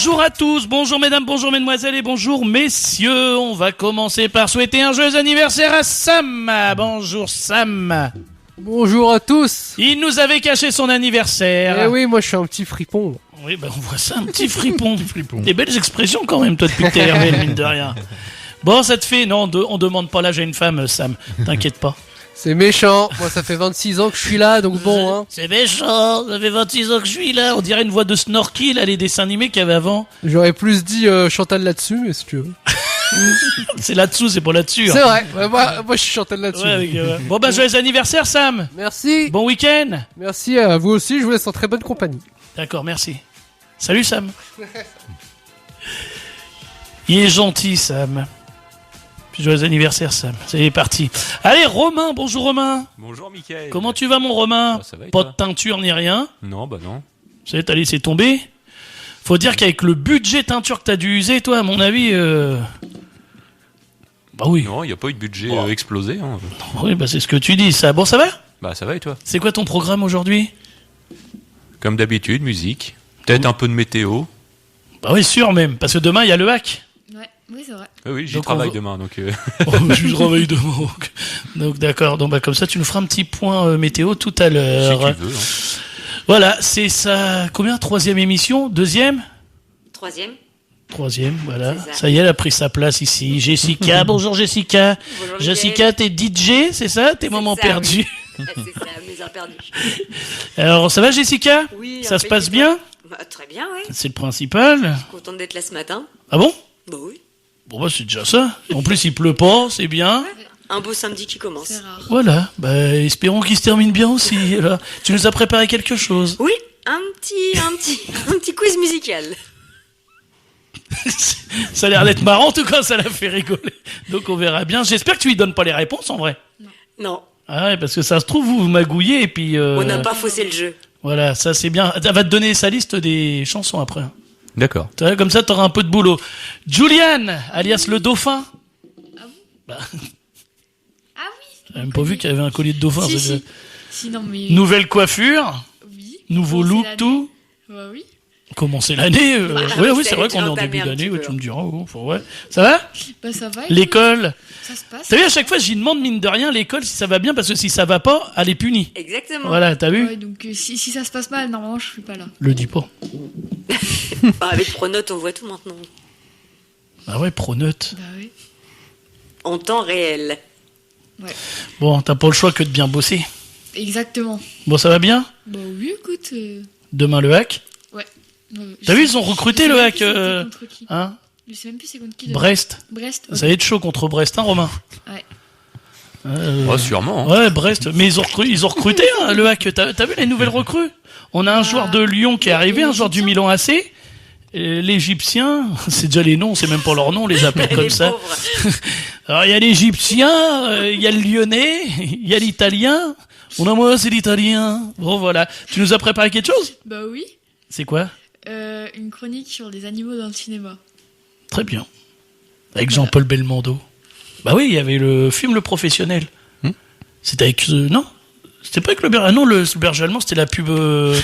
Bonjour à tous, bonjour mesdames, bonjour mesdemoiselles et bonjour messieurs. On va commencer par souhaiter un joyeux anniversaire à Sam. Bonjour Sam. Bonjour à tous. Il nous avait caché son anniversaire. Eh oui, moi je suis un petit fripon. Oui, on voit ça, un petit fripon. Des belles expressions quand même, toi, depuis que t'es RL, mine de rien. Bon, ça te fait... Non, on demande pas l'âge à une femme, Sam. T'inquiète pas. C'est méchant. Moi, ça fait 26 ans que je suis là, donc bon, hein. C'est méchant. Ça fait 26 ans que je suis là. On dirait une voix de Snorky, là, les dessins animés qu'il y avait avant. J'aurais plus dit Chantal là-dessus, mais si tu veux. C'est là-dessous, c'est pas là-dessus. C'est vrai. Ouais, moi, je suis Chantal là-dessus. Ouais, bon, joyeux anniversaire, Sam. Merci. Bon week-end. Merci à vous aussi. Je vous laisse en très bonne compagnie. D'accord, merci. Salut, Sam. Il est gentil, Sam. Joyeux anniversaire, Sam. C'est parti. Allez, Romain. Bonjour, Romain. Bonjour, Mickaël. Comment tu vas, mon Romain? Ça va et Pas toi de teinture ni rien. Non, bah non. Tu sais, t'as laissé tomber. Faut dire qu'avec le budget teinture que t'as dû user, toi, à mon avis... Bah oui. Non, il n'y a pas eu de budget explosé. Hein. Oui, c'est ce que tu dis, ça. Bon, ça va? Bah ça va et toi? C'est quoi ton programme aujourd'hui? Comme d'habitude, musique. Peut-être un peu de météo. Bah oui, sûr même, parce que demain, il y a le hack. Ouais, oui, c'est vrai. Oui, j'y Donc, travaille demain, donc... Je travaille demain. Donc d'accord, donc comme ça, tu nous feras un petit point météo tout à l'heure. Si tu veux. Hein. Voilà, c'est ça. Combien? Troisième émission? Deuxième? Troisième, voilà. Ça y est, elle a pris sa place ici. Jessica, bonjour Jessica. Bonjour, Jessica, t'es DJ, c'est ça? Tes moments perdus. C'est ça, mes heures perdues. Alors, ça va Jessica? Oui. Ça se passe bien? Très bien, oui. C'est le principal. Contente d'être là ce matin. Ah bon? Bah oui. Bon, c'est déjà ça. En plus, il pleut pas, c'est bien. Un beau samedi qui commence. C'est rare. Voilà, espérons qu'il se termine bien aussi. Là. Tu nous as préparé quelque chose? Oui, un petit quiz musical. Ça a l'air d'être marrant, en tout cas, ça l'a fait rigoler. Donc on verra bien. J'espère que tu lui donnes pas les réponses en vrai. Non, Ah ouais, parce que ça se trouve, vous magouillez et puis... on n'a pas faussé le jeu. Voilà, ça c'est bien. Elle va te donner sa liste des chansons après. D'accord. Tu vois, comme ça, t'auras un peu de boulot. Julian, alias le dauphin. Ah bon Bah, Ah oui. t'as même pas vu qu'il y avait un collier de dauphin. Si, c'est- si. Si, non, mais... Nouvelle coiffure, Oui. nouveau Commencer look, l'année. tout. Bah oui. Commencer l'année. oui, Oui, ça c'est a vrai déjà qu'on est en entamé début un d'année. petit Ouais, peu, tu me diras. Ouais. Ça va? Bah ça va. L'école. Ça se passe. T'as vu, à chaque fois, j'y demande, mine de rien, l'école, si ça va bien, parce que si ça va pas, elle est punie. Exactement. Voilà, t'as vu? Ouais, donc si ça se passe mal, normalement je suis pas là. Le dis pas. Avec Pronote, on voit tout maintenant. Ah ouais, pronote. Bah oui. En temps réel. Ouais. Bon, t'as pas le choix que de bien bosser. Exactement. Bon, ça va bien? Bah oui, écoute. Demain, le hack. Ouais. T'as vu, ils ont recruté le hack, Contre qui. hein? Je sais même plus c'est contre qui. Brest. Brest. Ça va être chaud contre Brest, hein, Romain? Ouais. Oh, sûrement. Hein. Ouais, Brest. Mais ils ont recruté, hein, le hack. T'as vu les nouvelles recrues? On a un joueur de Lyon qui est arrivé, un joueur du Milan AC. L'Égyptien, c'est déjà les noms, c'est même pas leur nom, on les appelle comme Les ça. pauvres. Alors il y a l'Égyptien, il y a le Lyonnais, il y a l'Italien. Moi, c'est l'Italien. Bon voilà. Tu nous as préparé quelque chose? Bah oui. C'est quoi? Une chronique sur les animaux dans le cinéma. Très bien. Avec Jean-Paul Belmondo. Bah oui, il y avait le film Le Professionnel. C'était avec... non? C'était pas avec le berger... Ah non, le berger allemand, c'était la pub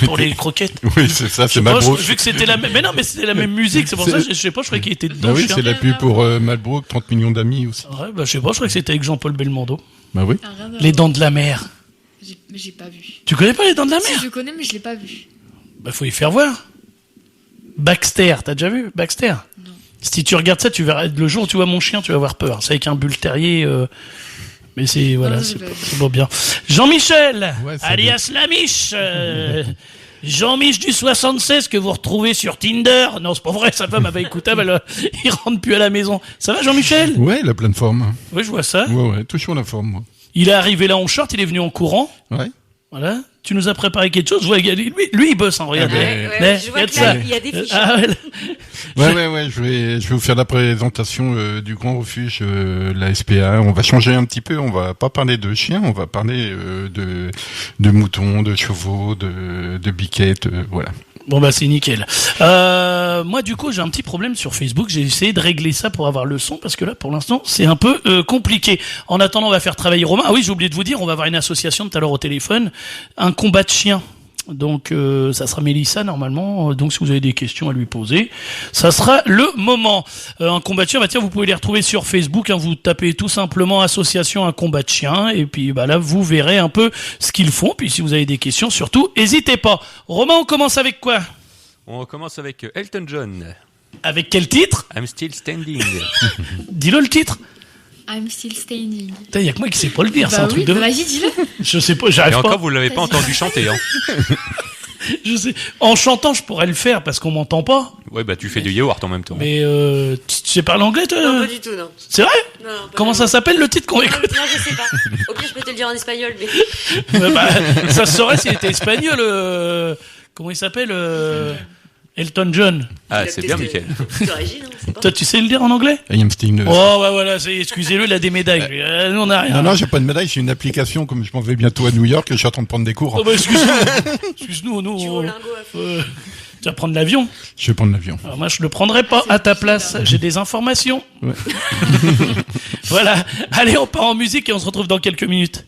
pour les croquettes. Oui, c'est ça, c'est Je sais pas, Malbrook. vu que c'était la même... Mais non, mais c'était la même musique, c'est pour ça, je sais pas, je croyais qu'il était dedans. Bah oui, chien. c'est la pub pour Malbrook, 30 millions d'amis aussi. Ouais, bah je sais pas, je croyais que c'était avec Jean-Paul Belmondo. Bah oui. Ah, rien à Les voir. Dents de la Mer. J'ai pas vu. Tu connais pas les Dents de la Si, Mer? je connais, mais je l'ai pas vu. Bah faut y faire voir. Baxter, t'as déjà vu Baxter? Non. Si tu regardes ça, tu verras, le jour où tu vois mon chien, tu vas avoir peur. C'est avec un bull terrier, mais c'est, voilà, Non, c'est j'ai pas vu. c'est pas bien. Jean-Michel, Ouais, ça alias Lamiche, Jean-Mich du 76 que vous retrouvez sur Tinder. Non, c'est pas vrai, sa femme avait écouté, il rentre plus à la maison. Ça va, Jean-Michel? Ouais, la pleine forme. Oui, je vois ça. Ouais, toujours la forme, moi. Il est arrivé là en short, il est venu en courant. Ouais. Voilà. Tu nous as préparé quelque chose. Ouais, lui, il bosse, hein, regarde. Ah ben, Ouais, Mais, je vois regarde que là, ça. il y a des fiches. Ah, ouais. Ouais, je vais vous faire la présentation du Grand Refuge, la SPA. On va changer un petit peu, on va pas parler de chiens, on va parler de moutons, de chevaux, de biquettes, voilà. Bon bah c'est nickel. Moi du coup j'ai un petit problème sur Facebook. J'ai essayé de régler ça pour avoir le son parce que là pour l'instant c'est un peu compliqué. En attendant on va faire travailler Romain. Ah oui j'ai oublié de vous dire on va avoir une association tout à l'heure au téléphone, un combat de chiens. Donc ça sera Mélissa normalement. Donc si vous avez des questions à lui poser, ça sera le moment. Un combat de chien, tiens, vous pouvez les retrouver sur Facebook. Hein, vous tapez tout simplement association un combat de chien et puis là vous verrez un peu ce qu'ils font. Puis si vous avez des questions, surtout n'hésitez pas. Romain, on commence avec quoi? On commence avec Elton John. Avec quel titre? I'm Still Standing. Dis-le le titre. I'm still standing. Putain, y a que moi qui sais pas le dire, c'est Bah un truc oui, de. bah vas-y, dis-le. Je sais pas, Et j'arrive pas. encore, vous l'avez pas entendu chanter, hein. Je sais. En chantant, je pourrais le faire parce qu'on m'entend pas. Ouais, bah tu fais du yaourt en même temps. Mais tu sais parler anglais, toi? Non, pas du tout, non. C'est vrai? Non, pas Comment ça vraiment. s'appelle le titre qu'on Non, écoute? non, je sais pas. Au pire, je peux te le dire en espagnol, mais. Ouais, bah, ça se saurait s'il était espagnol. Comment il s'appelle? Elton John. Ah, c'est bien, Mickaël. D'origine, on sait pas. Toi, tu sais le dire en anglais? I am still- Oh, ouais, voilà, excusez-le, il a des médailles. Nous, on n'a rien. Non, j'ai pas de médaille, j'ai une application, comme je m'en vais bientôt à New York, je suis en train de prendre des cours. Oh, bah, excuse-nous. Excuse-nous, nous. Tu on- vois lingot à fond. tu vas prendre l'avion. Je vais prendre l'avion. Alors moi, je le prendrai pas à ta place. J'ai des informations. Ouais. Voilà. Allez, on part en musique et on se retrouve dans quelques minutes.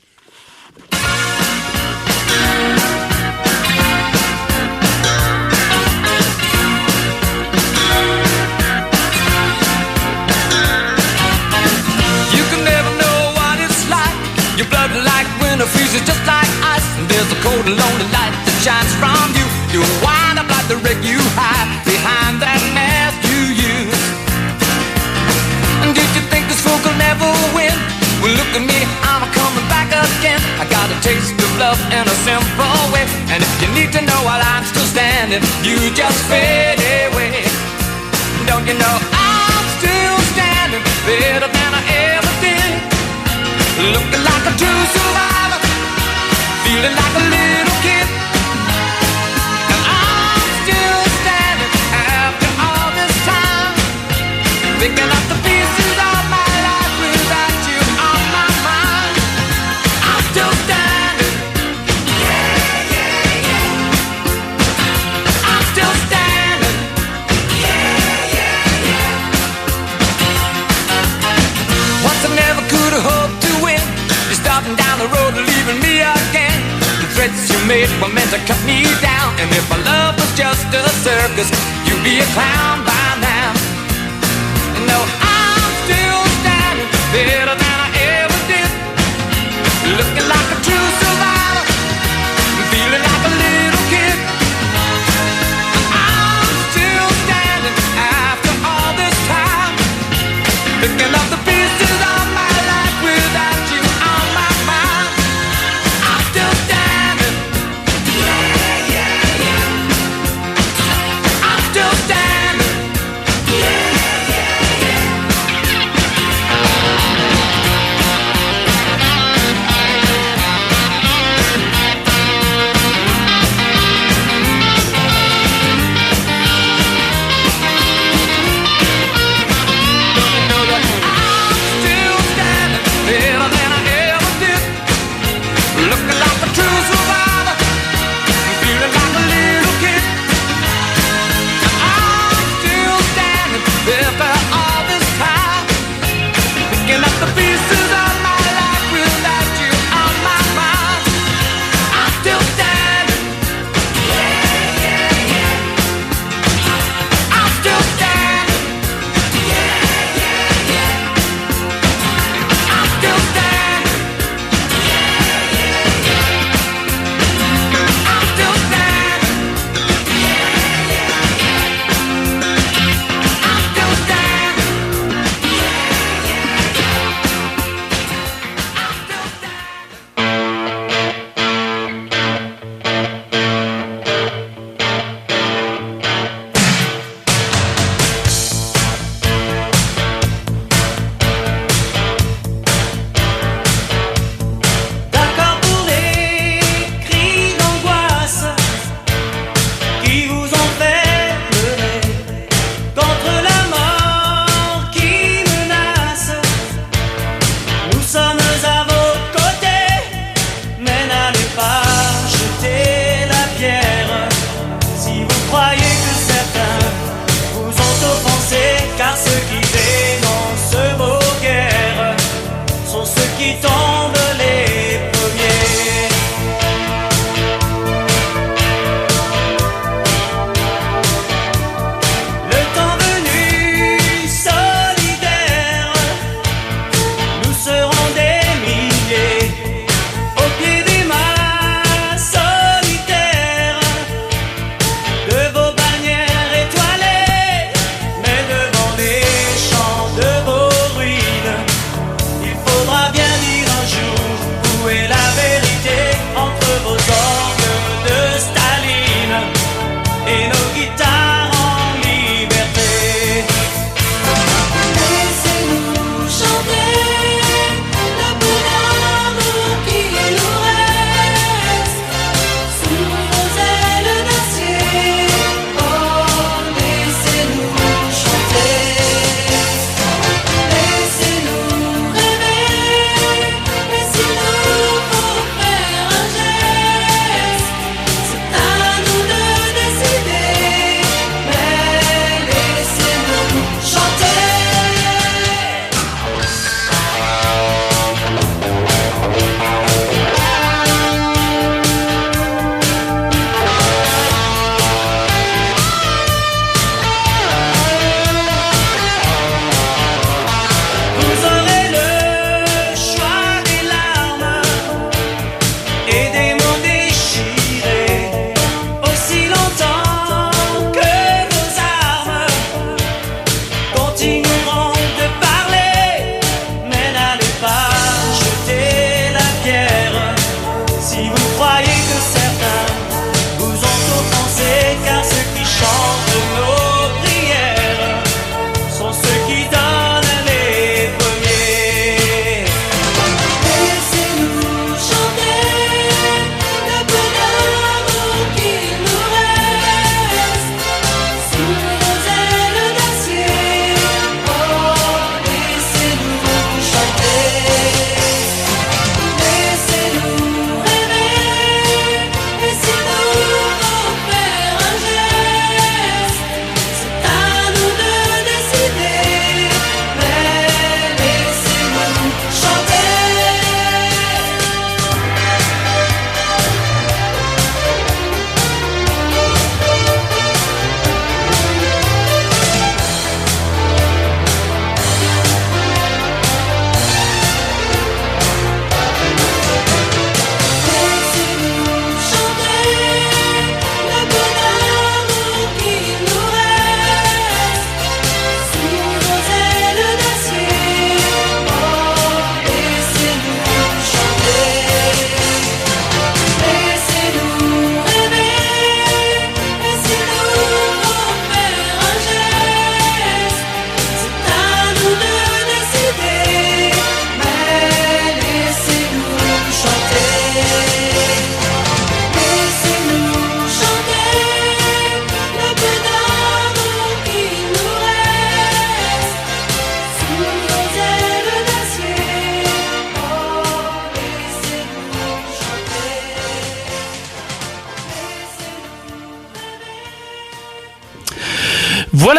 You can never know what it's like. Your blood like winter freezes just like ice. And there's a cold and lonely light that shines from you. You wind up like the wreck you hide behind that mask you use. And did you think this fool could never win? Well, look at me, I'm coming back again. I got a taste of love in a simple way. And if you need to know while I'm still standing, you just fade away. Don't you know I'm still standing better than I ever did? Looking like a true survivor, feeling like a little kid. And I'm still standing after all this time, picking up the pieces of my life without you on my mind. I'm still standing. Yeah, yeah, yeah. I'm still standing. Once I never could have hoped to win. You're starting down the road and leaving me again. The threats you made were meant to cut me down. And if our love was just a circus, you'd be a clown by now. No, I'm still standing better than I ever did. Looking like a true survivor, feeling like a little kid. I'm still standing after all this time, picking up the pieces of my life without you on my mind. I'm still standing. Yeah, yeah, yeah. I'm still standing.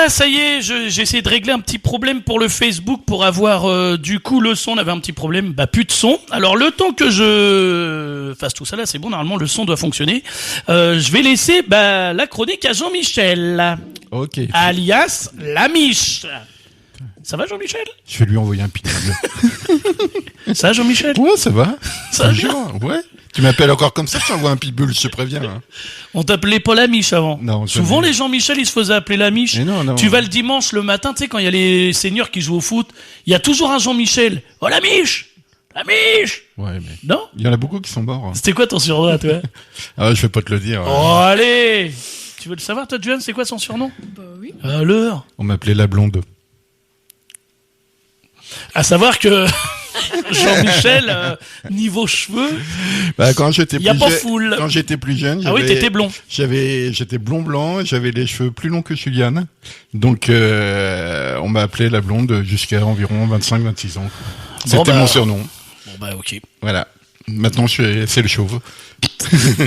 là, ça y est, j'ai essayé de régler un petit problème pour le Facebook pour avoir du coup le son. On avait un petit problème, plus de son. Alors le temps que je fasse tout ça là, c'est bon, normalement le son doit fonctionner. Je vais laisser la chronique à Jean-Michel, Ok. alias la Miche. Ça va Jean-Michel? Je vais lui envoyer un pitbull. Ça va Jean-Michel? Ouais, ça va. Ça va bien. Bonjour, ouais. Tu m'appelles encore comme ça, je t'envoie un pitbull, je te préviens. Hein. On t'appelait pas la Miche avant. Non, souvent jamais. les Jean-Michel ils se faisaient appeler la Miche. Mais non. Tu vas le dimanche le matin, tu sais quand il y a les seniors qui jouent au foot, il y a toujours un Jean-Michel. Oh la Miche! La Miche! Ouais, mais Non? il y en a beaucoup qui sont morts. Hein. C'était quoi ton surnom toi? Ah, je vais pas te le dire. Oh allez! Tu veux le savoir toi John, c'est quoi son surnom? Bah oui. Alors? On m'appelait la blonde. À savoir que Jean-Michel, niveau cheveux, Quand j'étais y a plus pas jeune, foule. quand j'étais plus jeune, Ah oui, t'étais blond. j'étais blond blanc, j'avais les cheveux plus longs que Juliane. Donc on m'a appelé la blonde jusqu'à environ 25-26 ans. C'était mon surnom. Bon ok. Voilà. Maintenant c'est le chauve.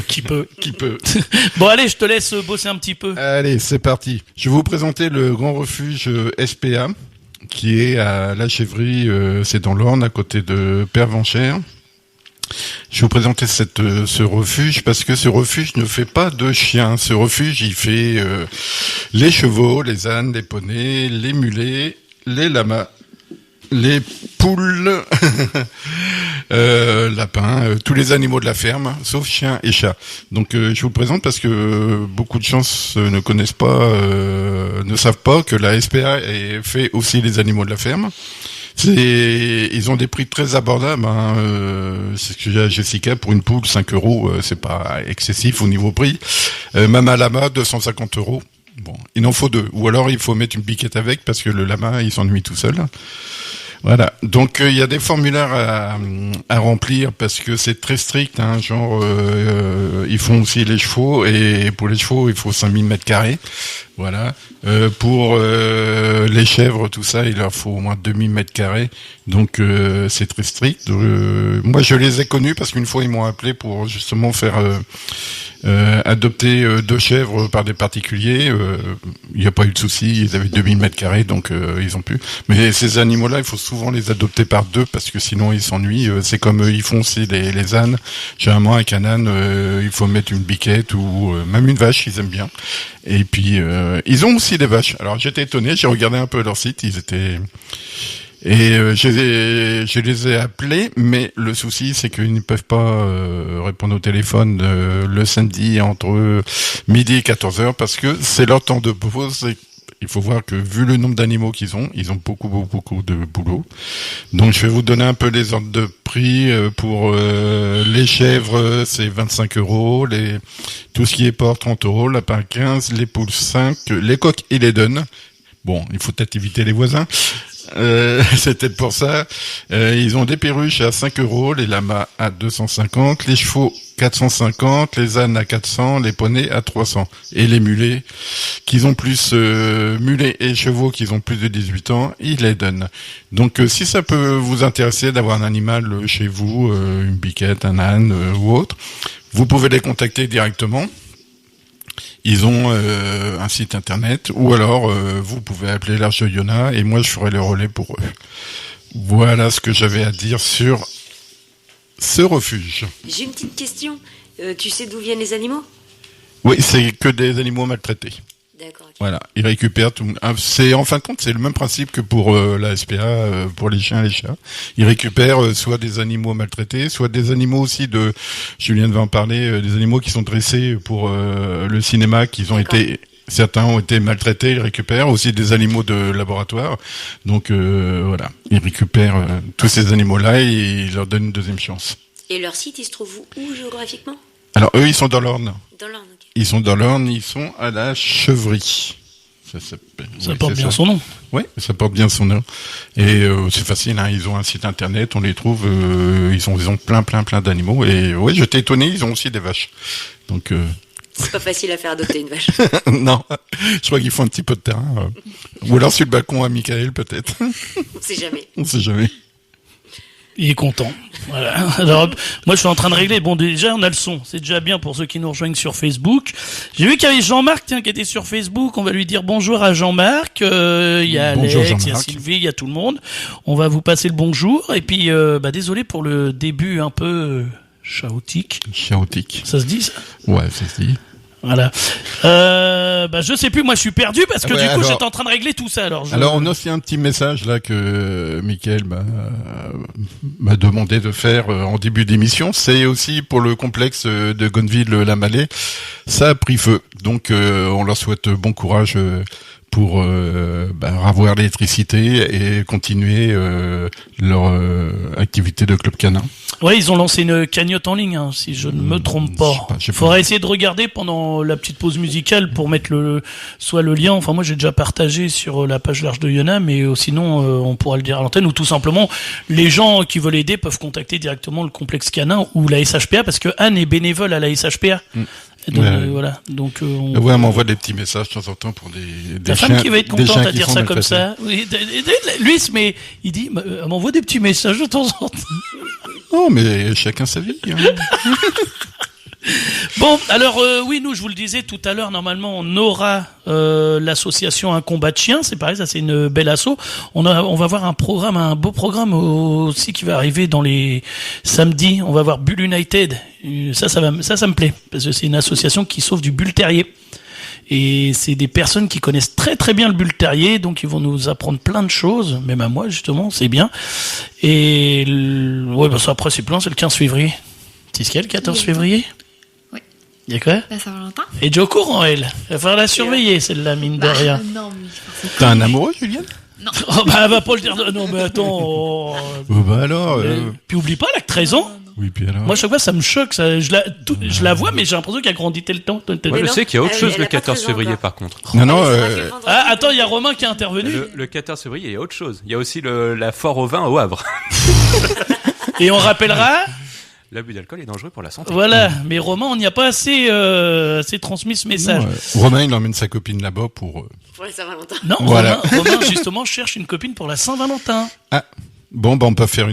Qui peut? Qui peut. Bon allez, je te laisse bosser un petit peu. Allez, c'est parti. Je vais vous présenter le grand refuge SPA qui est à La Chèvrerie, c'est dans l'Orne, à côté de Pervenchères. Je vais vous présenter ce refuge parce que ce refuge ne fait pas de chiens. Ce refuge, il fait les chevaux, les ânes, les poneys, les mulets, les lamas, les poules, lapins, tous les animaux de la ferme, sauf chiens et chats. Donc je vous le présente parce que beaucoup de gens ne connaissent pas, ne savent pas que la SPA fait aussi les animaux de la ferme. Ils ont des prix très abordables. C'est ce que j'ai à Jessica pour une poule, 5 €. C'est pas excessif au niveau prix. Même un lama, 250 €. Bon, il en faut 2. Ou alors il faut mettre une biquette avec parce que le lama, il s'ennuie tout seul. Voilà. Donc il y a des formulaires à remplir parce que c'est très strict. Ils font aussi les chevaux et pour les chevaux, il faut 5000 m². Voilà. Pour les chèvres, tout ça, il leur faut au moins 2000 m². Donc c'est très strict. Moi, je les ai connus parce qu'une fois, ils m'ont appelé pour justement faire adopter 2 chèvres par des particuliers. Il n'y a pas eu de souci. Ils avaient 2000 m², donc ils ont pu. Mais ces animaux-là, il faut souvent les adopter par 2 parce que sinon ils s'ennuient. C'est comme ils font aussi les ânes. Généralement, avec un âne, il faut mettre une biquette ou même une vache. Ils aiment bien. Et puis ils ont aussi des vaches. Alors j'étais étonné. J'ai regardé un peu leur site. Ils étaient je les ai appelés, mais le souci c'est qu'ils ne peuvent pas répondre au téléphone le samedi entre midi et 14h parce que c'est leur temps de pause. Il faut voir que vu le nombre d'animaux qu'ils ont beaucoup de boulot. Donc je vais vous donner un peu les ordres de prix. Pour les chèvres, c'est 25 €. Tout ce qui est porc, 30 €. Lapin, 15. Les poules, 5. Les coqs, ils les donnent. Bon, il faut peut-être éviter les voisins. C'était pour ça. Ils ont des perruches à 5 €, les lamas à 250, les chevaux 450, les ânes à 400, les poneys à 300. Et les mulets, qu'ils ont plus mulets et chevaux qu'ils ont plus de 18 ans, ils les donnent. Donc si ça peut vous intéresser d'avoir un animal chez vous, une biquette, un âne ou autre, vous pouvez les contacter directement. Ils ont un site internet ou alors vous pouvez appeler l'Arche de Yona et moi je ferai le relais pour eux. Voilà ce que j'avais à dire sur ce refuge. J'ai une petite question. Tu sais d'où viennent les animaux? Oui, c'est que des animaux maltraités. D'accord. Ok. Voilà, ils récupèrent tout. C'est en fin de compte, c'est le même principe que pour la SPA, pour les chiens et les chats. Ils récupèrent soit des animaux maltraités, soit des animaux aussi de. Julien va en parler, des animaux qui sont dressés pour le cinéma, qu'ils ont été. Certains ont été maltraités, ils récupèrent aussi des animaux de laboratoire. Donc voilà, ils récupèrent tous ces animaux-là et ils leur donnent une deuxième chance. Et leur site, il se trouve où géographiquement? Alors eux, ils sont dans l'Orne. Dans l'Orne, ok. Ils sont dans l'Orne, ils sont à la Chèvrerie. Ça porte bien son nom. Oui, ça porte bien son nom. Et c'est facile, hein, ils ont un site internet, on les trouve, ils ont plein d'animaux. Et ouais, j'étais étonné, ils ont aussi des vaches. Donc C'est pas facile à faire adopter une vache. non, je crois qu'il faut un petit peu de terrain. Ou alors sur le balcon à Michael peut-être. On sait jamais. On sait jamais. Il est content. Voilà. Alors, moi, je suis en train de régler. Bon, déjà, on a le son. C'est déjà bien pour ceux qui nous rejoignent sur Facebook. J'ai vu qu'il y avait Jean-Marc, tiens, qui était sur Facebook. On va lui dire bonjour à Jean-Marc. Il y a Bonjour, Alex, il y a Jean-Marc. Sylvie, il y a tout le monde. On va vous passer le bonjour. Et puis, désolé pour le début un peu chaotique. Chaotique. Ça se dit, ça? Ouais, ça se dit. Voilà. Je sais plus, moi je suis perdu parce que Ouais, du coup alors- j'étais en train de régler tout ça. Alors, Alors, on a aussi un petit message là que Mickaël m'a demandé de faire en début d'émission. C'est aussi pour le complexe de Gonneville-la-Mallet. Ça a pris feu. Donc, on leur souhaite bon courage pour avoir l'électricité et continuer leur activité de club canin. Ouais, ils ont lancé une cagnotte en ligne, hein, si je ne me trompe pas. je sais pas. Faudra essayer de regarder pendant la petite pause musicale pour mettre soit le lien. Enfin, moi j'ai déjà partagé sur la page large de Yona, mais sinon on pourra le dire à l'antenne, ou tout simplement les gens qui veulent aider peuvent contacter directement le complexe canin ou la SHPA, parce que Anne est bénévole à la SHPA. Et donc, Ouais. voilà. Donc, Ouais, on m'envoie des petits messages de temps en temps pour des ta chiens, femme qui va être des contente chiens à qui dire sont ça mal comme traités. ça. Oui, lui, il dit, elle m'envoie des petits messages de temps en temps. Oh, mais chacun sa vie. Hein. Bon, alors oui, nous, je vous le disais tout à l'heure, normalement, on aura l'association Un combat de chiens. C'est pareil, ça c'est une belle asso. On va voir un beau programme aussi qui va arriver dans les samedis. On va voir Bull United. Ça me plaît parce que c'est une association qui sauve du bull terrier. Et c'est des personnes qui connaissent très très bien le bull terrier, donc ils vont nous apprendre plein de choses, même à moi justement, c'est bien. Et ça après c'est plein, c'est le 15 février. C'est ce qu'il y a le 14 février? Oui. Il y a quoi? La Saint-Valentin. Et déjà au courant, elle. Il va falloir la surveiller, celle-là, mine de rien. Non, mais c'est T'as un amoureux, Julienne? Oh, elle va pas le dire. Non, mais attends. Alors. Puis oublie pas, elle a que 13 ans. Oui, puis alors. Moi, chaque fois, ça me choque. Je la vois, mais j'ai l'impression qu'elle grandit tel temps. Moi, je non, sais qu'il y a autre elle- chose elle le a pas 14 13 ans février, encore. par contre. Non, Ah, attends, il y a Romain qui est intervenu. Le 14 février, il y a autre chose. Il y a aussi la foire au vin au Havre. Et on rappellera. L'abus d'alcool est dangereux pour la santé. Voilà. Mais Romain, on n'y a pas assez transmis ce message. Romain, il emmène sa copine là-bas pour. Pour la Saint-Valentin. Non, Voilà. Romain, justement, cherche une copine pour la Saint-Valentin. Ah. Bon, on peut faire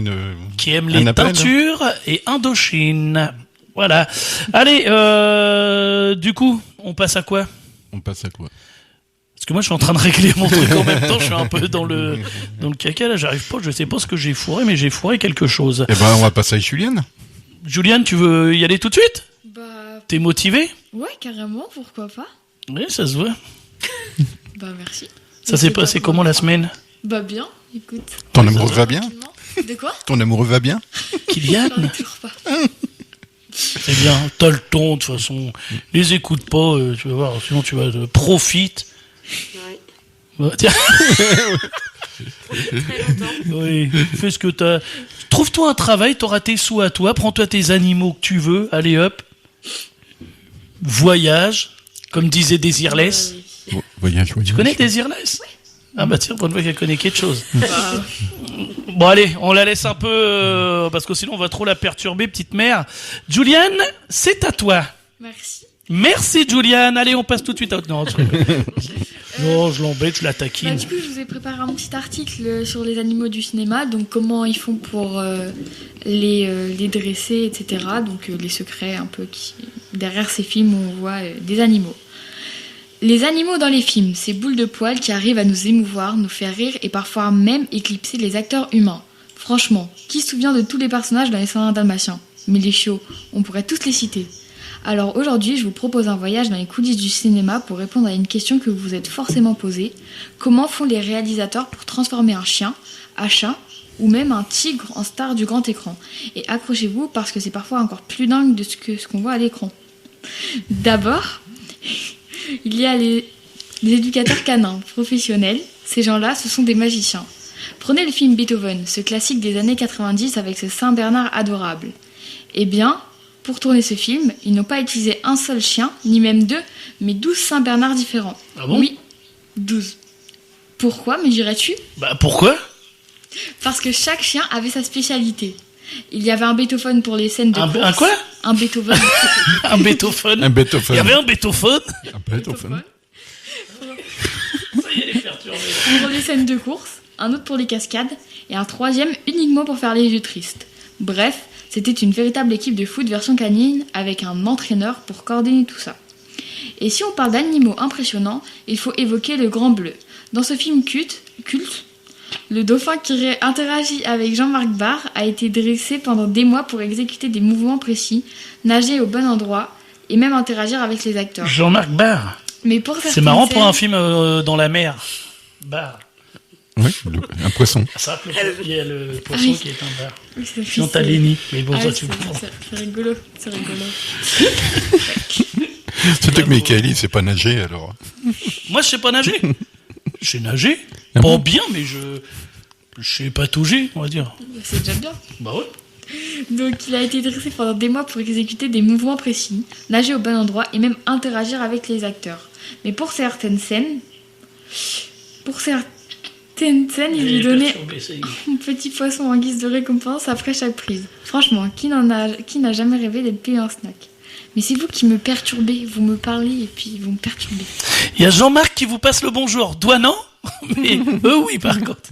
Qui aime un les appel, teintures et Indochine. Voilà. Allez, du coup, on passe à quoi? On passe à quoi? Parce que moi, je suis en train de régler mon truc en même temps. Je suis un peu dans le caca, là. J'arrive pas. Je sais pas ce que j'ai fourré, mais j'ai fourré quelque chose. Eh ben, on va passer à Julienne. Juliane, tu veux y aller tout de suite? Bah, T'es motivé? ouais, carrément, pourquoi pas. Oui, ça se voit. Bah, merci. Ça s'est passé comment la semaine? Bah, bien, écoute. Ton amoureux va bien? De quoi? Ton amoureux va bien? Kylian? J'en ai toujours pas. C'est bien. T'as le ton, de toute façon. Les écoute pas, tu vas voir. Sinon, tu vas profite. Ouais. Bah, tiens. Très longtemps. Oui, fais ce que t'as. Trouve-toi un travail, t'auras tes sous à toi, prends-toi tes animaux que tu veux, allez hop. Voyage, comme disait Désirless. Voyage. Tu connais Désirless? Ah bah tiens, pour une fois qu'elle connaît quelque chose. Bah, Bon allez, on la laisse un peu, parce que sinon on va trop la perturber, petite mère. Juliane, c'est à toi. merci. Merci Juliane, allez on passe tout de suite à... Non, non, je l'embête, je la taquine. Bah, du coup, je vous ai préparé un petit article sur les animaux du cinéma, donc comment ils font pour les dresser, etc. Donc les secrets un peu qui derrière ces films où on voit des animaux. Les animaux dans les films, ces boules de poils qui arrivent à nous émouvoir, nous faire rire et parfois même éclipser les acteurs humains. Franchement, qui se souvient de tous les personnages dans les 101 Dalmatiens? Mais les chiots, on pourrait tous les citer. Alors aujourd'hui, je vous propose un voyage dans les coulisses du cinéma pour répondre à une question que vous vous êtes forcément posée. Comment font les réalisateurs pour transformer un chien, un chat ou même un tigre en star du grand écran? Et accrochez-vous parce que c'est parfois encore plus dingue de ce qu'on voit à l'écran. D'abord, il y a les éducateurs canins professionnels. Ces gens-là, ce sont des magiciens. Prenez le film Beethoven, ce classique des années 90 avec ce Saint-Bernard adorable. Eh bien, pour tourner ce film, ils n'ont pas utilisé un seul chien, ni même deux, mais 12 Saint-Bernard différents. Ah bon? Oui, 12. Pourquoi, me dirais-tu? Bah pourquoi? Parce que chaque chien avait sa spécialité. Il y avait un Beethoven pour les scènes de course. Un quoi? Un Beethoven. Un Beethoven. Un Beethoven. Il y avait un Beethoven. Un Beethoven. Ça y est, les perturbés. Pour les scènes de course, un autre pour les cascades et un troisième uniquement pour faire les yeux tristes. Bref, c'était une véritable équipe de foot version canine avec un entraîneur pour coordonner tout ça. Et si on parle d'animaux impressionnants, il faut évoquer le Grand Bleu. Dans ce film culte, le dauphin qui interagit avec Jean-Marc Barr a été dressé pendant des mois pour exécuter des mouvements précis, nager au bon endroit et même interagir avec les acteurs. Jean-Marc Barr. Mais pour C'est marrant pour un film dans la mer. Barr. Oui, un poisson. Ça, il y a le poisson qui est un bar. Oui, c'est Chantalini. Mais bon, ça, tu c'est rigolo. C'est rigolo. Surtout que Michael, il sait pas nager, alors. Moi, je sais pas nager. Je sais nager. Ah Pas bon bien, mais je sais patauger, on va dire. C'est déjà bien. Bah ouais. Donc, il a été dressé pendant des mois pour exécuter des mouvements précis, nager au bon endroit et même interagir avec les acteurs. Mais pour certaines scènes, il lui donnait un petit poisson en guise de récompense après chaque prise. Franchement, qui n'a jamais rêvé d'être payé un snack? Mais c'est vous qui me perturbez, vous me parlez et puis vous me perturbez. Il y a Jean-Marc qui vous passe le bonjour. Toi, non? Mais eux, oui, par contre.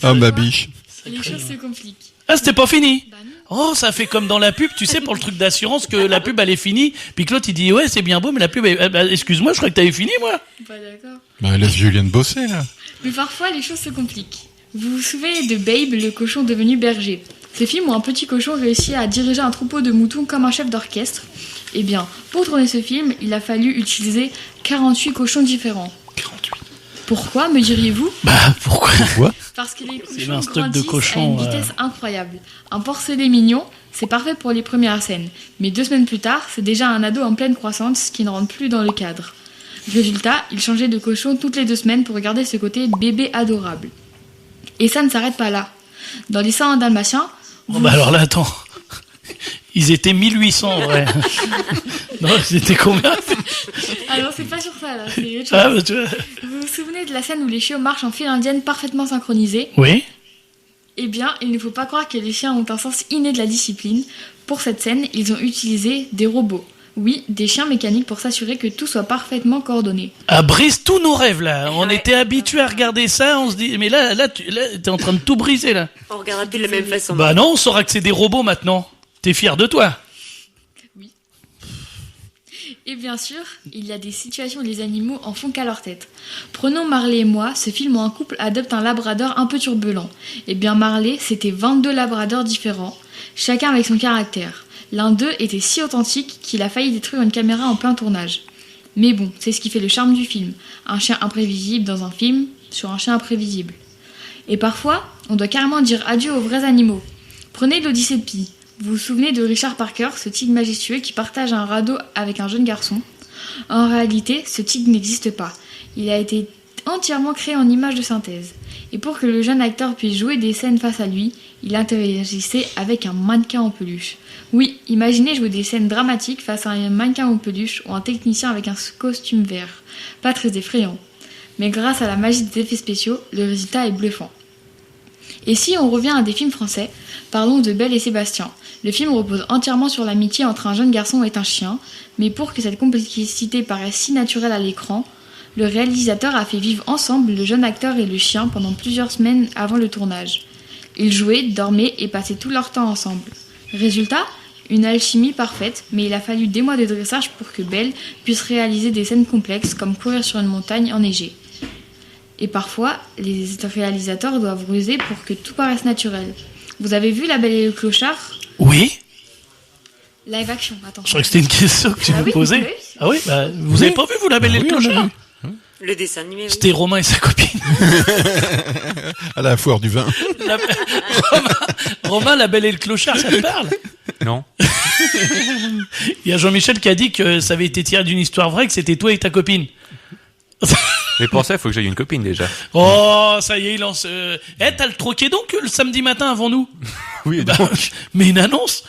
Ah, ma biche. Les choses se compliquent. Ah, c'était pas fini? Bah non. Oh, ça fait comme dans la pub, tu sais, pour le truc d'assurance, que la pub, elle est finie. Puis que l'autre, il dit, ouais, c'est bien beau, mais la pub, excuse-moi, je crois que t'avais fini, moi. Pas d'accord. Bah, laisse Julienne bosser, là. Mais parfois, les choses se compliquent. Vous vous souvenez de Babe, le cochon devenu berger? Ce film où un petit cochon réussit à diriger un troupeau de moutons comme un chef d'orchestre. Eh bien, pour tourner ce film, il a fallu utiliser 48 cochons différents. 48. Pourquoi, me diriez-vous? Bah, pourquoi? Parce que les C'est cochons un stock de grandissent cochons, à une vitesse incroyable. Un porcelet mignon, c'est parfait pour les premières scènes. Mais 2 semaines plus tard, c'est déjà un ado en pleine croissance qui ne rentre plus dans le cadre. Résultat, il changeait de cochon toutes les 2 semaines pour garder ce côté bébé adorable. Et ça ne s'arrête pas là. Dans les 101 Dalmatiens... Oh, bah alors là, attends. Ils étaient 1800, en vrai. Non, ils étaient combien? Alors, c'est pas sur ça, là. C'est autre chose. Ah, bah, tu vois. Vous vous souvenez de la scène où les chiots marchent en file indienne parfaitement synchronisés? Oui. Eh bien, il ne faut pas croire que les chiens ont un sens inné de la discipline. Pour cette scène, ils ont utilisé des robots. Oui, des chiens mécaniques pour s'assurer que tout soit parfaitement coordonné. Ah, brise tous nos rêves, là. On Ouais. était habitués à regarder ça, on se dit, mais là, t'es en train de tout briser, là. On regardera plus de la même façon. Bah non, on saura que c'est des robots maintenant. T'es fier de toi? Et bien sûr, il y a des situations où les animaux en font qu'à leur tête. Prenons Marley et moi, ce film où un couple adopte un labrador un peu turbulent. Eh bien Marley, c'était 22 labradors différents, chacun avec son caractère. L'un d'eux était si authentique qu'il a failli détruire une caméra en plein tournage. Mais bon, c'est ce qui fait le charme du film. Un chien imprévisible dans un film sur un chien imprévisible. Et parfois, on doit carrément dire adieu aux vrais animaux. Prenez l'Odyssée de Pi. Vous vous souvenez de Richard Parker, ce tigre majestueux qui partage un radeau avec un jeune garçon? En réalité, ce tigre n'existe pas. Il a été entièrement créé en image de synthèse. Et pour que le jeune acteur puisse jouer des scènes face à lui, il interagissait avec un mannequin en peluche. Oui, imaginez jouer des scènes dramatiques face à un mannequin en peluche ou un technicien avec un costume vert. Pas très effrayant. Mais grâce à la magie des effets spéciaux, le résultat est bluffant. Et si on revient à des films français, parlons de Belle et Sébastien. Le film repose entièrement sur l'amitié entre un jeune garçon et un chien, mais pour que cette complicité paraisse si naturelle à l'écran, le réalisateur a fait vivre ensemble le jeune acteur et le chien pendant plusieurs semaines avant le tournage. Ils jouaient, dormaient et passaient tout leur temps ensemble. Résultat, une alchimie parfaite, mais il a fallu des mois de dressage pour que Belle puisse réaliser des scènes complexes comme courir sur une montagne enneigée. Et parfois, les réalisateurs doivent ruser pour que tout paraisse naturel. Vous avez vu La Belle et le Clochard? Oui. Live action, attends. Je crois que c'était une question que tu Ah me oui, posais. oui. Ah oui, bah, vous avez pas vu, vous, La Belle et le Oui, on a Clochard? vu. Le dessin animé, oui. C'était Romain et sa copine. À la foire du vin. La- Romain, La Belle et le Clochard, ça te parle? Non. Il y a Jean-Michel qui a dit que ça avait été tiré d'une histoire vraie, que c'était toi et ta copine. Mais pour ça, il faut que j'aie une copine déjà. Oh, ça y est, il lance... t'as le troquet donc le samedi matin avant nous? Oui, Bah, donc. mais une annonce?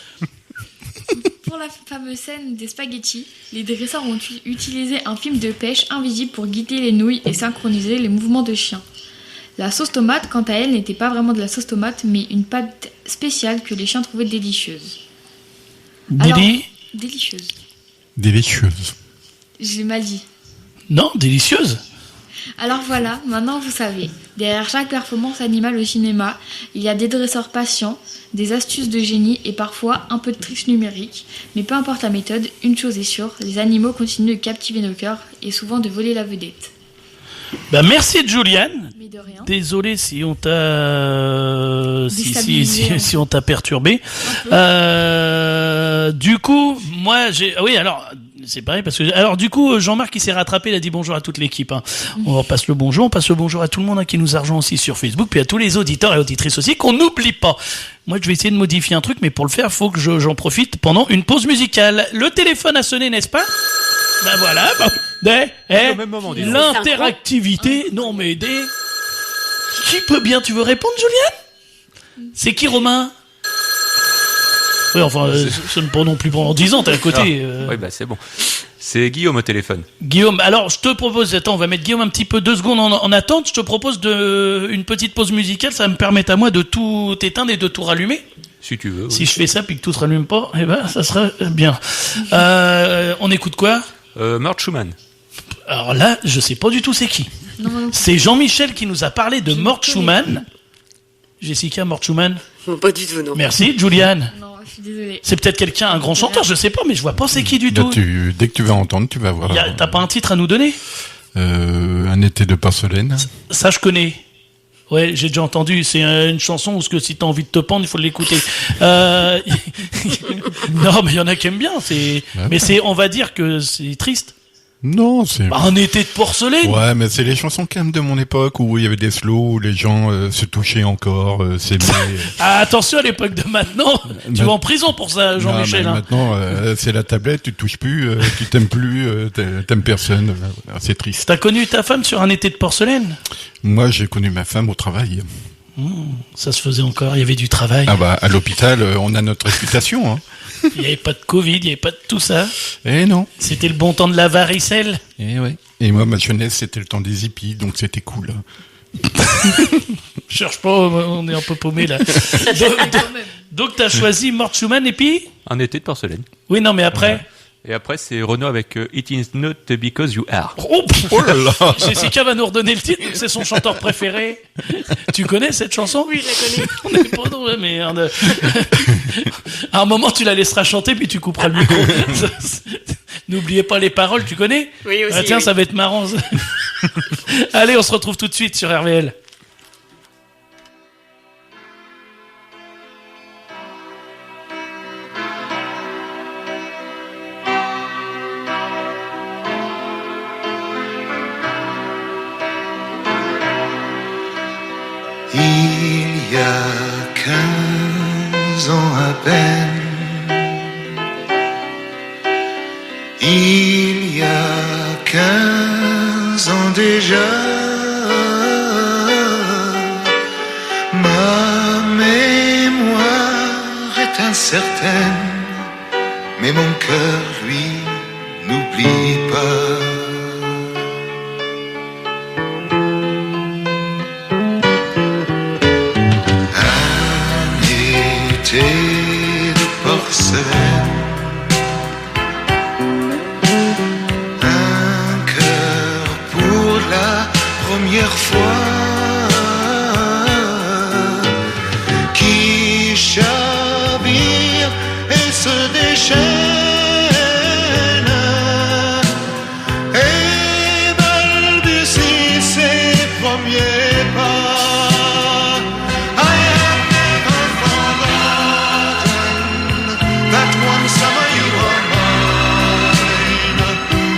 Pour la fameuse scène des spaghettis, les dresseurs ont utilisé un film de pêche invisible pour guider les nouilles et synchroniser les mouvements de chien. La sauce tomate, quant à elle, n'était pas vraiment de la sauce tomate, mais une pâte spéciale que les chiens trouvaient délicieuse. Alors, Déli... délicieuse. Délicieuse. J'ai mal dit. Non, délicieuse. Alors voilà, maintenant vous savez. Derrière chaque performance animale au cinéma, il y a des dresseurs patients, des astuces de génie et parfois un peu de triche numérique. Mais peu importe la méthode, une chose est sûre, les animaux continuent de captiver nos cœurs et souvent de voler la vedette. Bah merci Juliane. Mais de rien. Désolé si on t'a Déstabilisé, si on t'a perturbé. Du coup, moi oui, alors c'est pareil parce que alors du coup Jean-Marc il s'est rattrapé, il a dit bonjour à toute l'équipe hein. On passe le bonjour à tout le monde hein, qui nous a rejoint aussi sur Facebook, puis à tous les auditeurs et auditrices aussi qu'on n'oublie pas. Moi je vais essayer de modifier un truc, mais pour le faire, faut que j'en profite pendant une pause musicale. Le téléphone a sonné, n'est-ce pas? Ben voilà, Au même moment, dis donc. l'interactivité, non mais qui peut bien, tu veux répondre Juliane? C'est qui Romain? Oui, enfin, ce n'est pas non plus pendant 10 ans, t'es à côté. Oui, bah c'est bon. C'est Guillaume au téléphone. Guillaume, alors je te propose, attends, on va mettre Guillaume un petit peu 2 secondes en attente, je te propose une petite pause musicale, ça va me permettre à moi de tout éteindre et de tout rallumer. Si tu veux. Si je fais ça puis que tout se rallume pas, eh ben ça sera bien. On écoute quoi? Mort Schumann. Alors là, je sais pas du tout c'est qui. Non, C'est Jean-Michel qui nous a parlé de Mort Schumann. Jessica, Mort Schumann. Pas du tout, non. Merci, Juliane. non, je suis désolée. C'est peut-être quelqu'un, un grand chanteur, je sais pas, mais je vois pas c'est qui du Là, tout. dès que tu vas entendre, tu vas voir. T'as pas un titre à nous donner? Un été de porcelaine. Ça, je connais. Ouais, j'ai déjà entendu. C'est une chanson où si t'as envie de te pendre, il faut l'écouter. Non, mais il y en a qui aiment bien. Mais on va dire que c'est triste. Non, c'est... Un été de porcelaine. Ouais, mais c'est les chansons quand même de mon époque où il y avait des slows, où les gens se touchaient encore, s'aimaient. Ah, attention à l'époque de maintenant. Tu vas en prison pour ça, Jean-Michel. Non, mais maintenant, c'est la tablette, tu te touches plus, tu t'aimes plus, t'aimes personne. C'est triste. T'as connu ta femme sur un été de porcelaine? Moi, j'ai connu ma femme au travail. Ça se faisait encore, il y avait du travail. Ah bah, à l'hôpital, on a notre réputation, hein. Il n'y avait pas de Covid, il n'y avait pas de tout ça. Eh non. C'était le bon temps de la varicelle. Eh ouais. Et moi, ma jeunesse, c'était le temps des hippies, donc c'était cool. Cherche pas, on est un peu paumé là. Donc t'as choisi Mort Schumann et puis? Un été de porcelaine. Oui, non, mais après. Et après, c'est Renaud avec It is not because you are. Oh là là. Jessica va nous redonner le titre, c'est son chanteur préféré. Tu connais cette chanson? Oui, je la connais. On n'est pas dans la merde. À un moment, tu la laisseras chanter, puis tu couperas le micro. N'oubliez pas les paroles, tu connais? Oui, aussi. Ah, tiens, oui. ça va être marrant. Allez, on se retrouve tout de suite sur RVL. Il y a 15 ans à peine, il y a 15 ans déjà, ma mémoire est incertaine, mais mon cœur, lui, n'oublie pas. De porcelaine, un cœur pour la première fois qui chavire et se déchaîne et balbutie ses premiers pas. Summer you were mine,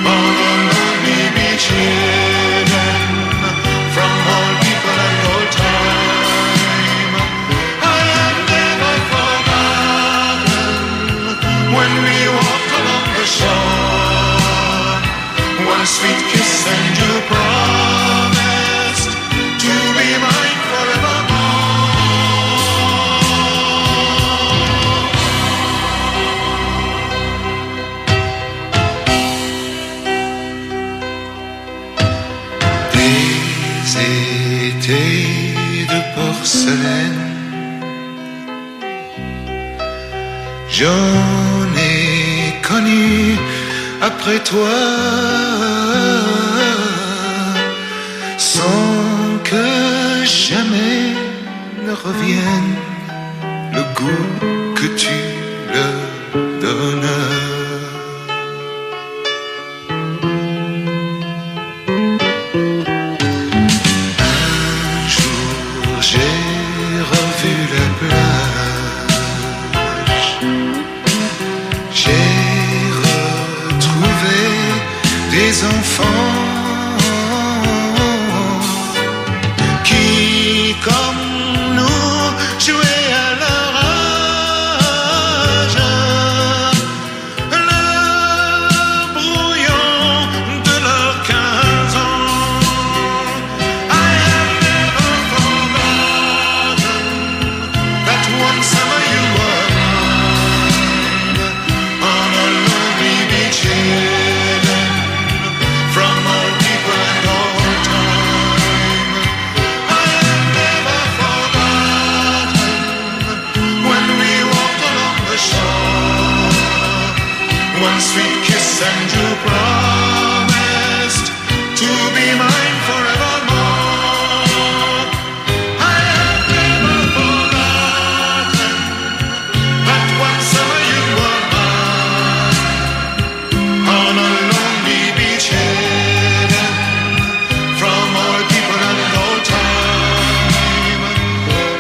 all along we children, from all people and all time. I have never forgotten when we walked along the shore, one sweet kiss and you promised to be mine forevermore. Été de porcelaine, j'en ai connu après toi revienne le goût que tu leur donnes. Un jour j'ai revu la plage, j'ai retrouvé des enfants qui, comme nous, jouaient à leur âge. Le brouillon de leurs 15 ans. I have never forgotten that one summer you were mine on a lonely beach hidden from all people and all time. I have never forgotten when we walked along the shore, one sweet kiss and you promised to be mine forevermore. I have never forgotten that one summer you were mine on a lonely beach hidden from all people and all time.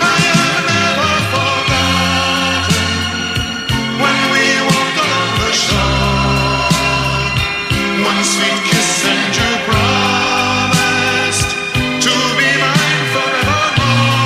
I have never forgotten when we walked along the shore, one sweet kiss and you promised to be mine forevermore.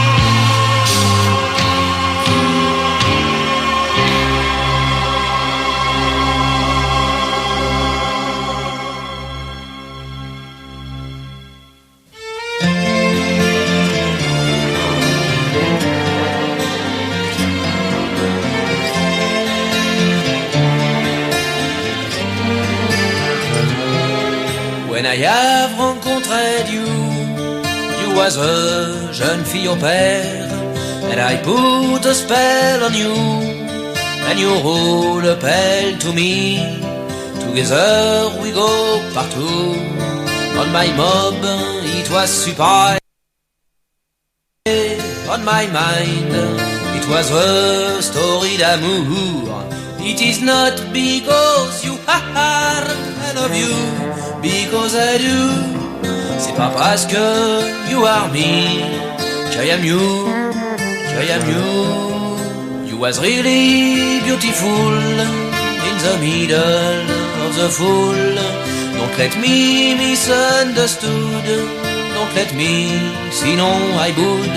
When I have rencontré you, you was a jeune fille au père, and I put a spell on you, and you roll a bell to me. Together we go partout. On my mob, it was super. On my mind, it was a story d'amour. It is not because you are, I love you, because I do. C'est pas parce que you are me, I am you, I am you. You was really beautiful in the middle of the fool. Don't let me misunderstood. Don't let me, sinon I would.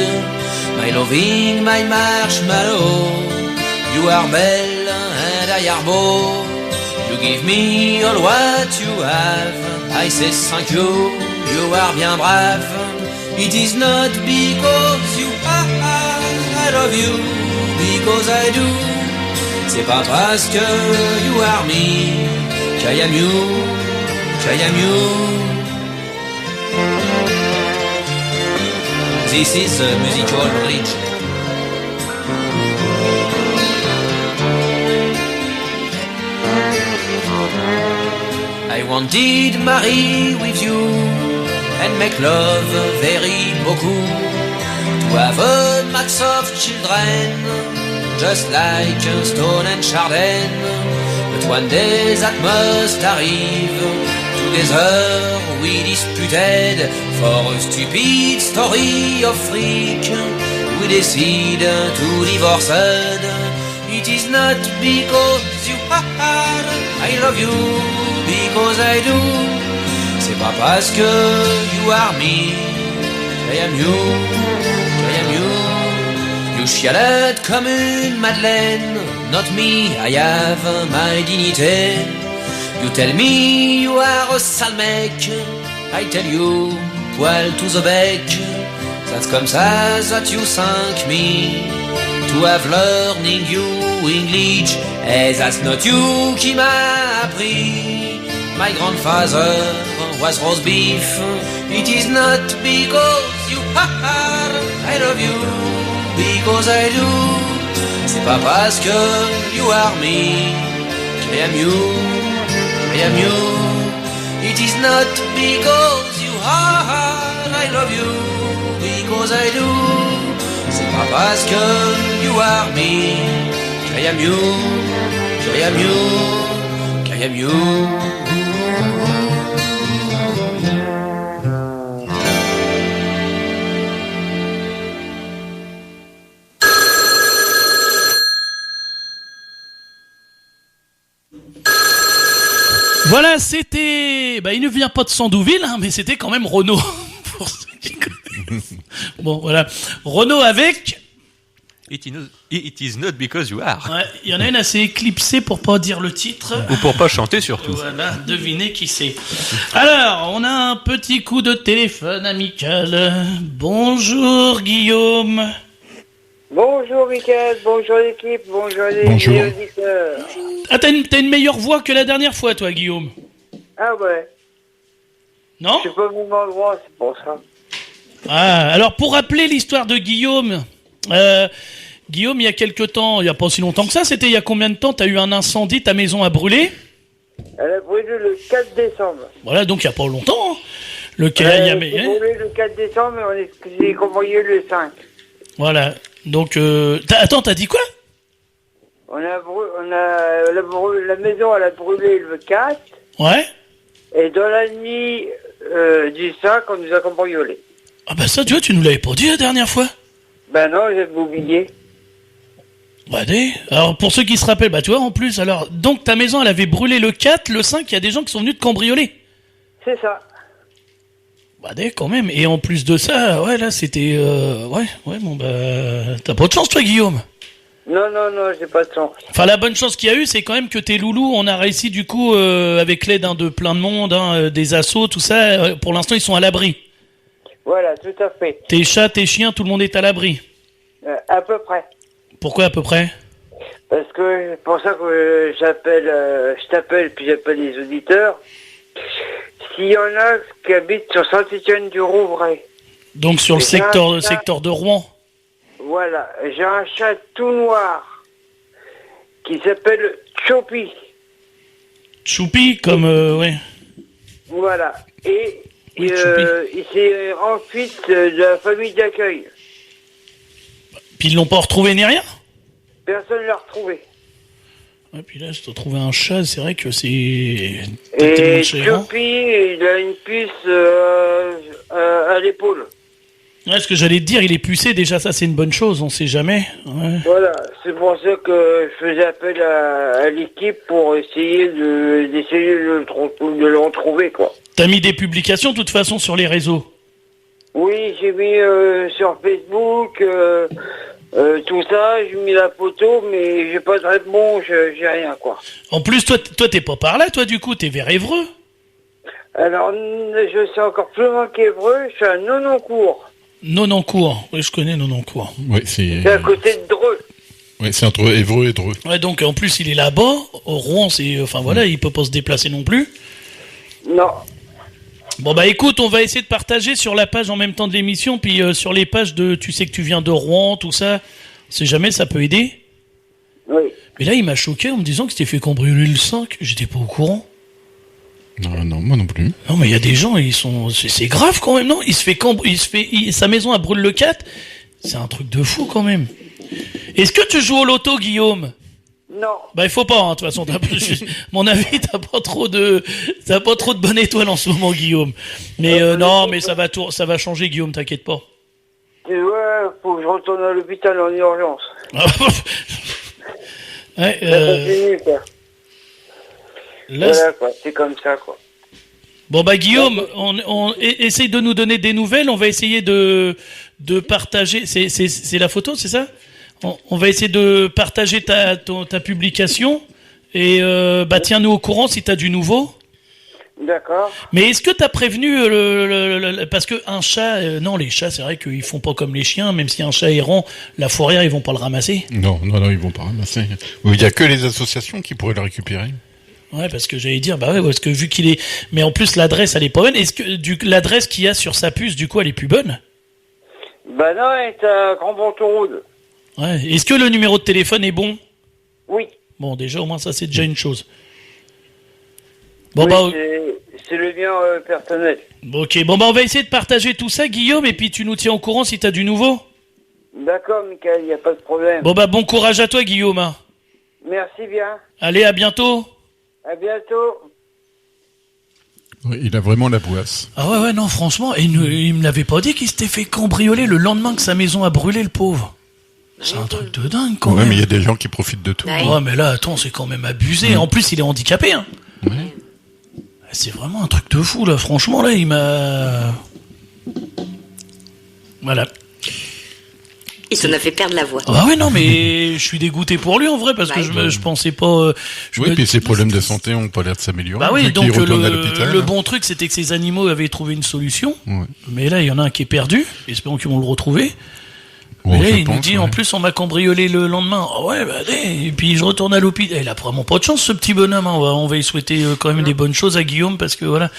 My loving, my marshmallow. You are belle and I are beau. You give me all what you have. I say thank you, you are bien brave. It is not because you are, I love you, because I do. C'est pas parce que you are me, I am you, I am you. This is a musical bridge. I wanted marry with you and make love very beaucoup. To have a max of children, just like Stone and Chardin. But one day that must arrive. Together we disputed for a stupid story of freak. We decide to divorce. It is not because you are, I love you, because I do. C'est pas parce que you are me, I am you, I am you. You chialette comme une madeleine, not me, I have my dignité. You tell me you are a sale mec, I tell you, poil to the bec. That's comme ça that you thank me, to have learning you English. Et that's not you qui m'a appris. My grandfather was roast beef. It is not because you are, I love you, because I do. C'est pas parce que you are me, I am you, I am you. It is not because you are, I love you, because I do. C'est pas parce que you are me que I am you, que I am you, que I am you. Voilà, c'était... Bah, il ne vient pas de Sandouville, hein, mais c'était quand même Renaud. Pour ceux qui connaissent. Bon, voilà. Renaud avec... It is not because you are. Ouais, il y en a une assez éclipsée pour pas dire le titre. Ou pour pas chanter surtout. Voilà, devinez qui c'est. Alors, on a un petit coup de téléphone amical. Bonjour Guillaume. Bonjour Mickaël, bonjour l'équipe, bonjour les Bonjour. auditeurs. Ah, t'as une meilleure voix que la dernière fois, toi, Guillaume. Ah ouais, Non? je suis pas au même endroit, c'est pour ça. Ah, alors pour rappeler l'histoire de Guillaume, Guillaume, il y a quelque temps, il y a pas aussi longtemps que ça, c'était il y a combien de temps t'as eu un incendie, ta maison a brûlé? Elle a brûlé le 4 décembre. Voilà, donc il y a pas longtemps. Hein. Elle Il y a- a brûlé le 4 décembre et on est convoyé le 5. Voilà, donc attends, t'as dit quoi? La maison elle a brûlé le 4 Ouais. et dans la nuit du 5 on nous a cambriolés. Ah bah ça, tu vois, tu nous l'avais pas dit la dernière fois. Ben non, j'ai oublié. Bah alors pour ceux qui se rappellent, bah tu vois en plus, alors donc ta maison elle avait brûlé le 4, le 5, il y a des gens qui sont venus te cambrioler. C'est ça. Bah quand même, et en plus de ça, ouais là c'était... ouais, bon bah... T'as pas de chance toi Guillaume. Non, j'ai pas de chance. Enfin la bonne chance qu'il y a eu, c'est quand même que tes loulous, on a réussi du coup, avec l'aide de plein de monde, des assos, tout ça, pour l'instant ils sont à l'abri. Voilà, tout à fait. Tes chats, tes chiens, tout le monde est à l'abri. À peu près. Pourquoi à peu près? Parce que c'est pour ça que je t'appelle puis j'appelle les auditeurs. S'il y en a qui habitent sur Saint-Étienne-du-Rouvray. Donc sur le Et j'ai un chat- secteur de Rouen. Voilà, j'ai un chat tout noir qui s'appelle Chopi. Choupi, comme... ouais. Voilà. Et Oui, il s'est enfui de la famille d'accueil. Puis ils l'ont pas retrouvé ni rien? Personne ne l'a retrouvé. Ouais, puis là, si t'as trouvé un chat, c'est vrai que c'est... Et Chopi, il a une puce à l'épaule. Ouais, ce que j'allais te dire, il est pucé, déjà ça c'est une bonne chose, on sait jamais. Ouais. Voilà, c'est pour ça que je faisais appel à l'équipe pour essayer d'essayer de le retrouver, quoi. T'as mis des publications de toute façon sur les réseaux? Oui, j'ai mis sur Facebook, tout ça, j'ai mis la photo, mais j'ai pas de réponse, j'ai rien, quoi. En plus, toi t'es pas par là, toi du coup, t'es vers Évreux. Alors, je suis encore plus loin qu'Évreux, je suis à Nonancourt. Nonancourt, oui je connais Nonancourt. Ouais, c'est C'est à côté de Dreux. ouais, c'est entre Évreux et Dreux. Ouais, donc en plus il est là-bas, au Rouen, c'est... Enfin voilà, il peut pas se déplacer non plus. Non. Bon bah écoute, on va essayer de partager sur la page en même temps de l'émission, puis sur les pages de... Tu sais que tu viens de Rouen, tout ça, on sait jamais, ça peut aider. Oui. Mais là il m'a choqué en me disant que c'était fait cambrioler le 5, j'étais pas au courant. Non, moi non plus. Non mais il y a des gens, ils sont... C'est grave quand même, non? Sa maison a brûlé le 4, c'est un truc de fou quand même. Est-ce que tu joues au loto, Guillaume? Non. Bah il faut pas, hein, de toute façon, mon avis, t'as pas trop de bonne étoile en ce moment, Guillaume. Mais non, mais ça va changer, Guillaume, t'inquiète pas. Ouais, faut que je retourne à l'hôpital en urgence. Ouais, Ça continue, quoi. là, Voilà, quoi, c'est comme ça, quoi. bon bah Guillaume, on essaye de nous donner des nouvelles. On va essayer de partager. C'est la photo, c'est ça? On va essayer de partager ta publication et bah tiens-nous au courant si t'as du nouveau. D'accord. Mais est-ce que t'as prévenu parce que un chat, non les chats c'est vrai qu'ils font pas comme les chiens, même si un chat errant, la fourrière ils vont pas le ramasser. Non, ils vont pas ramasser. Il y a que les associations qui pourraient le récupérer. Ouais, parce que j'allais dire, bah ouais, parce que vu qu'il est, mais en plus l'adresse elle est pas bonne. Est-ce que l'adresse qu'il y a sur sa puce, du coup, elle est plus bonne? Bah non, elle est à Grand Pontoroude. Ouais. Est-ce que le numéro de téléphone est bon? Oui. Bon, déjà au moins ça c'est déjà une chose. Bon Oui, bah, c'est le mien personnel. ok, bon bah on va essayer de partager tout ça, Guillaume, et puis tu nous tiens au courant si t'as du nouveau. D'accord, Michael, il n'y a pas de problème. Bon bah bon courage à toi, Guillaume. Hein. Merci bien. Allez, à bientôt. À bientôt. Oui, il a vraiment la boisse. Ah ouais, non, franchement, il me l'avait pas dit qu'il s'était fait cambrioler le lendemain que sa maison a brûlé, le pauvre. C'est un truc de dingue, quand Ouais, même. mais il y a des gens qui profitent de tout. Ouais, mais là, attends, c'est quand même abusé. En plus, il est handicapé, hein. Ouais. C'est vraiment un truc de fou, là. Franchement, là, il m'a... Voilà. Il s'en a fait perdre la voix. Ah bah ouais, non, mais je suis dégoûté pour lui, en vrai, parce que je pensais pas... Oui, puis ses problèmes de santé ont pas l'air de s'améliorer. Bah oui, vu donc qu'il retourne à l'hôpital. le bon truc, c'était que ces animaux avaient trouvé une solution. Ouais. Mais là, il y en a un qui est perdu. Espérons qu'ils vont le retrouver. Bon, Mais là, je il nous pense, dit, ouais. en plus, on m'a cambriolé le lendemain. Ah ouais, bah, et puis je retourne à l'hôpital. Il a vraiment pas de chance, ce petit bonhomme. Hein. On va y souhaiter quand même des bonnes choses à Guillaume, parce que voilà,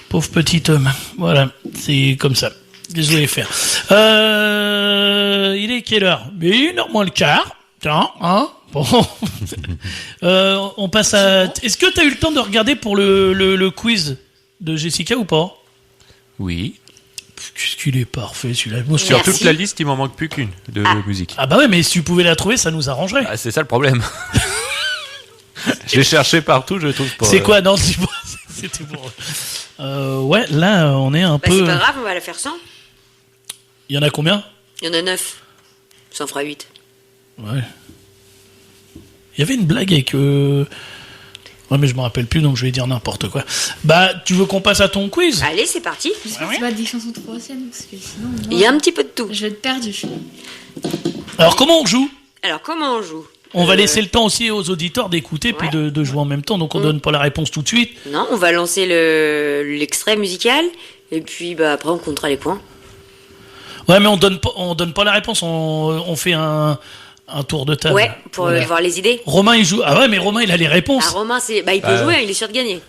pauvre petit homme. Voilà, c'est comme ça. Désolé, faire. Il est quelle heure? Mais il est normalement le quart. Tiens, hein? Bon. On passe à... Est-ce que t'as eu le temps de regarder pour le quiz de Jessica ou pas? Oui. Qu'est-ce qu'il est parfait, celui-là. Moi, Sur toute la liste, il m'en manque plus qu'une de musique. Ah bah ouais, mais si tu pouvais la trouver, ça nous arrangerait. Ah, c'est ça le problème. J'ai cherché partout, je trouve pas. C'est quoi? Non, dis-moi. C'était pour... ouais, là, on est un Bah, peu... c'est pas grave, on va la faire sans. Il y en a combien? Il y en a 9. Ça en fera 8. Ouais. Il y avait une blague avec... Ouais, mais je me rappelle plus, donc je vais dire n'importe quoi. Bah, tu veux qu'on passe à ton quiz? Allez, c'est parti. J'espère que c'est pas des chansons trop anciennes, parce que sinon... moi, Il y a un petit peu de tout. Je vais être perdu. Alors, comment on joue? Alors, comment on joue? On va laisser le temps aussi aux auditeurs d'écouter, puis de jouer en même temps, donc on donne pas la réponse tout de suite. Non, on va lancer l'extrait musical, et puis bah, après on comptera les points. Ouais, mais on donne pas la réponse, on fait un tour de table. Ouais, pour voir les idées. Romain, il joue. Ah ouais, mais Romain, il a les réponses. Ah, Romain, il peut jouer, hein, il est sûr de gagner.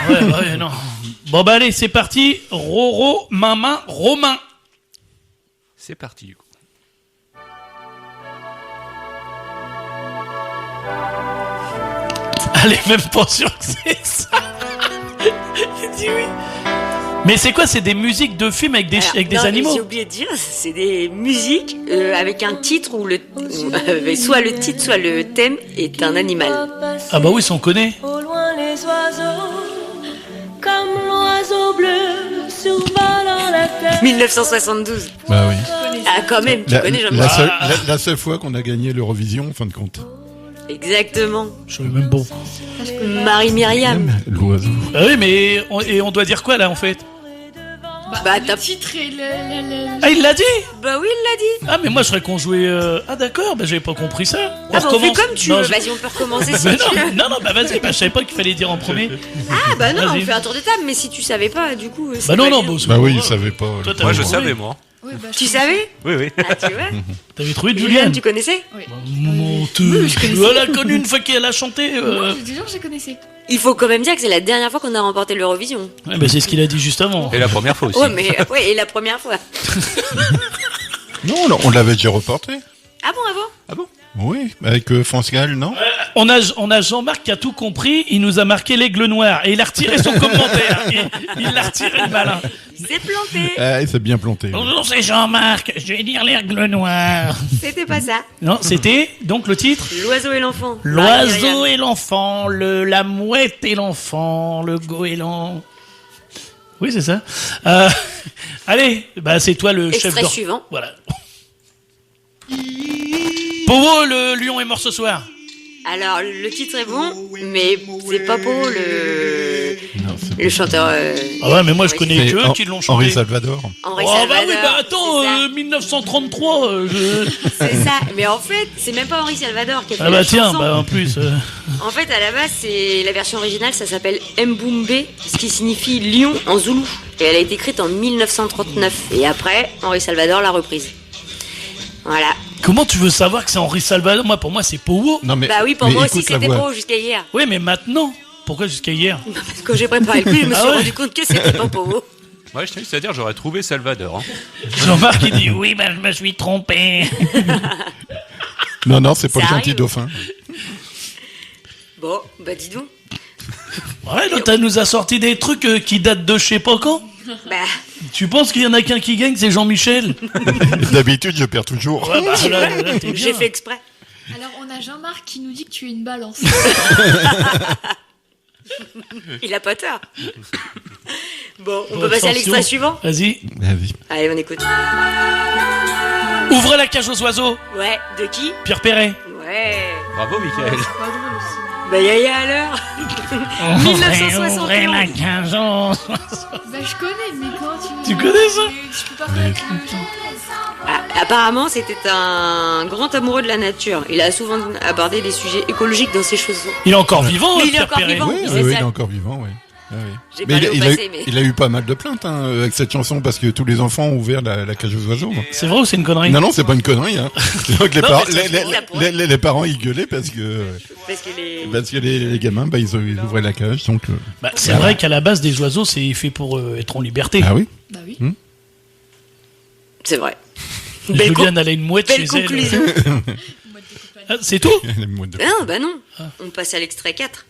Ouais, non. Bon, bah allez, c'est parti. Roro, Maman, Romain. C'est parti, du coup. Elle est même pas sûre que c'est ça. Il dit oui. Mais c'est quoi? C'est des musiques de films avec des animaux? J'ai oublié de dire, c'est des musiques avec un titre où soit le titre, soit le thème est un animal. Ah bah oui, ça on connaît. Au loin les oiseaux, comme l'oiseau bleu survolant la terre. 1972. Bah oui. Ah quand même, tu connais Jean-Michel. La seule fois qu'on a gagné l'Eurovision, en fin de compte. Exactement. Je savais même pas. Marie-Myriam. L'oiseau. Ah oui, mais on doit dire quoi là en fait? Bah, le titre et le... Ah, il l'a dit? Bah oui, il l'a dit. Ah, mais moi je serais qu'on jouait. Ah d'accord, bah j'avais pas compris ça. On fait recommence. comme tu Non, veux, je- vas-y, on peut recommencer si Mais tu veux. non, bah vas-y, bah, je savais pas qu'il fallait dire en premier. Ah bah non, Vas-y. on fait un tour de table, mais si tu savais pas, du coup... c'est Bah non, pas non, bien. bon, c'est Bah pas oui, il grave. savait pas. Toi, Moi, je trouvé. savais, moi. Oui, bah, je Tu connais. savais? Oui, oui. Ah, tu vois? T'avais trouvé Juliane, Juliane? tu connaissais? Mon Oui, Dieu. je connaissais. Elle a connu une fois qu'elle a chanté. Non, je te jure, je connaissais. Il faut quand même dire que c'est la dernière fois qu'on a remporté l'Eurovision. Ouais, bah c'est ce qu'il a dit juste avant. Et la première fois aussi. Ouais, mais ouais, et la première fois. Non, on l'avait déjà reporté. Ah bon, avant? Ah bon? Oui, avec France Gall, non? On a Jean-Marc qui a tout compris, il nous a marqué l'aigle noir et il a retiré son commentaire. Il l'a retiré le malin. Il s'est planté. Ah, il s'est bien planté. Bonjour, c'est Jean-Marc, je vais dire l'aigle noir. C'était pas ça. Non, c'était donc le titre L'oiseau et l'enfant. L'oiseau et l'enfant, la mouette et l'enfant, le goéland. Oui, c'est ça. Allez, bah c'est toi le chef Extrait de... suivant. Voilà. Povo, le lion est mort ce soir. Alors, le titre est bon, mais c'est pas pour le chanteur. Ah ouais, mais moi je connais C'est que eux qui l'ont chanté. Henri Salvador. Henri Oh bah Salvador. oui, bah attends, c'est ça. 1933, C'est ça. Mais en fait, c'est même pas Henri Salvador qui a fait Ah la bah tiens, chanson. bah en plus... En fait, à la base, c'est la version originale, ça s'appelle Mbumbe, ce qui signifie lion en zoulou. Et elle a été écrite en 1939. Et après, Henri Salvador l'a reprise. Voilà. Comment tu veux savoir que c'est Henri Salvador? Moi, pour moi, c'est Powo. Non, mais, Bah oui, pour mais moi aussi, écoute la c'était voix. pro jusqu'à hier. Oui, mais maintenant. Pourquoi jusqu'à hier? Parce que j'ai préparé le coup, je me suis Ah ouais. rendu compte que c'était pas pro. Ouais, je tiens juste à dire, j'aurais trouvé Salvador. Hein. Jean-Marc, il dit oui, bah je me suis trompé. Non, c'est pas Ça le gentil arrive. dauphin. Bon, bah dis donc. Ouais, l'autre, elle nous a sorti des trucs qui datent de je sais pas quand. Bah, Tu penses qu'il y en a qu'un qui gagne, c'est Jean-Michel? D'habitude, je perds toujours. Ouais, bah, là, t'es bien. j'ai fait exprès. Alors, on a Jean-Marc qui nous dit que tu es une balance. Il a pas tort. Bon, on peut passer à l'extrait suivant? Vas-y. Vas-y. Allez, on écoute. Ouvrez la cage aux oiseaux. Ouais, de qui? Pierre Perret. Ouais. Bravo, Michael. C'est pas drôle aussi. Bah, Yaya alors. Ouvrez la cage aux oiseaux. Bah, je connais, mais quand tu. Tu connais ça? Je peux pas connaître la chanteuse. Ah, apparemment, c'était un grand amoureux de la nature. Il a souvent abordé des sujets écologiques dans ses chansons. Il est encore vivant, Mais il est Pierre encore Perret. vivant. Oui, c'est oui, ça. il est encore vivant, oui. Ah oui. J'ai Mais pas lu au passé, mais... il a eu pas mal de plaintes avec cette chanson parce que tous les enfants ont ouvert la cage aux oiseaux. C'est vrai ou c'est une connerie? Non, c'est pas une connerie. Hein. Donc les, Non, parents, mais ça, les parents ils gueulaient parce que les gamins ils ouvraient la cage. Donc Bah, c'est vrai qu'à la base, des oiseaux, c'est fait pour être en liberté. ah oui. Bah oui. C'est vrai. Juliane, elle a une mouette Belle chez conclusion. elle. Ah, c'est tout? Les mots de- Non, bah non. On passe à l'extrait 4.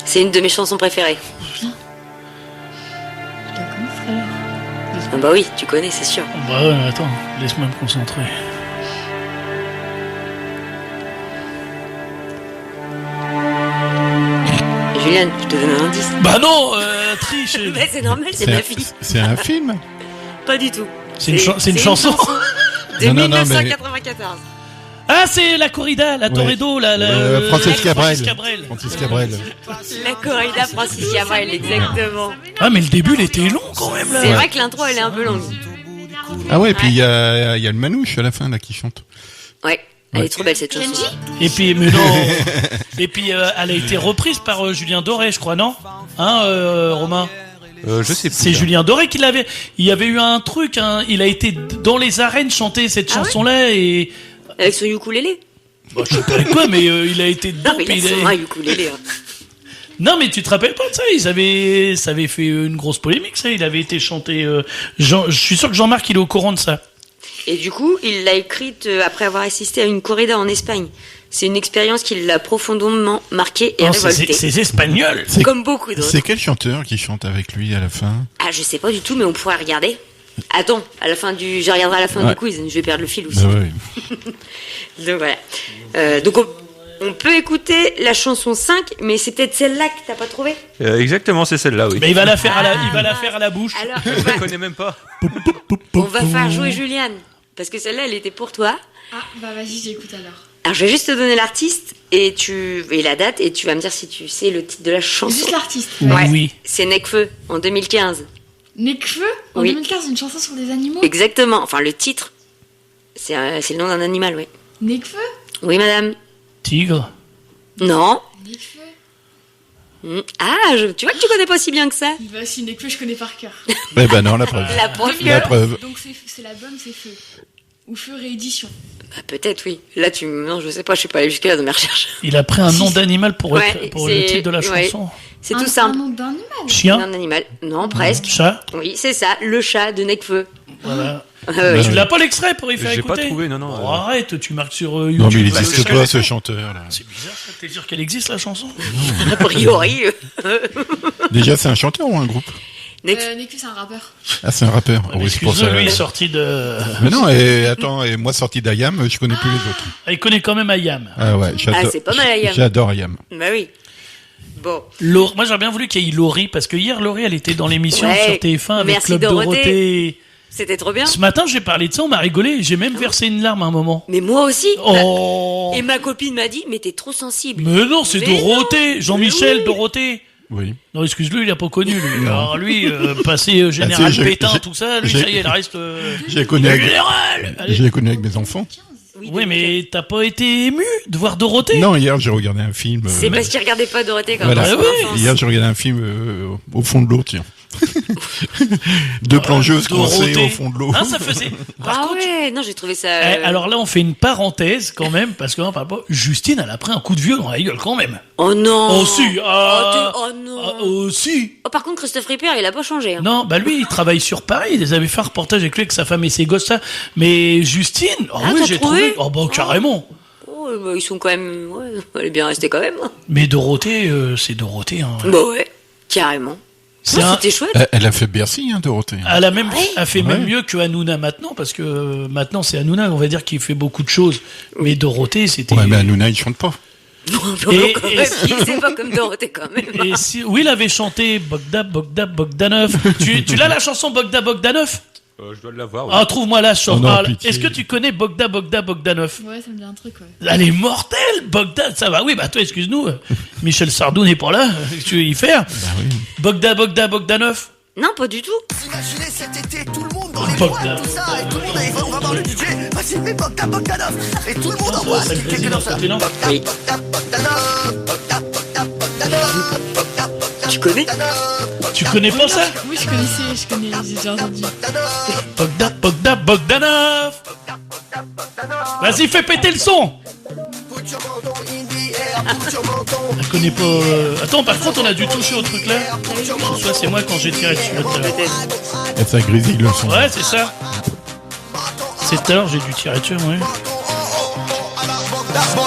C'est une de mes chansons préférées. Ah bah oui, tu connais, c'est sûr. Bah ouais, attends, laisse-moi me concentrer. Juliane, je te donne un indice. Bah non, triche. Bah, c'est normal, c'est ma fille. C'est un film. Pas du tout. C'est une chanson. De Non, non, non, mais- 1994. Ah, c'est la corrida, la Toredo, Francis Cabrel. Francis Cabrel. Francis Cabrel. La corrida Francis Cabrel, exactement. Ah, mais le début, il était long quand même là. C'est vrai que l'intro, elle est un peu longue. Ah ouais, et puis il y a le manouche à la fin là qui chante. Ouais, elle est trop belle cette chanson. Et puis, mais non. Et puis, elle a été reprise par Julien Doré, je crois, non? Hein, Romain? Je sais plus. C'est Julien Doré qui l'avait. Il y avait eu un truc, hein, il a été dans les arènes chanter cette Ah ouais chanson-là et. Avec son ukulélé. Bah, je sais pas avec quoi, mais il a été dedans. Non, mais puis il a son ukulélé. Hein. Non, mais tu te rappelles pas de ça? Ça avait fait une grosse polémique, ça. Il avait été chanté. Je suis sûr que Jean-Marc, il est au courant de ça. Et du coup, il l'a écrite après avoir assisté à une corrida en Espagne. C'est une expérience qui l'a profondément marqué et Non, révolté. c'est espagnol. Comme beaucoup d'autres. C'est quel chanteur qui chante avec lui à la fin? Ah, je sais pas du tout, mais on pourrait regarder. Attends, à la fin je regarderai à la fin du quiz. Je vais perdre le fil aussi. Ah ouais. Donc voilà. Donc on peut écouter la chanson 5, mais c'est peut-être celle-là que t'as pas trouvée. Exactement, c'est celle-là, oui. Mais il va la faire à la bouche. Alors, Je la connais même pas. on va faire jouer Juliane. Parce que celle-là, elle était pour toi. Ah, bah vas-y, j'écoute alors. Alors, je vais juste te donner l'artiste et la date et tu vas me dire si tu sais le titre de la chanson. Juste l'artiste. Ouais. Oui. C'est Nekfeu en 2015. Nekfeu, en Oui. 2015, une chanson sur des animaux. Exactement. Enfin, le titre, c'est le nom d'un animal, oui. Nekfeu Oui, madame. Tigre. Non. Nekfeu. Ah, tu vois que tu connais pas si bien que ça. Bah si, Nekfeu, je connais par cœur. Eh ben non, la preuve. La preuve. La preuve. Donc c'est l'album, c'est Feu. Ou Feu réédition. Bah, peut-être, oui. Là, non, je sais pas, je suis pas allée jusque-là dans mes recherches. Il a pris un nom d'animal pour Ouais, le titre de la ouais. chanson. C'est Un tout simple. nom d'animal. Chien. Un animal. Non, presque. Chat. Oui, c'est ça, le chat de Nekfeu. Voilà. Ouais. Tu l'as pas l'extrait pour y faire J'ai écouter? pas trouvé, non. Oh, arrête, tu marques sur YouTube. Non mais il Bah, n'existe pas ce chanteur là. C'est bizarre ça, t'es sûr qu'elle existe la chanson? A priori. Déjà c'est un chanteur ou un groupe? Nekfeu, c'est un rappeur. Ah c'est un rappeur. Ouais, Oui, c'est pour ça. excuse-le, lui, sorti de... Mais non, et attends, et moi sorti d'Ayam, je connais plus les autres. Ah, il connaît quand même Ayam. Ah ouais, j'adore. c'est pas mal, Ayam. J'adore Ayam. Bah oui. Bon. Moi, j'aurais bien voulu qu'il y ait Laurie, parce que hier, Laurie, elle était dans l'émission Ouais. sur TF1 avec Merci, Club Dorothée. C'était trop bien. Ce matin, j'ai parlé de ça, on m'a rigolé, j'ai même versé une larme à un moment. Mais moi aussi. Oh. Et ma copine m'a dit, mais t'es trop sensible. Mais non, c'est Mais Dorothée, non. Jean-Michel Mais oui. Dorothée. Oui. Non, excuse-lui, il a pas connu, lui. Alors, lui, passé Général Ah, si, Pétain, tout ça, lui, ça y est, il reste... J'ai connu avec, Général. Allez. j'ai connu avec mes enfants. Oui, mais t'as pas été ému de voir Dorothée? Non, hier j'ai regardé un film. C'est parce qu'il regardait pas Dorothée quand Voilà. même. Ah oui. Hier j'ai regardé un film au fond de l'eau, tiens. Deux plongeuses coincées Dorothée. au fond de l'eau. Hein, ça faisait... Par Ah contre, ouais, non, j'ai trouvé ça. alors là, on fait une parenthèse quand même, parce que non, parle pas. Justine, elle a pris un coup de vieux dans la gueule quand même. Oh non. Oh si, Oh non. oh si. Oh, par contre, Christophe Ripper, il a pas changé. Hein. Non, bah lui, il travaille sur Paris. Ils avaient fait un reportage avec lui, avec sa femme et ses gosses, ça. Mais Justine, oh Ah, oui, t'as j'ai trouvé trouvé. Oh bah carrément. Oh ils sont quand même... Ouais, elle est bien restée quand même. Mais Dorothée, c'est Dorothée. Hein. Bah ouais, carrément. C'est Non, un- c'était chouette. Elle a fait Bercy, hein, Dorothée. Elle a même Ouais. a fait même mieux que Hanouna maintenant, parce que maintenant c'est Hanouna, on va dire, qui fait beaucoup de choses. Mais Dorothée, c'était... Ouais, mais Hanouna, il chante pas. Non, Et- quand et- même, c'est pas comme Dorothée quand même. Et si, oui, il avait chanté Bogdanov. tu l'as la chanson Bogdanov? Je dois l'avoir. Oui. Ah, trouve-moi la chanson. Oh non, Ah, pitié. est-ce que tu connais Bogdanov? Ouais, ça me dit un truc, ouais. Elle est mortelle, Bogdan. Ça va, oui, bah toi, excuse-nous. Michel Sardou n'est pas là. Qu'est-ce que tu veux y faire? Bogdanov. Non, pas du tout. Imaginez cet été, tout le monde dans les Bogdan. boîtes, tout ça, et tout le monde, on va voir le DJ, vas-y, fais Bogdanov, et tout le monde envoie ça, quelqu'un président, dans ça. prénom. Oui. Tu connais? Tu connais pas ça? Oui, je connais, j'ai déjà entendu. Bogdanov. Vas-y, fais péter le son. Elle connaît pas. Attends, par contre, on a dû toucher au truc là. Soit c'est moi quand j'ai tiré dessus. Tout à l'heure. Et ça grésille le son. Ouais, c'est ça. C'est tout à l'heure, j'ai dû tirer dessus, ouais.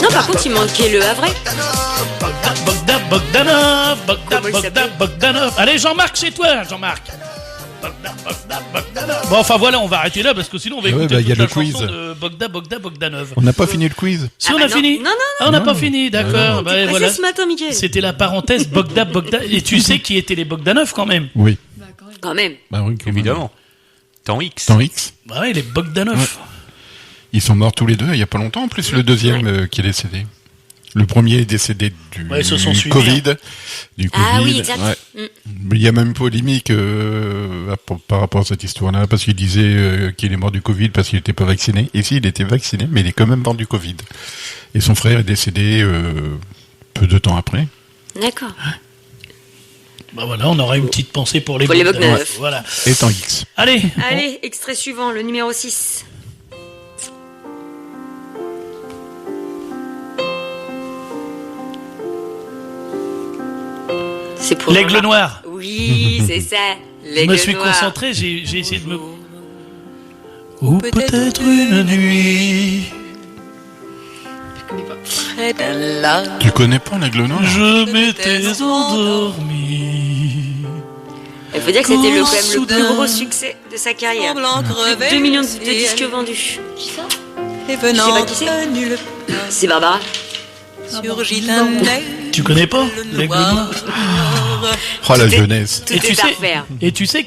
Non, par contre, il manquait le Havrais. Bogdanov. Allez, Jean-Marc, chez toi, Jean-Marc. Bon, enfin voilà, on va arrêter là parce que sinon on va Ouais, écouter bah, y a toute la le quiz. chanson de Bogdanov. On n'a pas fini le quiz. Si Ah on bah a non. fini. Non, non, Ah, on n'a pas fini, d'accord. Bah, Pressé voilà. ce matin, Mickaël. C'était la parenthèse Bogdan. Et tu sais qui étaient les Bogdanov quand même? Oui. Bah, quand même. Quand même. Bah oui, quand même. Évidemment. Temps X. Temps X. Bah ouais, les Bogdanov. Ils sont morts tous les deux il y a pas longtemps. En plus, le deuxième qui est décédé. Le premier est décédé du Ouais, ils se sont suivis, Covid. Du Covid. Ah oui, exact. Ouais. Mm. Mais il y a même polémique par rapport à cette histoire-là, parce qu'il disait qu'il est mort du Covid parce qu'il n'était pas vacciné. Et si, il était vacciné, mais il est quand même mort du Covid. Et son frère est décédé peu de temps après. D'accord. Bah voilà, on aura une petite pensée pour les Pour les Bogdanov. Bogdanov. Voilà. Et Temps X. Allez. Allez, extrait suivant, le numéro 6. C'est pour L'aigle Jean-Marc. noir. Oui, c'est ça. Je L'aigle me suis noir. concentré, j'ai essayé de me... Ou peut-être une nuit, Je connais pas. Près d'un lac. Tu connais pas l'aigle noir? je m'étais endormi. Il faut dire que c'était quand même le Soudain. plus gros succès de sa carrière. Blanc crevé. 2 millions de disques vendus. Et Je sais venant pas qui c'est. de nulle C'est Barbara. surgit un aigle Tu connais pas l'aigle noir? Oh, la jeunesse. Tout est à refaire. Et tu sais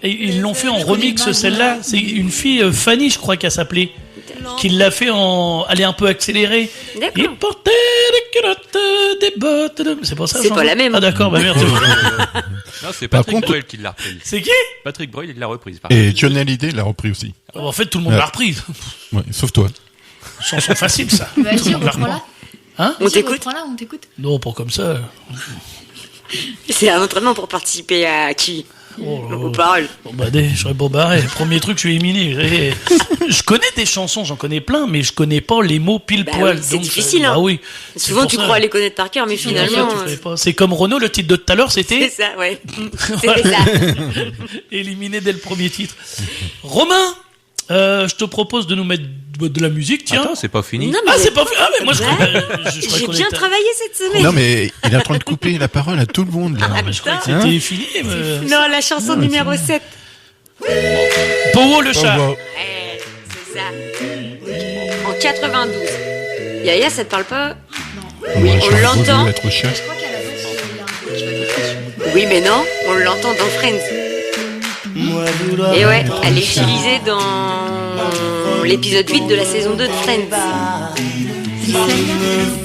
ils l'ont fait en remix celle-là. C'est une fille Fanny, je crois qu'elle s'appelait, qui l'a fait elle est un peu accélérée. D'accord. Il portait des culottes, des bottes. C'est pas ça. C'est Jean pas la même. Ah d'accord, bah merde. Non, c'est Par Patrick contre- Bruel qui l'a reprise. C'est qui? Patrick Bruel, il l'a reprise. par Et Johnny Hallyday l'a repris aussi. En fait, tout le monde Ouais. l'a reprise. Ouais, sauf toi. Chanson facile, ça. Tout le Vas-y, monde l'a reprends-la. repris. Hein? On t'écoute. Reprends-la, on t'écoute. Non, pas comme ça. C'est un entraînement pour participer à qui Oh là là. Aux paroles. Bon bah je serais bon barré. Premier truc, je suis éliminé. Je connais des chansons, j'en connais plein, mais je connais pas les mots pile Bah poil. oui, c'est donc, difficile, hein. Bah oui. C'est Souvent, pour tu ça. crois les connaître par cœur, mais C'est pour ça finalement. que tu fais pas. C'est comme Renaud, le titre de tout à l'heure, C'est c'était ça, ouais. Voilà. C'était ça. éliminé dès le premier titre. Romain, je te propose de nous mettre de la musique, tiens. Attends, c'est pas fini. Non, mais Ah, c'est pas fait. Ah, mais moi je Ouais. croyais J'ai qu'on bien était- travaillé cette semaine. Non, mais il est en train de couper la parole à tout le monde, là. Ah, mais je croyais que Hein c'était fini. mais- Non, la chanson numéro 7. Powo le chat. Au revoir. Ouais, c'est ça. En 92. Yaya, ça te parle pas Moi, on j'aurais l'entend. voulu être chien. Je crois qu'à la base, il y a un peu qui va être dessus. Oui, mais non, on l'entend dans Friends. Et ouais, elle est utilisée dans l'épisode 8 de la saison 2 de Friends.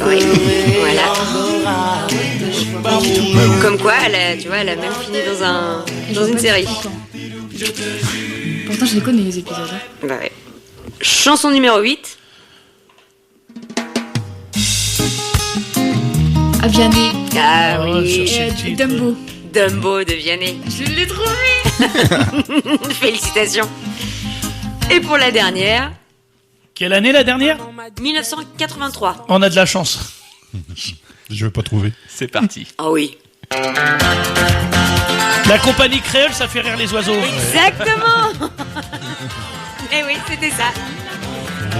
Oui, voilà. Comme quoi, tu vois, elle a même fini dans une série. Pourtant, je les connais, les épisodes. Hein. Bah ouais. Chanson numéro 8. Ah, Vianney. Ah Ah, oui, chercher le titre. Dumbo. Dumbo de Vianney. Je l'ai trouvé. Félicitations. Et pour la dernière, Quelle année la dernière? 1983. On a de la chance. Je vais pas trouver. C'est parti. Ah oui. La compagnie créole, ça fait rire les oiseaux. Exactement. Eh oui, c'était ça.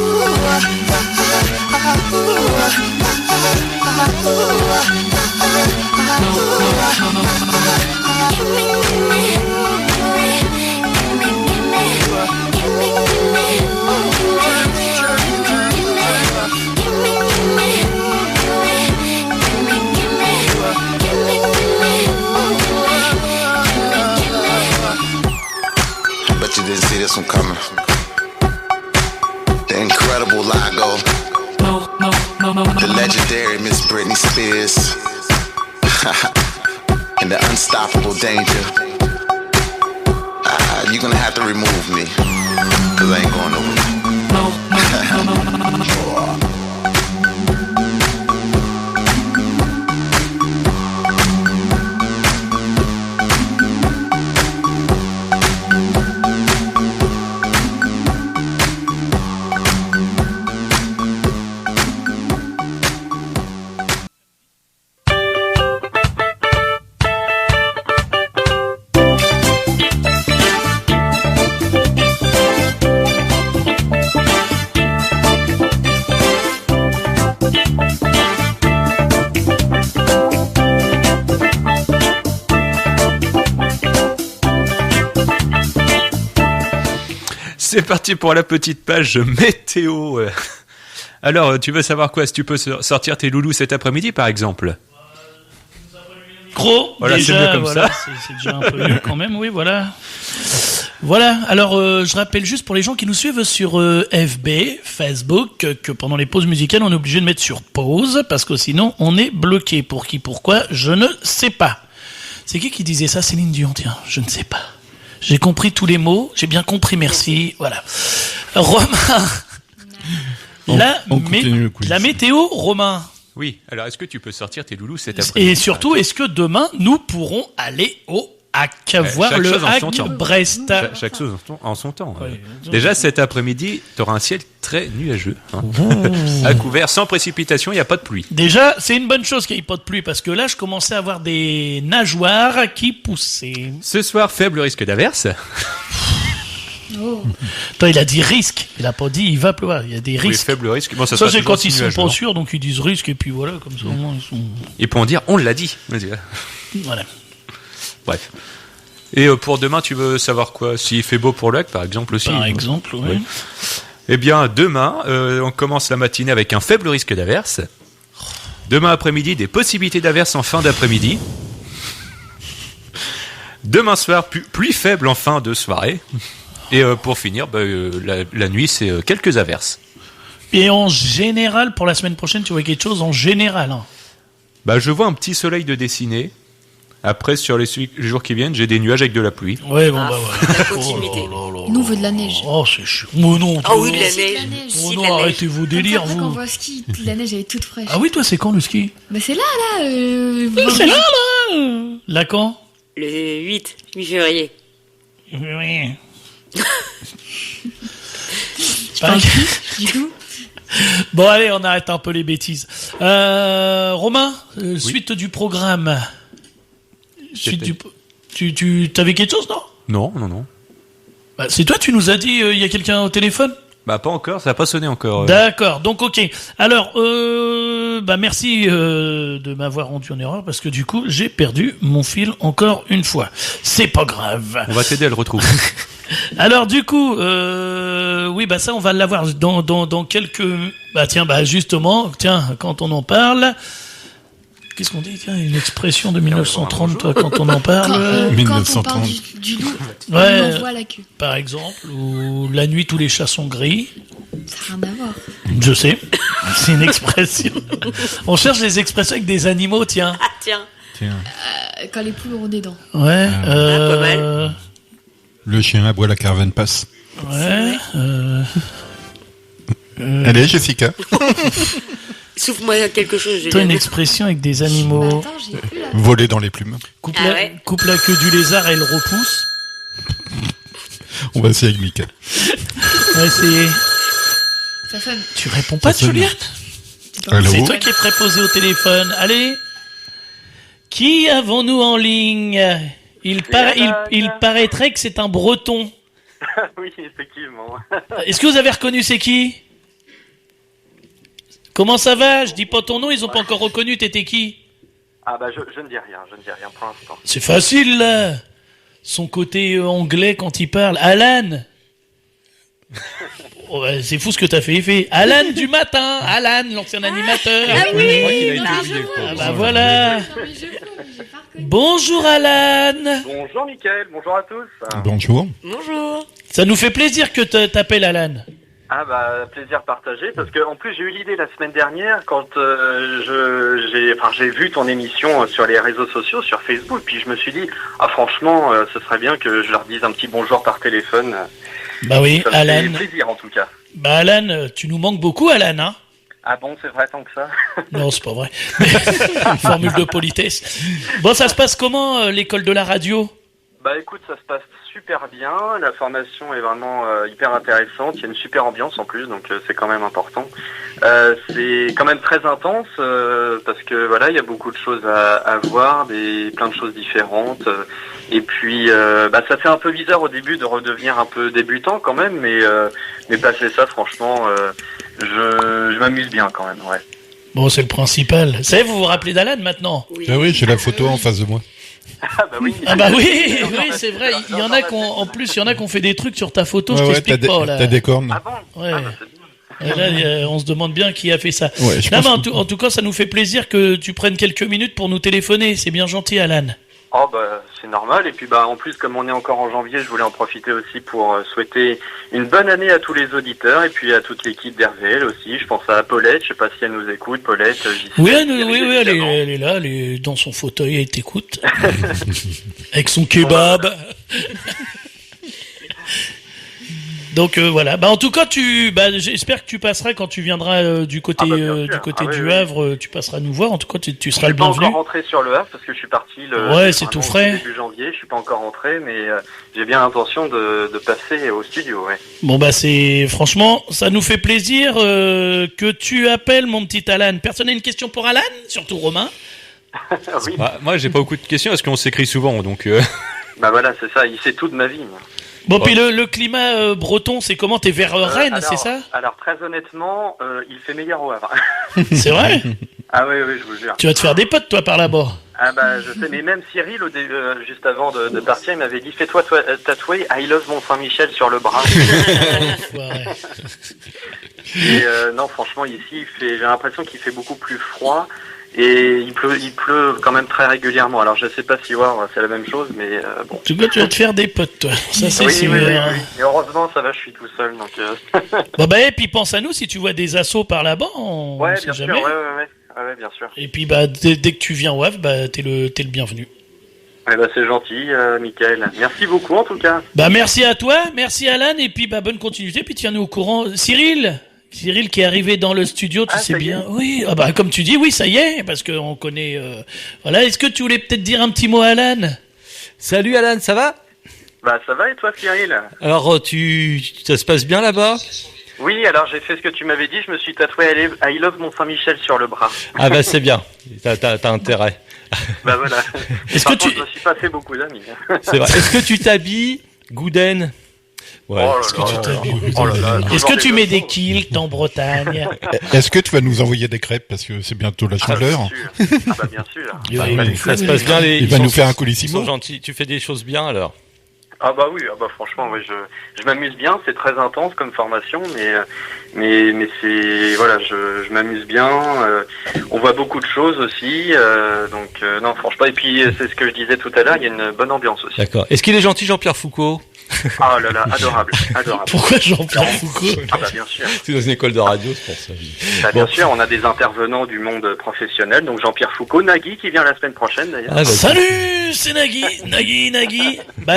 Ooh, Bet you didn't see this one coming. The incredible Lago. The legendary Miss Britney Spears. And the unstoppable Danger. You're gonna have to remove me. Cause I ain't going nowhere. C'est parti pour la petite page météo. Alors, tu veux savoir quoi? Si tu peux sortir tes loulous cet après-midi, par exemple? Gros, voilà, déjà, c'est mieux comme voilà, ça. c'est déjà un peu mieux quand même, oui, voilà. Voilà, alors je rappelle juste pour les gens qui nous suivent sur FB, Facebook, que pendant les pauses musicales, on est obligé de mettre sur pause, parce que sinon, on est bloqué. Pour qui, pourquoi, je ne sais pas. C'est qui disait ça? Céline Dion, tiens, je ne sais pas. J'ai compris tous les mots, j'ai bien compris, merci, voilà. Romain, la météo, Romain. Oui, alors est-ce que tu peux sortir tes loulous cet après-midi? Et surtout, est-ce que demain, nous pourrons aller au HAC, voir chaque le chose en HAC son temps. Brest? Chaque chose en son temps. Déjà, cet après-midi, tu auras un ciel très nuageux. À couvert, sans précipitation, il n'y a pas de pluie. Déjà, c'est une bonne chose qu'il n'y ait pas de pluie, parce que là, je commençais à avoir des nageoires qui poussaient. Ce soir, faible risque d'averse. Oh. Toi, il a dit risque, il a pas dit il va pleuvoir, il y a des Oui, risques. faible risque. Bon, ça c'est sera quand toujours ils sont nuageux, pas hein. sûrs, donc ils disent risque, et puis voilà, comme ça au moins ils sont... Ils pourront dire, on l'a dit. Voilà. Bref. Et pour demain, tu veux savoir quoi? S'il fait beau pour le lac, par exemple aussi. Par exemple, oui. Eh bien, demain, on commence la matinée avec un faible risque d'averse. Demain après-midi, des possibilités d'averse en fin d'après-midi. Demain soir, pluie faible en fin de soirée. Et pour finir, la nuit, c'est quelques averses. Et en général, pour la semaine prochaine, tu vois quelque chose en général, hein. Je vois un petit soleil de dessiné. Après, sur les jours qui viennent, j'ai des nuages avec de la pluie. Ouais, bon, voilà. La continuité. Nous, on veut de la neige. Oh, c'est chiant. Oh non, Ah oui, de la Si, de la neige. neige. oh Si, de non, la neige. arrêtez vos délires, Après, quand on vous. voit ski, la neige, elle est toute fraîche. Ah oui, toi, c'est quand le ski? Bah, c'est là. C'est là. Là quand? Le 8 février. Oui. Je parle plus, du coup. Bon, allez, on arrête un peu les bêtises. Romain, suite du programme. Tu t'avais quelque chose, non? Non. C'est toi, tu nous as dit, il y a quelqu'un au téléphone? Pas encore, ça n'a pas sonné encore. D'accord, donc ok. Alors, merci de m'avoir rendu en erreur, parce que du coup, j'ai perdu mon fil encore une fois. C'est pas grave. On va t'aider à le retrouver. Alors du coup, ça on va l'avoir dans quelques... justement, quand on en parle... Qu'est-ce qu'on dit? Tiens, une expression de 1930, toi, quand on en parle. Quand on parle du loup, Ouais, on en voit la queue. par exemple, ou la nuit tous les chats sont gris. Ça n'a rien à voir. Je sais, c'est une expression. On cherche des expressions avec des animaux, tiens. Ah, tiens. Quand les poules ont des dents. Ouais. pas mal. Le chien aboie, la caravane passe. Ouais. Allez, Jessica. Souffle-moi quelque chose. Toi, une Julien. expression avec des animaux. Attends, j'ai plus là. Voler dans les plumes. Coupe, Ah ouais. coupe la queue du lézard et le repousse. On va essayer avec Mika. On va essayer. Ça sonne. Tu réponds pas, Ça sonne. Juliette? Allô? C'est toi qui es préposé au téléphone. Allez. Qui avons-nous en ligne? Il paraîtrait que c'est un breton. Oui, effectivement. Est-ce que vous avez reconnu c'est qui? Comment ça va? Je dis pas ton nom, ils ont pas encore reconnu, t'étais qui? Ah bah je ne dis rien pour l'instant. C'est facile, là. Son côté anglais quand il parle. Alan. Oh, bah, c'est fou ce que t'as fait. Alan du matin. Alan, l'ancien animateur. Ah oui, Je crois qu'il a été non, mais oublié, je quoi. Ah bah voilà. Non, mais je vois, mais j'ai pas reconnu. Bonjour Alan. Bonjour Mickaël, bonjour à tous. Bonjour. Bonjour. Ça nous fait plaisir que t'appelles Alan. Ah bah plaisir partagé parce que en plus j'ai eu l'idée la semaine dernière quand j'ai vu ton émission sur les réseaux sociaux sur Facebook puis je me suis dit franchement ce serait bien que je leur dise un petit bonjour par téléphone. Bah oui, Ça me Alan. fait plaisir en tout cas. Bah Alan, tu nous manques beaucoup Alan, hein? Ah bon, c'est vrai tant que ça. Non, c'est pas vrai. Une formule de politesse. Bon, ça se passe comment l'école de la radio? Bah écoute, ça se passe super bien, la formation est vraiment hyper intéressante, il y a une super ambiance en plus, donc c'est quand même important. C'est quand même très intense, parce que voilà, il y a beaucoup de choses à voir, plein de choses différentes, et puis ça fait un peu bizarre au début de redevenir un peu débutant quand même, mais passer ça, franchement, je m'amuse bien quand même, ouais. Bon, c'est le principal. Vous savez, vous vous rappelez d'Alan maintenant? Ah oui, j'ai la photo en face de moi. Ah bah oui. Ah bah oui, oui, c'est vrai. Il y en a en plus, il y en a qui ont fait des trucs sur ta photo. Je t'explique pas là. T'as des cornes. Ah bon? Ouais. Ah bah c'est bien. Et là, on se demande bien qui a fait ça. Ouais, je Non, pense mais en tout cas, ça nous fait plaisir que tu prennes quelques minutes pour nous téléphoner. C'est bien gentil, Alan. Oh bah c'est normal et puis en plus comme on est encore en janvier, je voulais en profiter aussi pour souhaiter une bonne année à tous les auditeurs et puis à toute l'équipe d'RVL aussi. Je pense à Paulette, je sais pas si elle nous écoute, Paulette, Gisèle. Oui, elle est là, elle est dans son fauteuil, elle t'écoute. Avec son kebab. Donc voilà. Bah en tout cas, j'espère que tu passeras quand tu viendras du côté du Havre. Tu passeras nous voir. En tout cas, tu seras le bienvenu. Je suis pas encore rentré sur le Havre parce que je suis parti c'est tout frais. Début janvier. Je suis pas encore rentré, mais j'ai bien l'intention de passer au studio. Ouais. Bon bah franchement, ça nous fait plaisir que tu appelles mon petit Alan. Personne n'a une question pour Alan, surtout Romain. Oui. Moi, j'ai pas beaucoup de questions parce qu'on s'écrit souvent, donc. Bah voilà, c'est ça. Il sait tout de ma vie. Bon, puis le climat breton, c'est comment? T'es vers Rennes, c'est ça? Alors, très honnêtement, il fait meilleur au Havre. C'est vrai? Ah oui, je vous jure. Tu vas te faire des potes, toi, par là-bas. Ah bah, je sais, mais même Cyril, juste avant de partir, il m'avait dit, fais-toi tatouer I love Mont-Saint-Michel sur le bras. Ouais. Et non, franchement, ici, j'ai l'impression qu'il fait beaucoup plus froid. Et il pleut quand même très régulièrement. Alors je sais pas si c'est la même chose, mais bon. Tu vas te faire des potes, toi. Ça c'est sûr. Oui. Et heureusement, ça va, je suis tout seul, donc. Et puis pense à nous si tu vois des assos par là-bas. Ouais, bien sûr. Ouais, bien sûr. Et puis dès que tu viens au Havre, t'es le bienvenu. Ouais, c'est gentil, Mickaël. Merci beaucoup en tout cas. Merci à toi, merci Alan, et puis bonne continuité. Puis tiens-nous au courant, Cyril qui est arrivé dans le studio, tu sais bien. Oui, comme tu dis, oui, ça y est, parce qu'on connaît. Voilà, est-ce que tu voulais peut-être dire un petit mot à Alan? Salut Alan, ça va? Bah ça va et toi Cyril? Alors ça se passe bien là-bas? Oui, alors j'ai fait ce que tu m'avais dit, je me suis tatoué I love Mont-Saint-Michel sur le bras. Ah bah c'est bien, t'as intérêt. Bah voilà. Est-ce Par que contre, je me suis pas fait beaucoup d'amis. C'est vrai. Est-ce que tu t'habilles Gouden? Ouais. Est-ce que tu t'habilles? Est-ce que tu mets des kilts en Bretagne? Est-ce que tu vas nous envoyer des crêpes parce que c'est bientôt la chaleur? Bien sûr. Ça se passe bien. Il va nous faire un colissimo. Ils sont gentils. Tu fais des choses bien alors? Ah bah oui, franchement, oui, je m'amuse bien. C'est très intense comme formation, mais c'est voilà, je m'amuse bien. On voit beaucoup de choses aussi, donc non, franchement. Et puis c'est ce que je disais tout à l'heure, il y a une bonne ambiance aussi. D'accord. Est-ce qu'il est gentil, Jean-Pierre Foucault? Ah là là, adorable. Pourquoi Jean-Pierre Foucault? Ah bah bien sûr. C'est dans une école de radio, c'est pour ça. Bien sûr, on a des intervenants du monde professionnel, donc Jean-Pierre Foucault, Nagui qui vient la semaine prochaine d'ailleurs. Salut, c'est Nagui.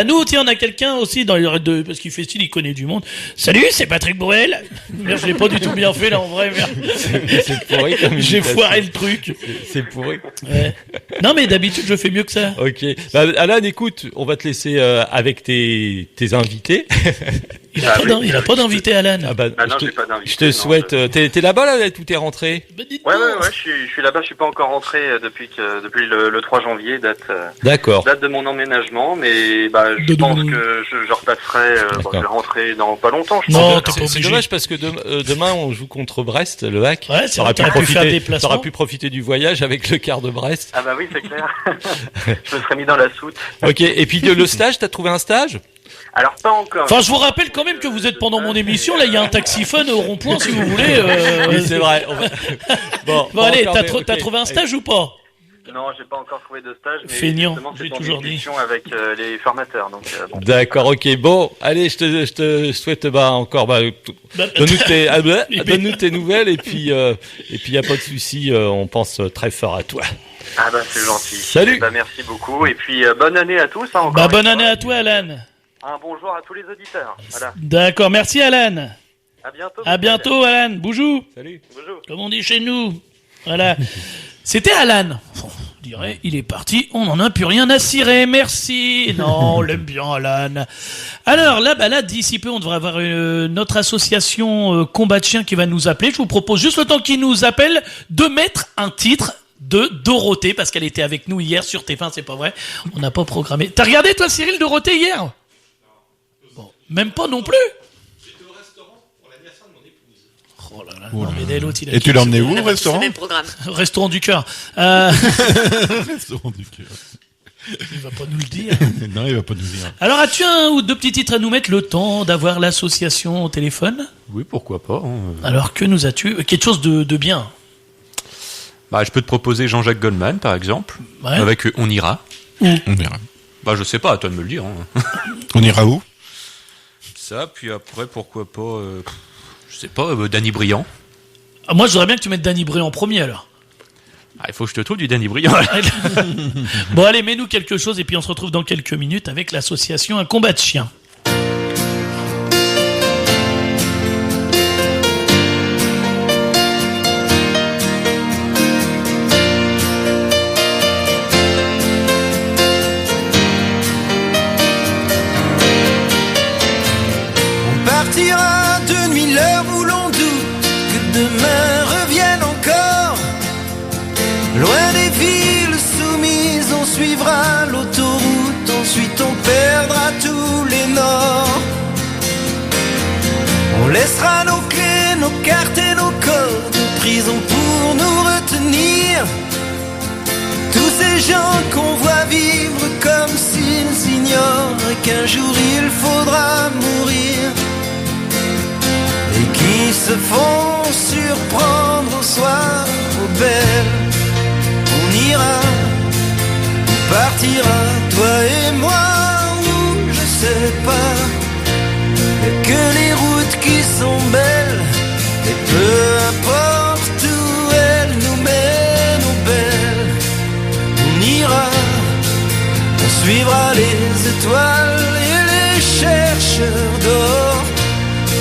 Nous, tiens, on a quelqu'un aussi dans les parce qu'il fait style, il connaît du monde. Salut, c'est Patrick Bruel. Merde, je l'ai pas du tout bien fait là en vrai. Merde. C'est pourri comme j'ai foiré le truc. C'est pourri. Ouais. Non mais d'habitude je fais mieux que ça. Ok. Alan, écoute, on va te laisser avec tes invités. Il a pas d'invité, Alan. non, j'ai pas d'invité. Je te souhaite. T'es là-bas, là, tout est rentré. Ouais, je suis là-bas, je suis pas encore rentré depuis le 3 janvier, date de mon emménagement, mais je pense que je repasserai, je vais rentrer dans pas longtemps, je pense. C'est dommage parce que demain on joue contre Brest, le HAC. Ouais, c'est vrai, t'aurais pu profiter du voyage avec le quart de Brest. Ah bah oui, c'est clair. Je me serais mis dans la soute. Ok, et puis le stage, t'as trouvé un stage? Alors pas encore. Enfin, je vous rappelle quand même que vous êtes pendant mon émission. Là, il y a un taxiphone au rond-point si vous voulez. Oui, c'est vrai. Bon, allez, t'as trouvé un stage ou pas? Non, j'ai pas encore trouvé de stage. Mais Feignant, j'ai toujours dit. Avec les formateurs. Donc, D'accord, ok. Bon, allez, je te souhaite encore. Donne-nous tes nouvelles et puis y a pas de souci. On pense très fort à toi. Ah bah c'est gentil. Salut. Merci beaucoup et puis bonne année à tous. Encore bonne année à toi, Alan. Un bonjour à tous les auditeurs. Voilà. D'accord, merci Alan. À bientôt. Alan. Bonjour. Salut. Bonjour. Comme on dit chez nous. Voilà. C'était Alan. On dirait, il est parti, on n'en a plus rien à cirer, merci. Non, on l'aime bien, Alan. Alors là, d'ici peu, on devrait avoir notre association Combat de Chiens qui va nous appeler. Je vous propose, juste le temps qu'il nous appelle, de mettre un titre de Dorothée, parce qu'elle était avec nous hier sur TF1, c'est pas vrai. On n'a pas programmé. T'as regardé, toi, Cyril, Dorothée, hier? Bon, même pas non plus. J'étais au restaurant pour l'anniversaire de mon épouse. Oh là là, non, mais l'autre, il a Et tu l'as emmené où au restaurant? C'est le même programme. Restaurant du cœur. Restaurant du cœur. Il va pas nous le dire. Non, il va pas nous dire. Alors, as-tu un ou deux petits titres à nous mettre le temps d'avoir l'association au téléphone? Oui, pourquoi pas. Alors, que nous as-tu? Quelque chose de bien. Je peux te proposer Jean-Jacques Goldman, par exemple, Ouais. avec On ira. On verra. Je sais pas, à toi de me le dire. On ira où? Ça, puis après, pourquoi pas, je sais pas, Danny Briand. Ah, moi, je voudrais bien que tu mettes Danny Briand en premier, alors. Il faut que je te trouve du Danny Briand. Bon, allez, mets-nous quelque chose, et puis on se retrouve dans quelques minutes avec l'association Un Combat de Chiens. Partira de nuit l'heure où l'on doute que demain revienne encore. Loin des villes soumises, on suivra l'autoroute, ensuite on perdra tous les nords. On laissera nos clés, nos cartes et nos codes de prison pour nous retenir. Tous ces gens qu'on voit vivre comme s'ils ignorent qu'un jour il faudra mourir. Et qui se font surprendre au soir aux belles. On ira, on partira, toi et moi, ou je sais pas. Y'a que les routes qui sont belles, et peu importe où elles nous mènent aux belles. On ira, on suivra les étoiles et les chercheurs d'or.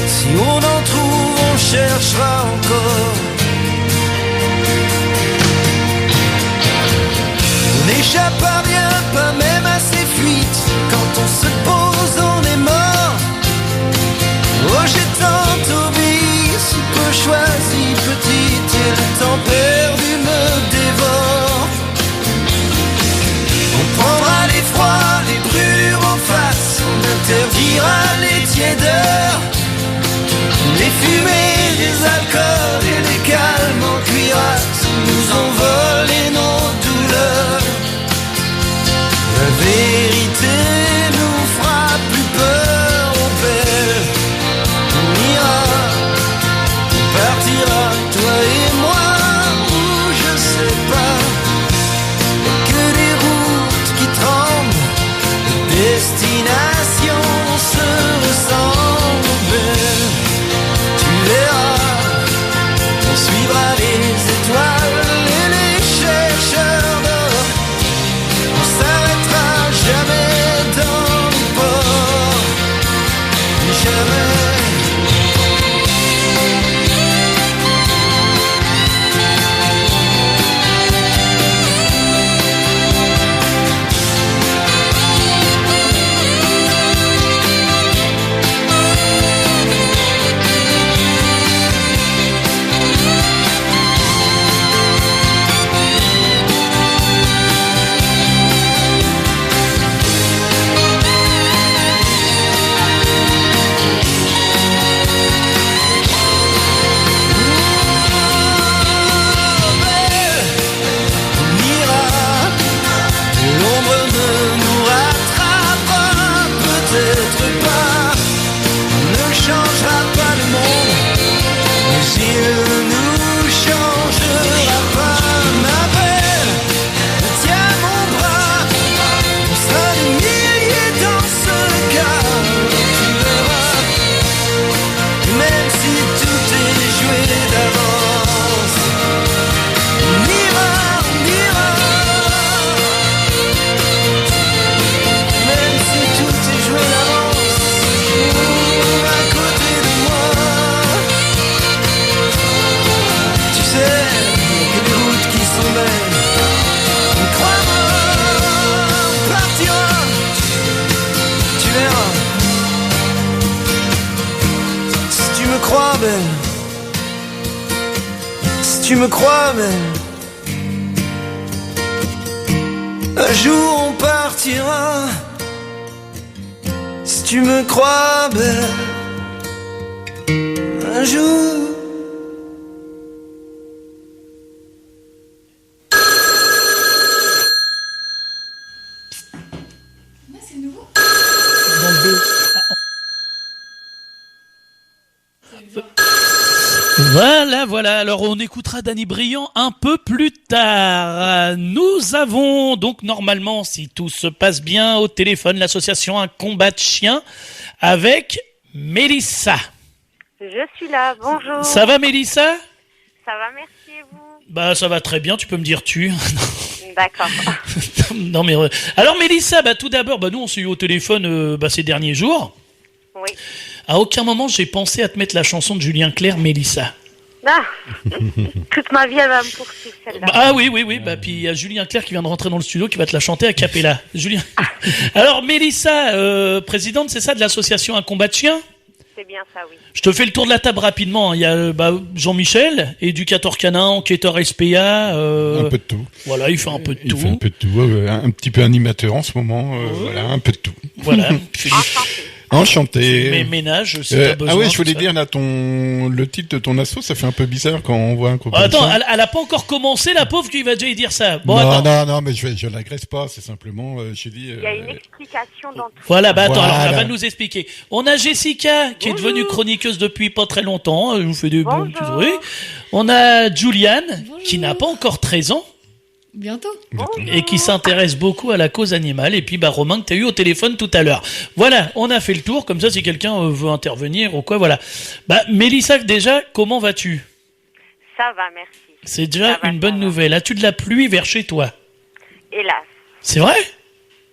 Si on en trouve, on cherchera encore. On n'échappe à rien, pas même à ces fuites. Quand on se pose, on est mort. Oh, j'ai tant obéi, si peu choisi, petite, et le temps perdu me dévore. On prendra les froids, les brûlures en face. On interdira les tiédeurs. Les fumées, les alcools et les calmes en cuirasse nous ont volé nos douleurs. crois belle, si tu me crois belle, un jour on partira. Si tu me crois belle, un jour. Dans le 2. Voilà. Alors, on écoutera Danny Briand un peu plus tard. Nous avons donc normalement, si tout se passe bien, au téléphone l'association Un Combat de Chiens avec Mélissa. Je suis là, bonjour. Ça va, Mélissa? Ça va, merci, et vous? Bah, ça va très bien. Tu peux me dire tu. D'accord. Non mais alors Mélissa, tout d'abord, nous on s'est eu au téléphone ces derniers jours. Oui. À aucun moment j'ai pensé à te mettre la chanson de Julien Clerc, Mélissa. Ah, toute ma vie elle va me poursuivre celle-là. Ah oui. Puis il y a Julien Clerc qui vient de rentrer dans le studio qui va te la chanter a cappella. Julien. Alors Mélissa, présidente, c'est ça, de l'association Un Combat de Chiens? C'est bien ça, oui. Je te fais le tour de la table rapidement. Il y a Jean-Michel, éducateur canin, enquêteur SPA. Un peu de tout. Voilà, il fait un peu de tout. Il fait un peu de tout. Un petit peu animateur en ce moment. Voilà, un peu de tout. Voilà. Enchanté. Mais ménage, si t'as besoin. Ah oui, je voulais dire là, le titre de ton asso, ça fait un peu bizarre quand on voit un copain. Attends, elle a pas encore commencé, la pauvre, qui va déjà y dire ça. Bon, non, mais je l'agresse pas, c'est simplement, j'ai dit. Il y a une explication dans tout. Voilà, attends, alors elle va nous expliquer. On a Jessica, qui est devenue chroniqueuse depuis pas très longtemps. Elle nous fait des bons petits trucs. On a Juliane, qui n'a pas encore 13 ans. Bientôt. Et qui s'intéresse beaucoup à la cause animale. Et puis Romain que tu as eu au téléphone tout à l'heure. Voilà, on a fait le tour, comme ça si quelqu'un veut intervenir ou quoi, voilà. Mélissa, déjà, comment vas-tu? Ça va, merci. C'est déjà une bonne nouvelle. As-tu de la pluie vers chez toi? Hélas. C'est vrai?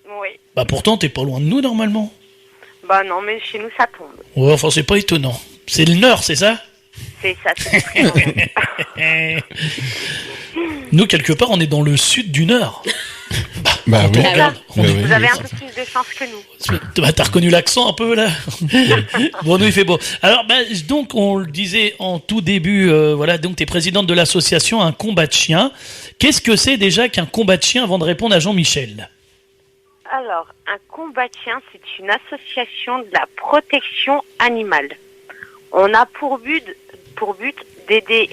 Oui. Pourtant, t'es pas loin de nous normalement. Non, mais chez nous ça tombe. Ouais, enfin c'est pas étonnant. C'est le Nord, c'est ça? C'est ça, c'est très Nous, quelque part, on est dans le sud du Nord. Oui. Vous avez un peu plus de chance que nous. T'as reconnu l'accent un peu, là? Bon, nous, il fait beau. Alors, donc, on le disait en tout début, donc t'es présidente de l'association Un Combat de Chiens. Qu'est-ce que c'est déjà qu'un combat de chiens avant de répondre à Jean-Michel? Alors, Un Combat de Chiens, c'est une association de la protection animale. On a pour but d'aider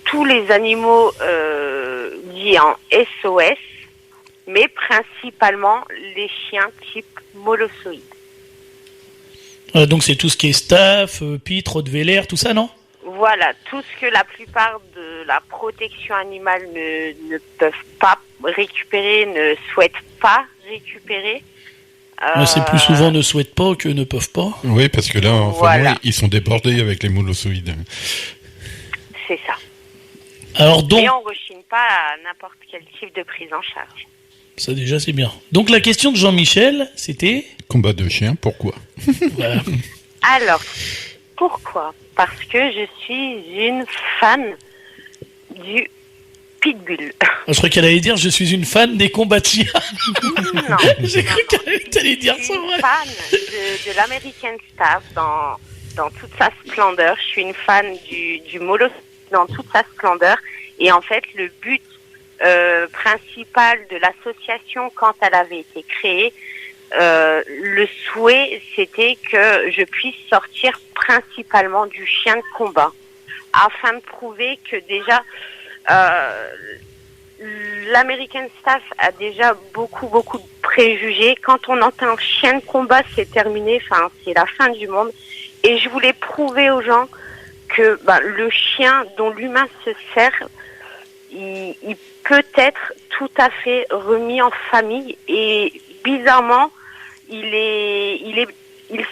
tous les animaux liés en SOS, mais principalement les chiens type molossoïdes. Donc c'est tout ce qui est staff, pitre, rottweiler, tout ça, non? Voilà, tout ce que la plupart de la protection animale ne peuvent pas récupérer, ne souhaitent pas récupérer. C'est plus souvent ne souhaitent pas que ne peuvent pas. Oui, parce que là, voilà. Ils sont débordés avec les molossoïdes. C'est ça. Alors donc, et on ne rechigne pas à n'importe quel type de prise en charge. Ça déjà c'est bien. Donc la question de Jean-Michel, c'était... Combat de chiens, pourquoi? Voilà. Alors, pourquoi? Parce que je suis une fan du pitbull. Je crois qu'elle allait dire je suis une fan des combats de chiens. Non. J'ai cru qu'elle allait dire ça. Je suis une fan de l'American Staff dans toute sa splendeur. Je suis une fan du Molo dans toute sa splendeur. Et en fait, le but principal de l'association quand elle avait été créée, le souhait, c'était que je puisse sortir principalement du chien de combat afin de prouver que déjà l'American Staff a déjà beaucoup de préjugés. Quand on entend chien de combat, c'est terminé, c'est la fin du monde. Et je voulais prouver aux gens que le chien dont l'humain se sert, il peut être tout à fait remis en famille et bizarrement, il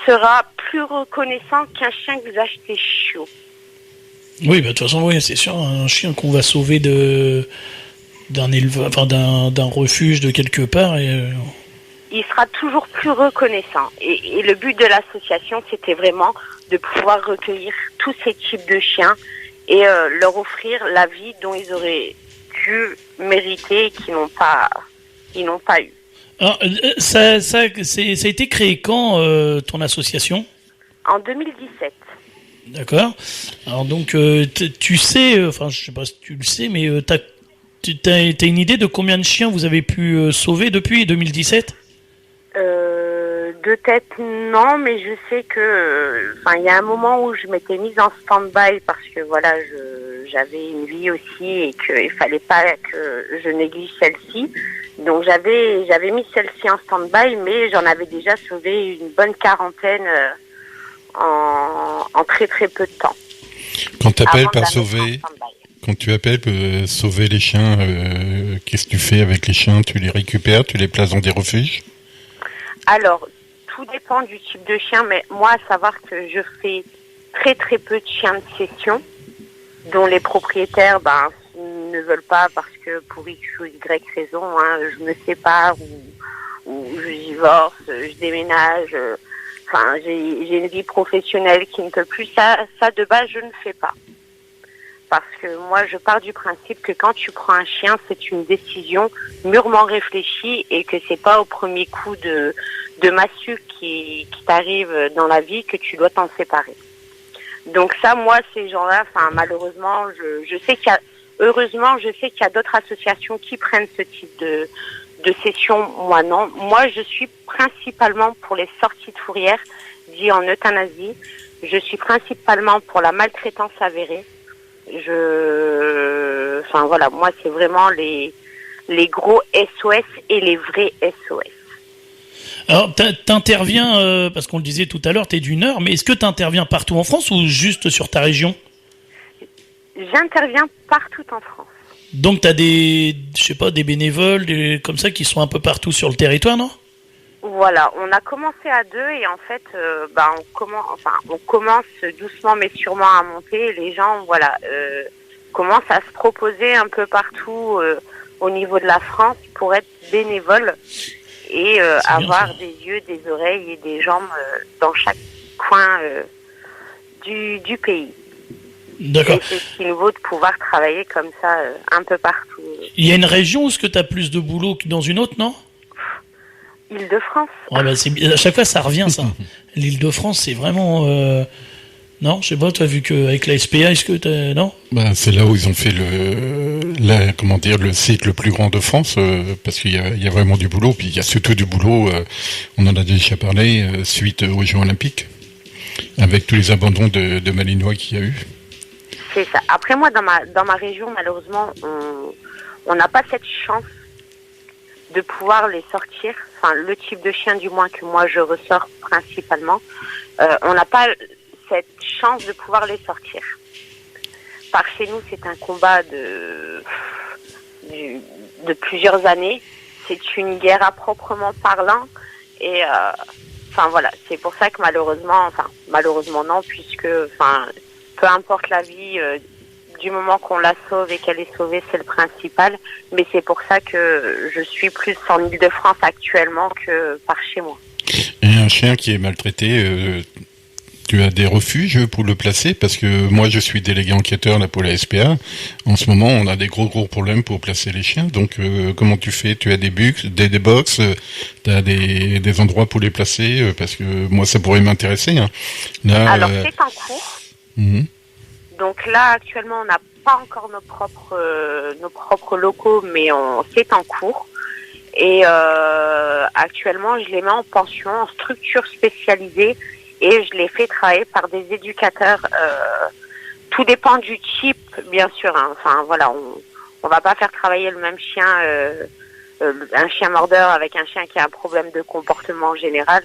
sera plus reconnaissant qu'un chien que vous achetez chiot. Oui, de toute façon, oui, c'est sûr, un chien qu'on va sauver d'un éleveur, enfin d'un refuge de quelque part. Il sera toujours plus reconnaissant. Et le but de l'association, c'était vraiment de pouvoir recueillir tous ces types de chiens et leur offrir la vie dont ils auraient dû mériter et qu'ils n'ont pas eu. Alors, ça a été créé quand, ton association? En 2017. D'accord. Alors donc, tu sais, enfin, je sais pas si tu le sais, mais t'as une idée de combien de chiens vous avez pu sauver depuis 2017? De tête, non, mais je sais que, enfin, il y a un moment où je m'étais mise en stand-by parce que voilà, j'avais une vie aussi et qu'il fallait pas que je néglige celle-ci. Donc j'avais mis celle-ci en stand-by, mais j'en avais déjà sauvé une bonne quarantaine en très très peu de temps. Quand tu appelles Avant de par la mettre en sauver, stand-by. quand tu appelles sauver les chiens, qu'est-ce que tu fais avec les chiens? Tu les récupères, tu les places dans des refuges? Alors, tout dépend du type de chien, mais moi, à savoir que je fais très très peu de chiens de session, dont les propriétaires ne veulent pas parce que pour X ou Y raison, je me sépare ou je divorce, je déménage. Enfin, j'ai une vie professionnelle qui ne peut plus. Ça de base, je ne fais pas. Parce que moi, je pars du principe que quand tu prends un chien, c'est une décision mûrement réfléchie et que c'est pas au premier coup de massue qui t'arrive dans la vie que tu dois t'en séparer. Donc ça, moi, ces gens-là, enfin, malheureusement, je sais heureusement, je sais qu'il y a d'autres associations qui prennent ce type de session. Moi, non. Moi, je suis principalement pour les sorties de fourrière, dit en euthanasie. Je suis principalement pour la maltraitance avérée. Enfin voilà, moi c'est vraiment les gros SOS et les vrais SOS. Alors t'interviens, parce qu'on le disait tout à l'heure, t'es du Nord, mais est-ce que t'interviens partout en France ou juste sur ta région? J'interviens partout en France. Donc t'as des bénévoles, comme ça, qui sont un peu partout sur le territoire, non? Voilà, on a commencé à 2 et en fait, on commence doucement mais sûrement à monter. Les gens, commencent à se proposer un peu partout au niveau de la France pour être bénévoles et avoir des yeux, des oreilles et des jambes dans chaque coin du pays. D'accord. Et c'est ce qui nous vaut de pouvoir travailler comme ça un peu partout. Il y a une région où est-ce que t'as plus de boulot que dans une autre, non? Île-de-France. Ouais, à chaque fois, ça revient, ça. L'Île-de-France, c'est vraiment... Non, je sais pas, tu as vu qu'avec la SPA, est-ce que non? C'est là où ils ont fait le site le plus grand de France, parce qu'il y a vraiment du boulot, puis il y a surtout du boulot, on en a déjà parlé, suite aux Jeux Olympiques, avec tous les abandons de Malinois qu'il y a eu. C'est ça. Après, moi, dans ma région, malheureusement, on n'a pas cette chance de pouvoir les sortir, enfin le type de chien du moins que moi je ressors principalement, on n'a pas cette chance de pouvoir les sortir. Par chez nous, c'est un combat de plusieurs années, c'est une guerre à proprement parlant et c'est pour ça que malheureusement non, puisque peu importe la vie, du moment qu'on la sauve et qu'elle est sauvée, c'est le principal. Mais c'est pour ça que je suis plus en Île-de-France actuellement que par chez moi. Et un chien qui est maltraité, tu as des refuges pour le placer? Parce que moi, je suis délégué enquêteur là pour la SPA. En ce moment, on a des gros problèmes pour placer les chiens. Donc, comment tu fais? Tu as des box, tu as des endroits pour les placer? Parce que moi, ça pourrait m'intéresser. Hein. Là, alors, c'est en cours. Donc là, actuellement, on n'a pas encore nos propres locaux, mais c'est en cours. Et actuellement, je les mets en pension, en structure spécialisée, et je les fais travailler par des éducateurs. Tout dépend du type, bien sûr. On va pas faire travailler le même chien, un chien mordeur avec un chien qui a un problème de comportement général,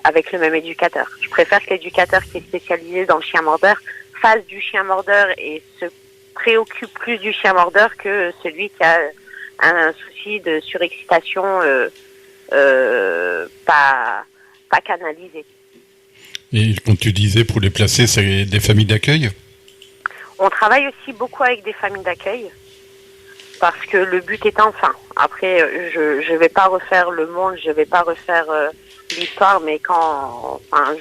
avec le même éducateur. Je préfère que l'éducateur qui est spécialisé dans le chien mordeur fasse du chien mordeur et se préoccupe plus du chien mordeur que celui qui a un souci de surexcitation pas canalisé. Et quand tu disais pour les placer, c'est des familles d'accueil? On travaille aussi beaucoup avec des familles d'accueil parce que le but étant, après je vais pas refaire le monde, je vais pas refaire l'histoire, mais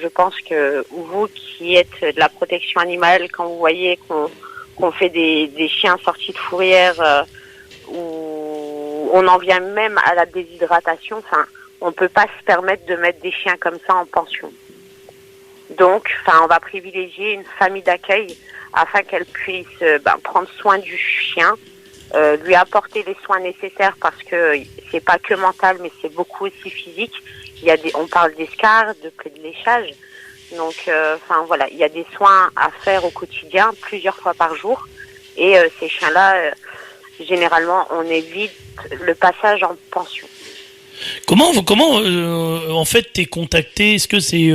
je pense que vous qui êtes de la protection animale, quand vous voyez qu'on fait des chiens sortis de fourrière, où on en vient même à la déshydratation, on peut pas se permettre de mettre des chiens comme ça en pension. Donc, on va privilégier une famille d'accueil afin qu'elle puisse prendre soin du chien, lui apporter les soins nécessaires parce que c'est pas que mental, mais c'est beaucoup aussi physique. On parle d'escarres, de plaies de léchage. Donc, il y a des soins à faire au quotidien, plusieurs fois par jour. Et ces chiens-là, généralement, on évite le passage en pension. Comment en fait t'es contacté? Est-ce que c'est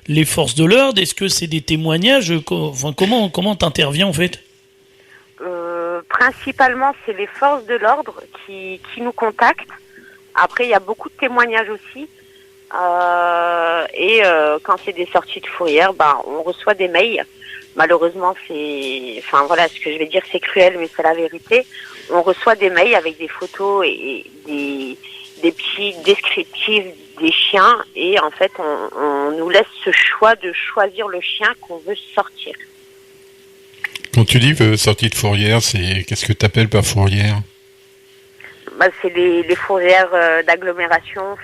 les forces de l'ordre? Est-ce que c'est des témoignages? Comment t'interviens en fait? Principalement, c'est les forces de l'ordre qui nous contactent. Après, il y a beaucoup de témoignages aussi. Quand c'est des sorties de fourrière, on reçoit des mails. Malheureusement, ce que je vais dire, c'est cruel, mais c'est la vérité. On reçoit des mails avec des photos et des petits descriptifs des chiens, et en fait, on nous laisse ce choix de choisir le chien qu'on veut sortir. Quand tu dis sortie de fourrière, qu'est-ce que tu appelles par fourrière? C'est les fourrières d'agglomération,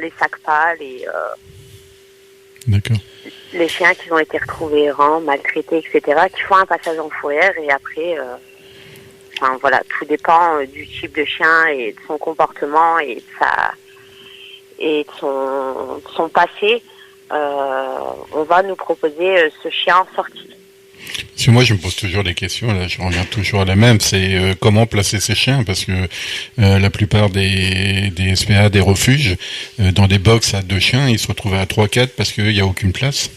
les sacs-pas, D'accord. Les chiens qui ont été retrouvés errants, maltraités, etc., qui font un passage en fourrière, et après, tout dépend du type de chien et de son comportement et de son passé. On va nous proposer ce chien en sortie. Parce que moi, je me pose toujours des questions, là, je reviens toujours à la même, c'est comment placer ces chiens, parce que la plupart des SPA, des refuges, dans des box à 2 chiens, ils se retrouvent à 3-4 parce qu'il n'y a aucune place.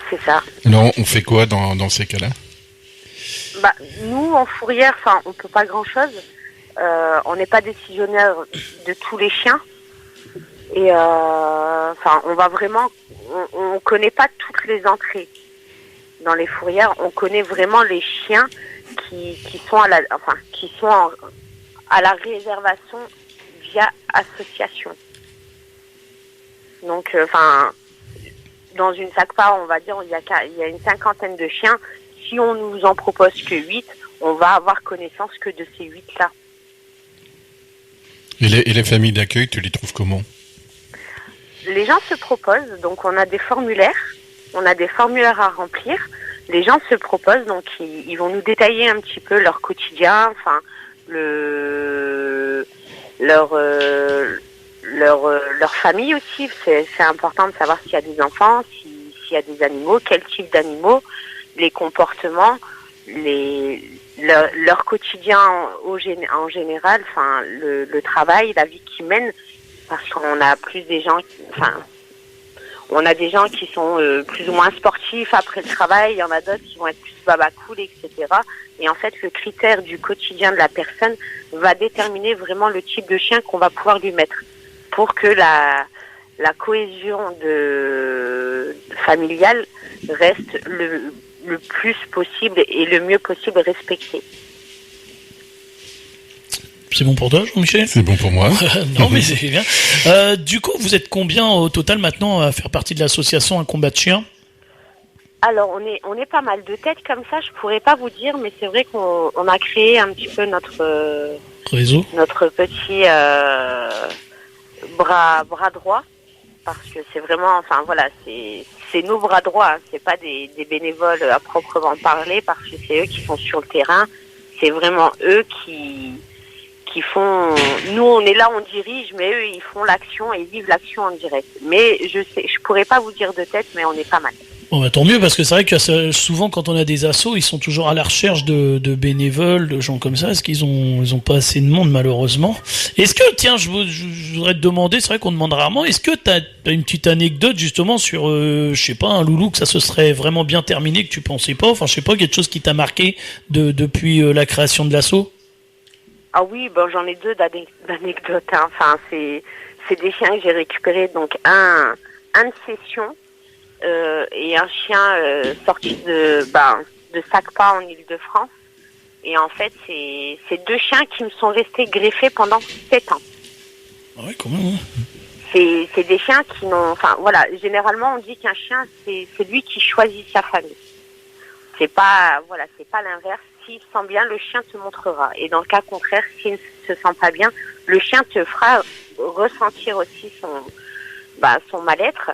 C'est ça. Alors, on fait quoi dans ces cas-là? Nous, en fourrière, on peut pas grand-chose. On n'est pas décisionnaire de tous les chiens. Et on va vraiment... On connaît pas toutes les entrées dans les fourrières. On connaît vraiment les chiens qui sont à la réservation via association. Donc, dans une SACPA, on va dire, il y a une 50aine de chiens. Si on nous en propose que 8, on va avoir connaissance que de ces 8-là. Et les familles d'accueil, tu les trouves comment? Les gens se proposent, donc on a des formulaires à remplir. Les gens se proposent, donc ils vont nous détailler un petit peu leur quotidien, leur famille aussi. C'est important de savoir s'il y a des enfants, s'il y a des animaux, quel type d'animaux, les comportements, leur quotidien en général, le travail, la vie qu'ils mènent, parce qu'on a on a des gens qui sont plus ou moins sportifs après le travail, il y en a d'autres qui vont être plus babacool, etc. Et en fait, le critère du quotidien de la personne va déterminer vraiment le type de chien qu'on va pouvoir lui mettre pour que la cohésion familiale reste le plus possible et le mieux possible respectée. C'est bon pour toi, Jean-Michel? C'est bon pour moi. Non, mais c'est bien. Du coup, vous êtes combien au total maintenant à faire partie de l'association Un Combat de Chiens? Alors, on est pas mal de têtes comme ça, je pourrais pas vous dire, mais c'est vrai qu'on a créé un petit peu notre réseau, notre petit bras droit, parce que c'est vraiment, c'est nos bras droits, hein. C'est pas des bénévoles à proprement parler, parce que c'est eux qui sont sur le terrain, c'est vraiment eux qui font, nous on est là, on dirige, mais eux ils font l'action et ils vivent l'action en direct. Mais je pourrais pas vous dire de tête, mais on est pas mal. Bon, tant mieux, parce que c'est vrai que souvent quand on a des assos, ils sont toujours à la recherche de bénévoles, de gens comme ça, parce qu'ils ont pas assez de monde malheureusement. Est-ce que, tiens, je voudrais te demander, c'est vrai qu'on demande rarement, est-ce que t'as une petite anecdote justement sur, je sais pas, un loulou que ça se serait vraiment bien terminé, que tu pensais pas, je sais pas, quelque chose qui t'a marqué depuis la création de l'asso? Ah oui, j'en ai 2 d'anecdotes, hein. C'est des chiens que j'ai récupérés, donc un de session, et un chien sorti de SACPA en Ile-de-France. Et en fait, c'est 2 chiens qui me sont restés greffés pendant 7 ans. Ah ouais, comment? C'est des chiens qui n'ont... généralement, on dit qu'un chien, c'est lui qui choisit sa famille. C'est pas l'inverse. S'il se sent bien, le chien te montrera. Et dans le cas contraire, s'il ne se sent pas bien, le chien te fera ressentir aussi son mal-être.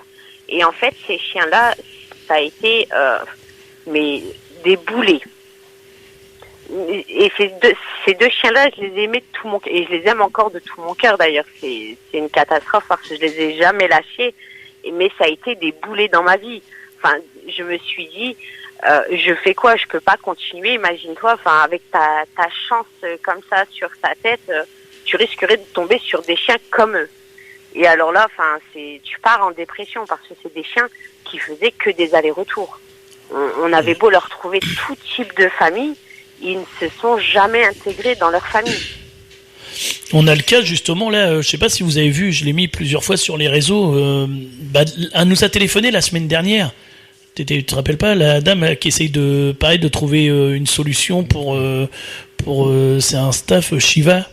Et en fait, ces chiens-là, ça a été mais des boulets. Et ces deux chiens-là, je les aimais de tout mon cœur. Et je les aime encore de tout mon cœur d'ailleurs. C'est une catastrophe parce que je les ai jamais lâchés. Mais ça a été des boulets dans ma vie. Enfin, je me suis dit, je fais quoi? Je peux pas continuer. Imagine-toi, enfin, avec ta chance comme ça sur ta tête, tu risquerais de tomber sur des chiens comme eux. Et alors là, enfin, tu pars en dépression parce que c'est des chiens qui faisaient que des allers-retours. On avait beau leur trouver tout type de famille, ils ne se sont jamais intégrés dans leur famille. On a le cas justement là, je sais pas si vous avez vu, je l'ai mis plusieurs fois sur les réseaux. Elle nous a téléphoné la semaine dernière. Tu te rappelles pas, la dame qui essaye de trouver une solution pour c'est un staff Shiva.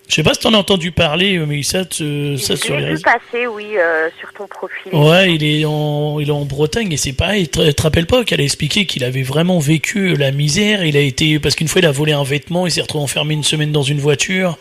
Je sais pas si t'en as entendu parler, mais ça sur les J'ai vu passer, oui, sur ton profil. Ouais, il est en Bretagne et c'est pareil. Tu te rappelles pas qu'elle a expliqué qu'il avait vraiment vécu la misère. Il a été, parce qu'une fois il a volé un vêtement, il s'est retrouvé enfermé une semaine dans une voiture,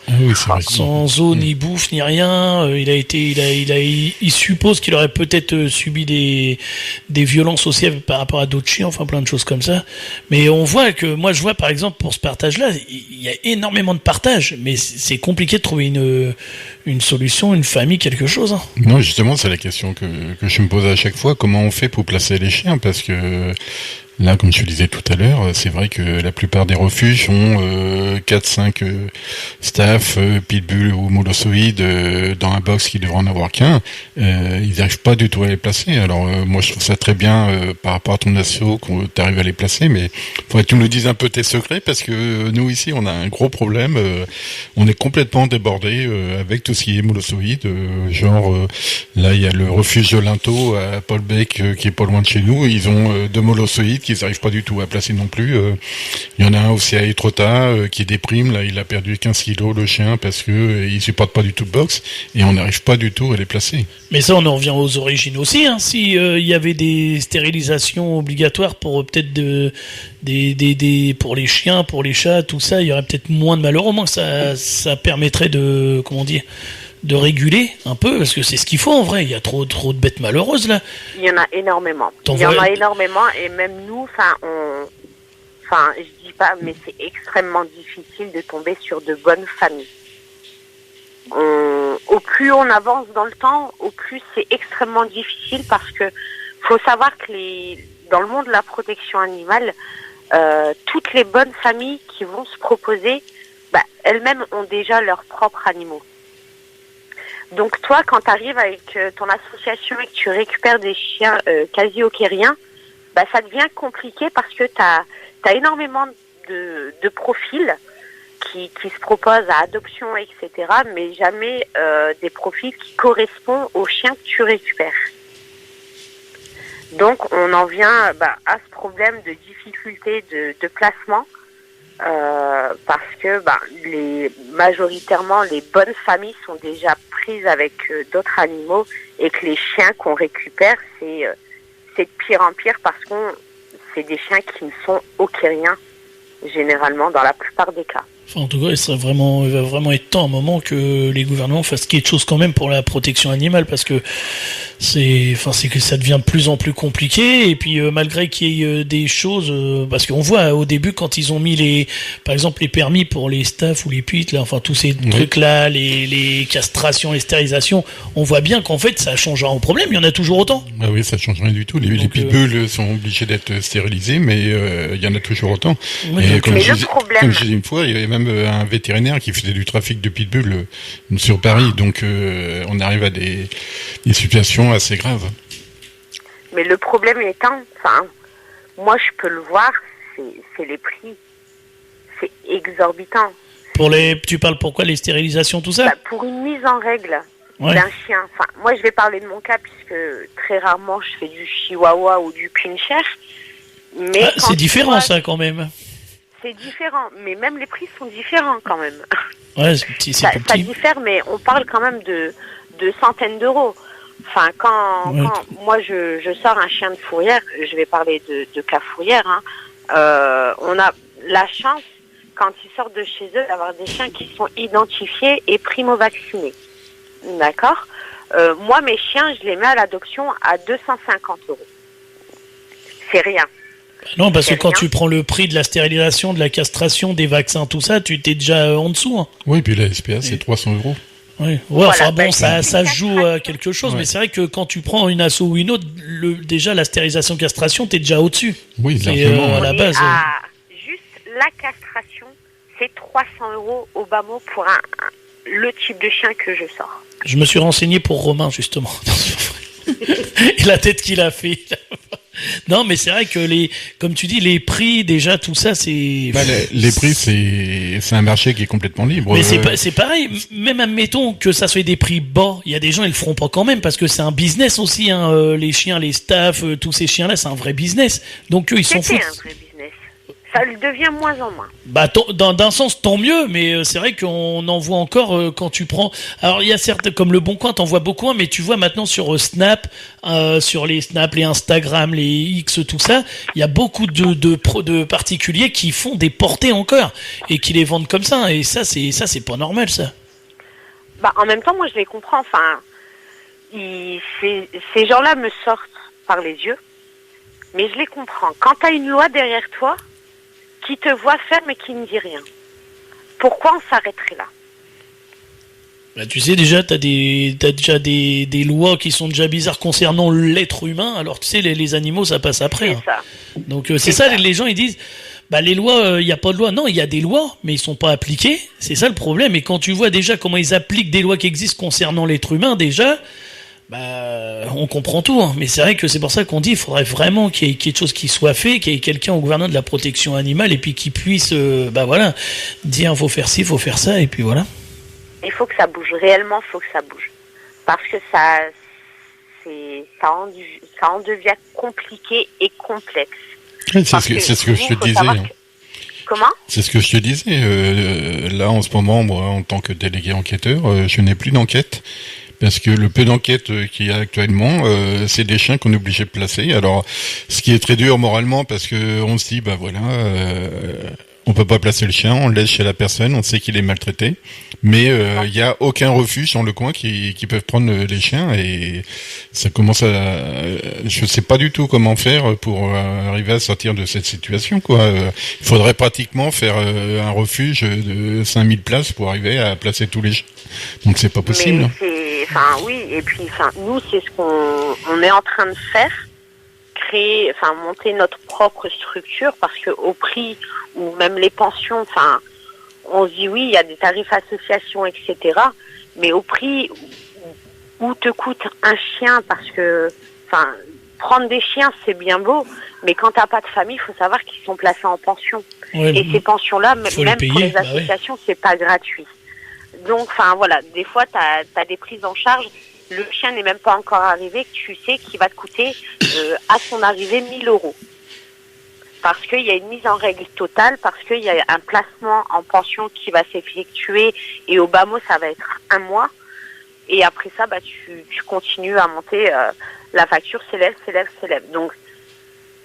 sans eau ni bouffe ni rien. Il suppose qu'il aurait peut-être subi des violences aussi par rapport à d'autres chiens, enfin plein de choses comme ça. Mais on voit que, moi je vois par exemple pour ce partage-là, il y a énormément de partage, mais c'est compliqué de trouver une solution, une famille, quelque chose. Hein. Non, justement, c'est la question que je me pose à chaque fois. Comment on fait pour placer les chiens? Parce que là, comme je le disais tout à l'heure, c'est vrai que la plupart des refuges ont 4-5 staff, pitbull ou molossoïdes dans un box qui devrait en avoir qu'un. Ils n'arrivent pas du tout à les placer. Alors moi, je trouve ça très bien par rapport à ton assaut que tu arrives à les placer, mais faudrait que tu nous dises un peu tes secrets parce que nous ici, on a un gros problème. On est complètement débordé avec tout ce qui est molossoïde. Là, il y a le refuge de Linteau à Paulbec qui est pas loin de chez nous. Ils ont 2 molossoïdes qu'ils n'arrivent pas du tout à placer non plus. Il y en a un aussi à Étretat qui déprime. Là, il a perdu 15 kilos le chien parce que il supporte pas du tout de boxe et on n'arrive pas du tout à les placer. Mais ça, on en revient aux origines aussi. Hein. Si il y avait des stérilisations obligatoires pour peut-être pour les chiens, pour les chats, tout ça, il y aurait peut-être moins de malheureux. Au moins, ça permettrait de de réguler un peu, parce que c'est ce qu'il faut en vrai. Il y a trop de bêtes malheureuses là. Il y en a énormément. Et même nous, je dis pas, mais c'est extrêmement difficile de tomber sur de bonnes familles. Au plus on avance dans le temps, au plus c'est extrêmement difficile parce que faut savoir que dans le monde de la protection animale, toutes les bonnes familles qui vont se proposer, elles-mêmes ont déjà leurs propres animaux. Donc toi, quand tu arrives avec ton association et que tu récupères des chiens quasi okériens, ça devient compliqué parce que tu as énormément de profils qui se proposent à adoption, etc., mais jamais des profils qui correspondent aux chiens que tu récupères. Donc on en vient à ce problème de difficulté de placement, parce que majoritairement les bonnes familles sont déjà prises avec d'autres animaux et que les chiens qu'on récupère, c'est de pire en pire parce que c'est des chiens qui ne sont okériens généralement dans la plupart des cas. Enfin, en tout cas, il va vraiment être temps à un moment que les gouvernements fassent quelque chose quand même pour la protection animale, parce que c'est que ça devient de plus en plus compliqué. Et puis malgré qu'il y ait des choses, parce qu'on voit au début quand ils ont mis par exemple les permis pour les staffs ou les puits, là, enfin tous ces trucs là, les castrations, les stérilisations, on voit bien qu'en fait ça change rien au problème. Il y en a toujours autant. Ah oui, ça change rien du tout. Les pitbulls sont obligés d'être stérilisés, mais il y en a toujours autant. Et comme je disais une fois, il y avait même un vétérinaire qui faisait du trafic de pitbull sur Paris, donc on arrive à des situations assez graves. Mais le problème étant, moi je peux le voir, c'est les prix, c'est exorbitant. Tu parles pourquoi les stérilisations, tout ça? Pour une mise en règle d'un chien, moi je vais parler de mon cas puisque très rarement je fais du chihuahua ou du pinscher, mais c'est différent ça quand même. C'est différent, mais même les prix sont différents quand même. Ouais, ça diffère, mais on parle quand même de centaines d'euros. Enfin, quand moi je sors un chien de fourrière, je vais parler de cas fourrière, on a la chance, quand ils sortent de chez eux, d'avoir des chiens qui sont identifiés et primo-vaccinés. D'accord ? Moi, mes chiens, je les mets à l'adoption à 250 €. C'est rien. Non, parce que C'est quand rien. tu prends le prix de la stérilisation, de la castration, des vaccins, tout ça, tu t'es déjà en dessous. Hein. Oui, puis la SPA, c'est 300 €. Oui. Ouais, Voilà, enfin bon, bah, ça joue à quelque chose, Ouais. mais c'est vrai que quand tu prends une asso ou une autre, déjà la stérilisation-castration, t'es déjà au-dessus. Oui, C'est, largement. à la On est base. à- juste la castration, c'est 300 € au bas mot pour le type de chien que je sors. Je me suis renseigné pour Romain, justement. Et la tête qu'il a fait. Non, mais c'est vrai que comme tu dis, les prix, déjà, tout ça, c'est... Bah, les prix, c'est un marché qui est complètement libre. Mais c'est pareil, même admettons que ça soit des prix bas, il y a des gens, ils le feront pas quand même, parce que c'est un business aussi, hein, les chiens, les staffs, tous ces chiens-là, c'est un vrai business. Donc eux, ils s'en C'était foutent. un vrai business. Ça le devient moins en moins. Bah, d'un sens, tant mieux, mais c'est vrai qu'on en voit encore quand tu prends. Alors, il y a certes, comme le Bon Coin, t'en vois beaucoup, hein, mais tu vois maintenant sur Snap, sur les Snap, les Instagram, les X, tout ça, il y a beaucoup de particuliers qui font des portées encore et qui les vendent comme ça. Et ça, c'est pas normal, ça. Bah, en même temps, moi, je les comprends. Enfin, ces gens-là me sortent par les yeux, mais je les comprends. Quand tu as une loi derrière toi qui te voit faire mais qui ne dit rien, pourquoi on s'arrêterait là? Bah, tu sais, déjà, t'as déjà des lois qui sont déjà bizarres concernant l'être humain. Alors, tu sais, les animaux, ça passe après. Hein. Ça. Donc, c'est ça, les gens, ils disent, bah, les lois, il n'y a pas de loi. Non, il y a des lois, mais ils sont pas appliqués. C'est ça le problème. Et quand tu vois déjà comment ils appliquent des lois qui existent concernant l'être humain, déjà, bah, on comprend tout. Hein. Mais c'est vrai que c'est pour ça qu'on dit, il faudrait vraiment qu'il y ait quelque chose qui soit fait, qu'il y ait quelqu'un au gouvernement de la protection animale, et puis qui puisse, bah voilà, dire, faut faire ci, faut faire ça, et puis voilà. Il faut que ça bouge, réellement, il faut que ça bouge. Parce que ça en devient compliqué et complexe. Oui, c'est ce que je te disais. Hein. Comment? C'est ce que je te disais. Là, en ce moment, moi, en tant que délégué enquêteur, je n'ai plus d'enquête. Parce que le peu d'enquête qu'il y a actuellement, c'est des chiens qu'on est obligé de placer. Alors, ce qui est très dur moralement, parce que on se dit, bah voilà, on peut pas placer le chien, on le laisse chez la personne, on sait qu'il est maltraité, mais il y a aucun refuge dans le coin qui peuvent prendre les chiens, et ça commence à, je sais pas du tout comment faire pour arriver à sortir de cette situation, quoi. Il faudrait pratiquement faire un refuge de 5000 places pour arriver à placer tous les chiens. Donc c'est pas possible. Mais oui, et puis, nous, c'est ce qu'on est en train de faire, monter notre propre structure, parce que au prix, ou même les pensions, on se dit oui, il y a des tarifs associations, etc., mais au prix où te coûte un chien, parce que, prendre des chiens, c'est bien beau, mais quand t'as pas de famille, il faut savoir qu'ils sont placés en pension. Ouais, et ces pensions-là, même les payer, pour les bah associations, c'est pas gratuit. Donc, voilà, des fois, t'as des prises en charge. Le chien n'est même pas encore arrivé, que tu sais qu'il va te coûter à son arrivée 1 000 €. Parce qu'il y a une mise en règle totale, parce qu'il y a un placement en pension qui va s'effectuer, et au bas mot, ça va être 1 mois. Et après ça, tu continues à monter, la facture s'élève. Donc,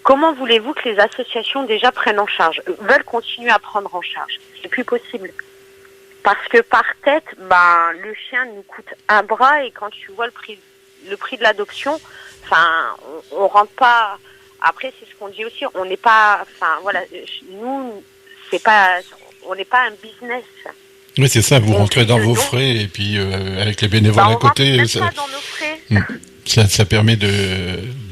comment voulez-vous que les associations déjà prennent en charge, veulent continuer à prendre en charge? C'est plus possible. Parce que par tête, le chien nous coûte un bras, et quand tu vois le prix de l'adoption, on rentre pas. Après, c'est ce qu'on dit aussi, on n'est pas, nous, on n'est pas un business. Oui, c'est ça, vous rentrez dans vos frais, et puis avec les bénévoles à côté, on rentre même pas dans nos frais. ça permet de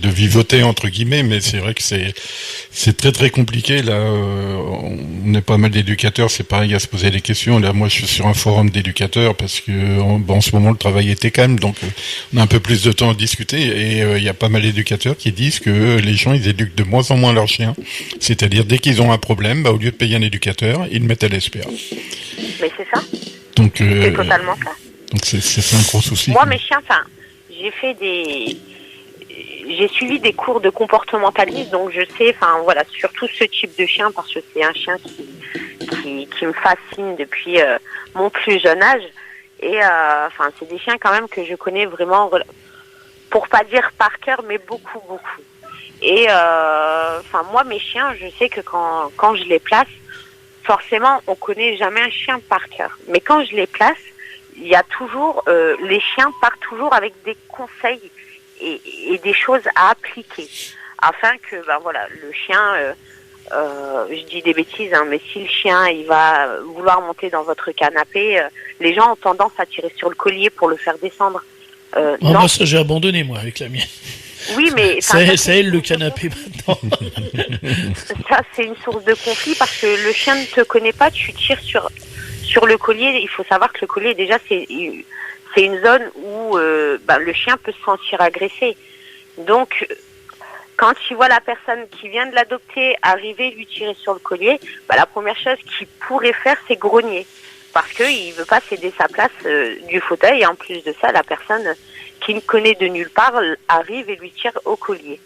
vivoter, entre guillemets, mais c'est vrai que c'est très très compliqué. Là, on est pas mal d'éducateurs, c'est pareil à se poser des questions. Là, moi, je suis sur un forum d'éducateurs, parce que en ce moment, le travail était calme, donc on a un peu plus de temps à discuter, et il y a pas mal d'éducateurs qui disent que les gens, ils éduquent de moins en moins leurs chiens. C'est-à-dire, dès qu'ils ont un problème, au lieu de payer un éducateur, ils le mettent à l'SPA. Mais c'est ça. Donc, c'est totalement ça. Donc c'est un gros souci. Moi, mes chiens, j'ai suivi des cours de comportementalisme, donc je sais, surtout ce type de chien, parce que c'est un chien qui me fascine depuis mon plus jeune âge. Et c'est des chiens quand même que je connais vraiment, pour pas dire par cœur, mais beaucoup. Et moi, mes chiens, je sais que quand je les place, forcément, on connaît jamais un chien par cœur. Mais quand je les place, il y a toujours, les chiens partent toujours avec des conseils et des choses à appliquer, afin que, voilà, le chien, je dis des bêtises, mais si le chien il va vouloir monter dans votre canapé, les gens ont tendance à tirer sur le collier pour le faire descendre. Non. Moi, ça, j'ai abandonné, moi, avec la mienne. Oui, mais c'est elle le canapé maintenant. Ça, c'est une source de conflit parce que le chien ne te connaît pas, tu tires sur le collier. Il faut savoir que le collier, déjà, c'est une zone où le chien peut se sentir agressé. Donc, quand il voit la personne qui vient de l'adopter arriver et lui tirer sur le collier, la première chose qu'il pourrait faire, c'est grogner. Parce qu'il ne veut pas céder sa place du fauteuil. Et en plus de ça, la personne qui ne connaît de nulle part arrive et lui tire au collier.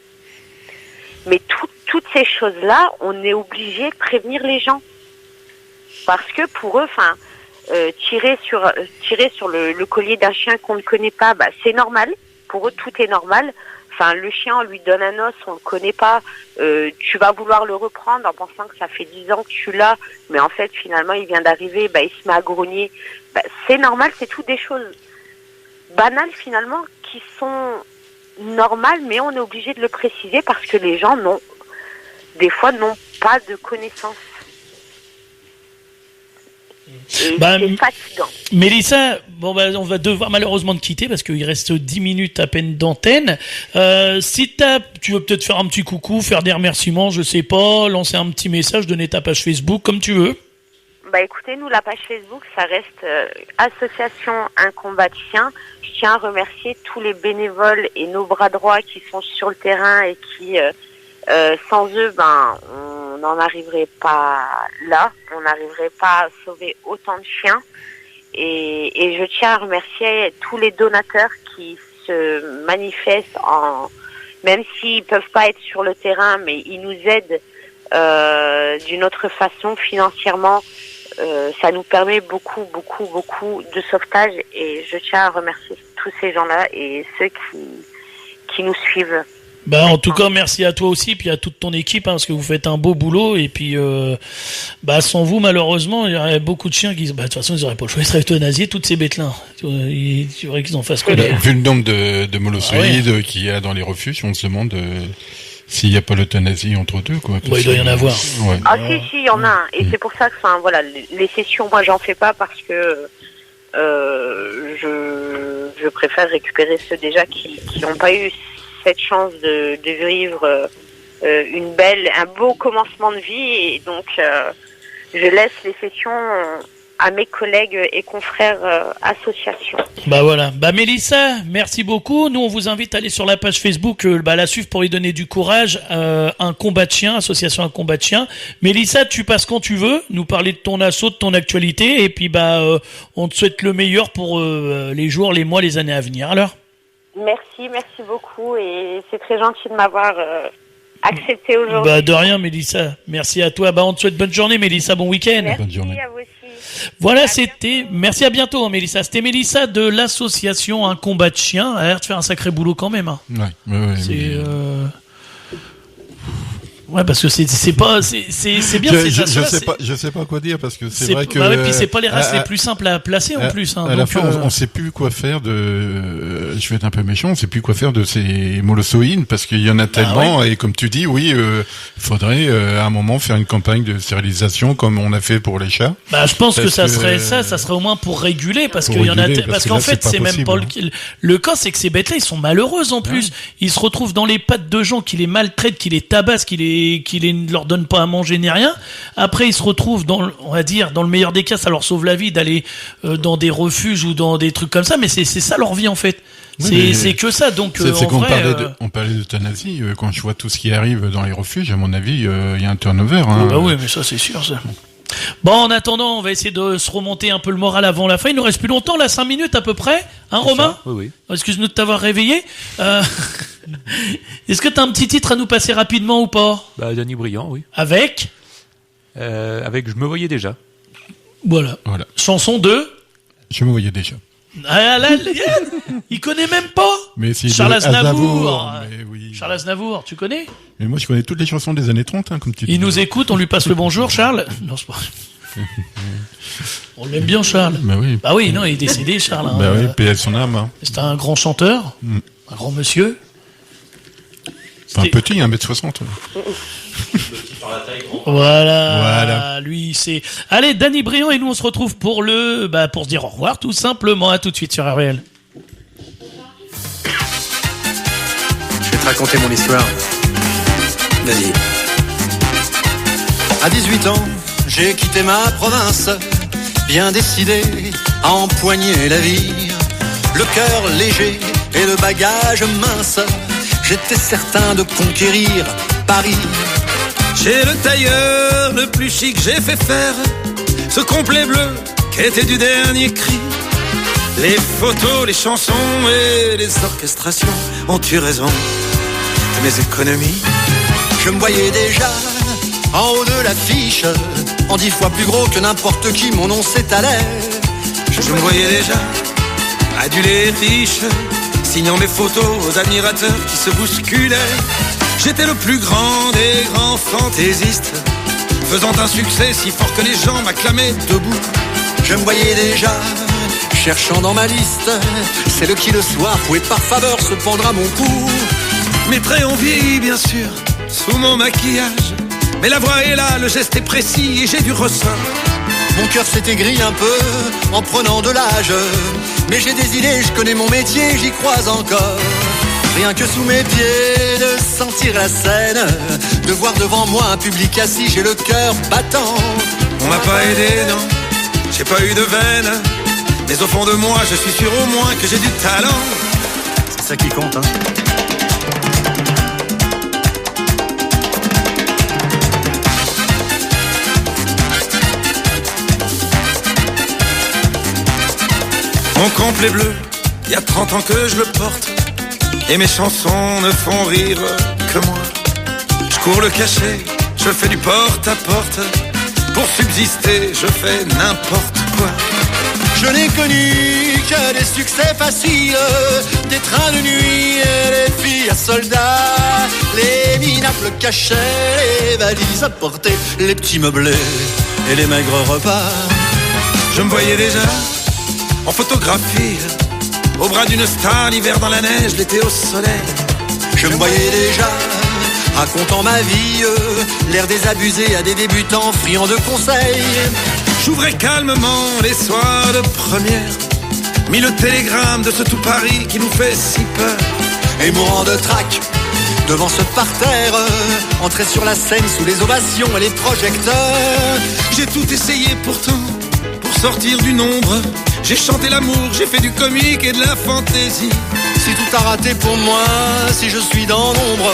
Mais toutes ces choses-là, on est obligé de prévenir les gens. Parce que pour eux, tirer sur le collier d'un chien qu'on ne connaît pas, c'est normal. Pour eux, tout est normal. Le chien, on lui donne un os, on le connaît pas. Tu vas vouloir le reprendre en pensant que ça fait 10 ans que tu l'as, mais en fait, finalement, il vient d'arriver, il se met à grogner. C'est normal, c'est toutes des choses banales, finalement, qui sont normales, mais on est obligé de le préciser parce que les gens des fois, n'ont pas de connaissances. Et c'est fatigant. Mélissa, on va devoir malheureusement te quitter parce qu'il reste 10 minutes à peine d'antenne. Si tu veux peut-être faire un petit coucou, faire des remerciements, je sais pas, lancer un petit message, donner ta page Facebook, comme tu veux. Écoutez, nous, la page Facebook, ça reste Association Un Combat de Chiens. Je tiens à remercier tous les bénévoles et nos bras droits qui sont sur le terrain et qui, sans eux, on n'en arriverait pas là. On n'arriverait pas à sauver autant de chiens. Et je tiens à remercier tous les donateurs qui se manifestent même s'ils peuvent pas être sur le terrain, mais ils nous aident d'une autre façon financièrement. Ça nous permet beaucoup de sauvetage et je tiens à remercier tous ces gens-là et ceux qui nous suivent. En tout cas, merci à toi aussi, puis à toute ton équipe, parce que vous faites un beau boulot, et puis, sans vous, malheureusement, il y aurait beaucoup de chiens qui, de toute façon, ils auraient pas le choix, ils seraient euthanasiés, toutes ces bêtes-là. Il faudrait qu'ils en fassent quoi. Vu le nombre de molossoïdes qu'il y a dans les refuges, on se demande s'il n'y a pas l'euthanasie entre deux, quoi. Il doit y en avoir. Ouais. Ah si, il y en a un. Et c'est pour ça que, les sessions, moi, j'en fais pas parce que je préfère récupérer ceux déjà qui n'ont pas eu cette chance de vivre un beau commencement de vie. Et donc, je laisse les sessions à mes collègues et confrères associations. Voilà. Mélissa, merci beaucoup. Nous, on vous invite à aller sur la page Facebook, la suivre pour lui donner du courage. Un combat de chien, association Un Combat de chien. Mélissa, tu passes quand tu veux, nous parler de ton assaut, de ton actualité, et puis on te souhaite le meilleur pour les jours, les mois, les années à venir. Alors. Merci beaucoup, et c'est très gentil de m'avoir accepté aujourd'hui. De rien, Mélissa. Merci à toi. On te souhaite bonne journée, Mélissa. Bon week-end. Merci bonne journée. À vous aussi. Voilà, merci, à bientôt, Mélissa. C'était Mélissa de l'association Un Combat de Chiens. Elle a l'air de faire un sacré boulot quand même. Ouais. Ouais, parce que c'est bien je sais pas quoi dire parce que c'est vrai que puis c'est pas les races les plus simples à placer en plus. À la fin, on sait plus quoi faire je vais être un peu méchant, on sait plus quoi faire de ces molossoïdes parce qu'il y en a tellement et comme tu dis, faudrait à un moment faire une campagne de stérilisation comme on a fait pour les chats. Je pense que ça serait au moins pour réguler parce qu'il y en a parce qu'en fait c'est même pas le cas, c'est que ces bêtes-là ils sont malheureuses en plus. Ils se retrouvent dans les pattes de gens qui les maltraitent, qui les tabassent, qui ne leur donnent pas à manger ni rien. Après, ils se retrouvent dans le meilleur des cas, ça leur sauve la vie d'aller dans des refuges ou dans des trucs comme ça, mais c'est ça leur vie en fait. C'est que ça. Donc, on parlait d'euthanasie. Quand je vois tout ce qui arrive dans les refuges, à mon avis, il y a un turnover. Oui, mais ça c'est sûr ça. En attendant, on va essayer de se remonter un peu le moral avant la fin. Il nous reste plus longtemps, là, 5 minutes à peu près. Romain ? Oui. Excuse-nous de t'avoir réveillé. Est-ce que t'as un petit titre à nous passer rapidement ou pas ? Danny Briand, oui. Avec Je me voyais déjà. Voilà. Chanson de Je me voyais déjà. Il connaît même pas. Mais si Charles Aznavour. Oui. Charles Aznavour, tu connais ? Mais moi, je connais toutes les chansons des années 30, comme tu dis. Il nous écoute, on lui passe le bonjour, Charles. Non, c'est pas. On l'aime bien, Charles. Bah oui. Bah oui, non, il est décédé, Charles. Hein. Bah oui, paix à son âme. Hein. C'était un grand chanteur, un grand monsieur. Enfin, petit, 1m60. Voilà. Lui, c'est. Allez, Danny Briand et nous, on se retrouve pour pour se dire au revoir, tout simplement. À tout de suite sur RVL. Je vais te raconter mon histoire. Vas-y. À 18 ans, j'ai quitté ma province, bien décidé à empoigner la vie. Le cœur léger et le bagage mince, j'étais certain de conquérir Paris. J'ai le tailleur le plus chic, j'ai fait faire ce complet bleu qui était du dernier cri. Les photos, les chansons et les orchestrations ont eu raison de mes économies. Je me voyais déjà en haut de l'affiche, en 10 fois plus gros que n'importe qui, mon nom s'étalait. Je me voyais déjà adulé riche, signant mes photos aux admirateurs qui se bousculaient. J'étais le plus grand des grands fantaisistes, faisant un succès si fort que les gens m'acclamaient debout. Je me voyais déjà cherchant dans ma liste celle qui le soir pouvait par faveur se pendre à mon cou. Mes traits ont vieilli bien sûr sous mon maquillage, mais la voix est là, le geste est précis et j'ai du ressort. Mon cœur s'est aigri un peu en prenant de l'âge, mais j'ai des idées, je connais mon métier, j'y crois encore. Rien que sous mes pieds, de sentir la scène, de voir devant moi un public assis, j'ai le cœur battant. On m'a pas aidé, non, j'ai pas eu de veine, mais au fond de moi, je suis sûr au moins que j'ai du talent. C'est ça qui compte, hein. Mon complet bleu, il y a 30 ans que je le porte, et mes chansons ne font rire que moi. Je cours le cachet, je fais du porte-à-porte, pour subsister, je fais n'importe quoi. Je n'ai connu que des succès faciles, des trains de nuit et des filles à soldats, les minables cachets, les valises à porter, les petits meublés et les maigres repas. Je me voyais déjà en photographie, au bras d'une star, l'hiver dans la neige, l'été au soleil. Je me voyais déjà racontant ma vie, l'air désabusé à des débutants friands de conseils. J'ouvrais calmement les soirs de première, mis le télégramme de ce tout Paris qui nous fait si peur. Et mourant de trac devant ce parterre, entrer sur la scène sous les ovations et les projecteurs. J'ai tout essayé pourtant pour sortir du nombre. J'ai chanté l'amour, j'ai fait du comique et de la fantaisie. Si tout a raté pour moi, si je suis dans l'ombre,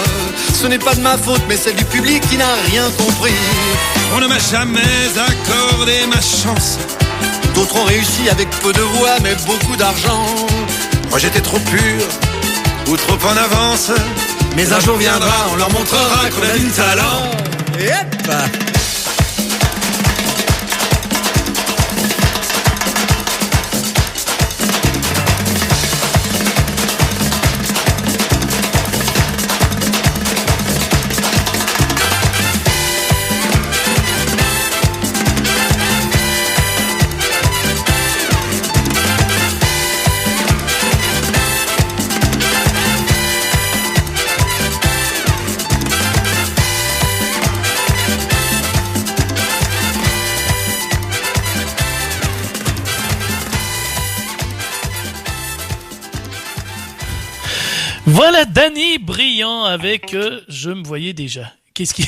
ce n'est pas de ma faute mais celle du public qui n'a rien compris. On ne m'a jamais accordé ma chance. D'autres ont réussi avec peu de voix mais beaucoup d'argent. Moi j'étais trop pur ou trop en avance, mais un jour viendra, on leur montrera qu'on a du talent. Yep. Voilà Danny Briand avec Je me voyais déjà. Qu'est-ce qu'il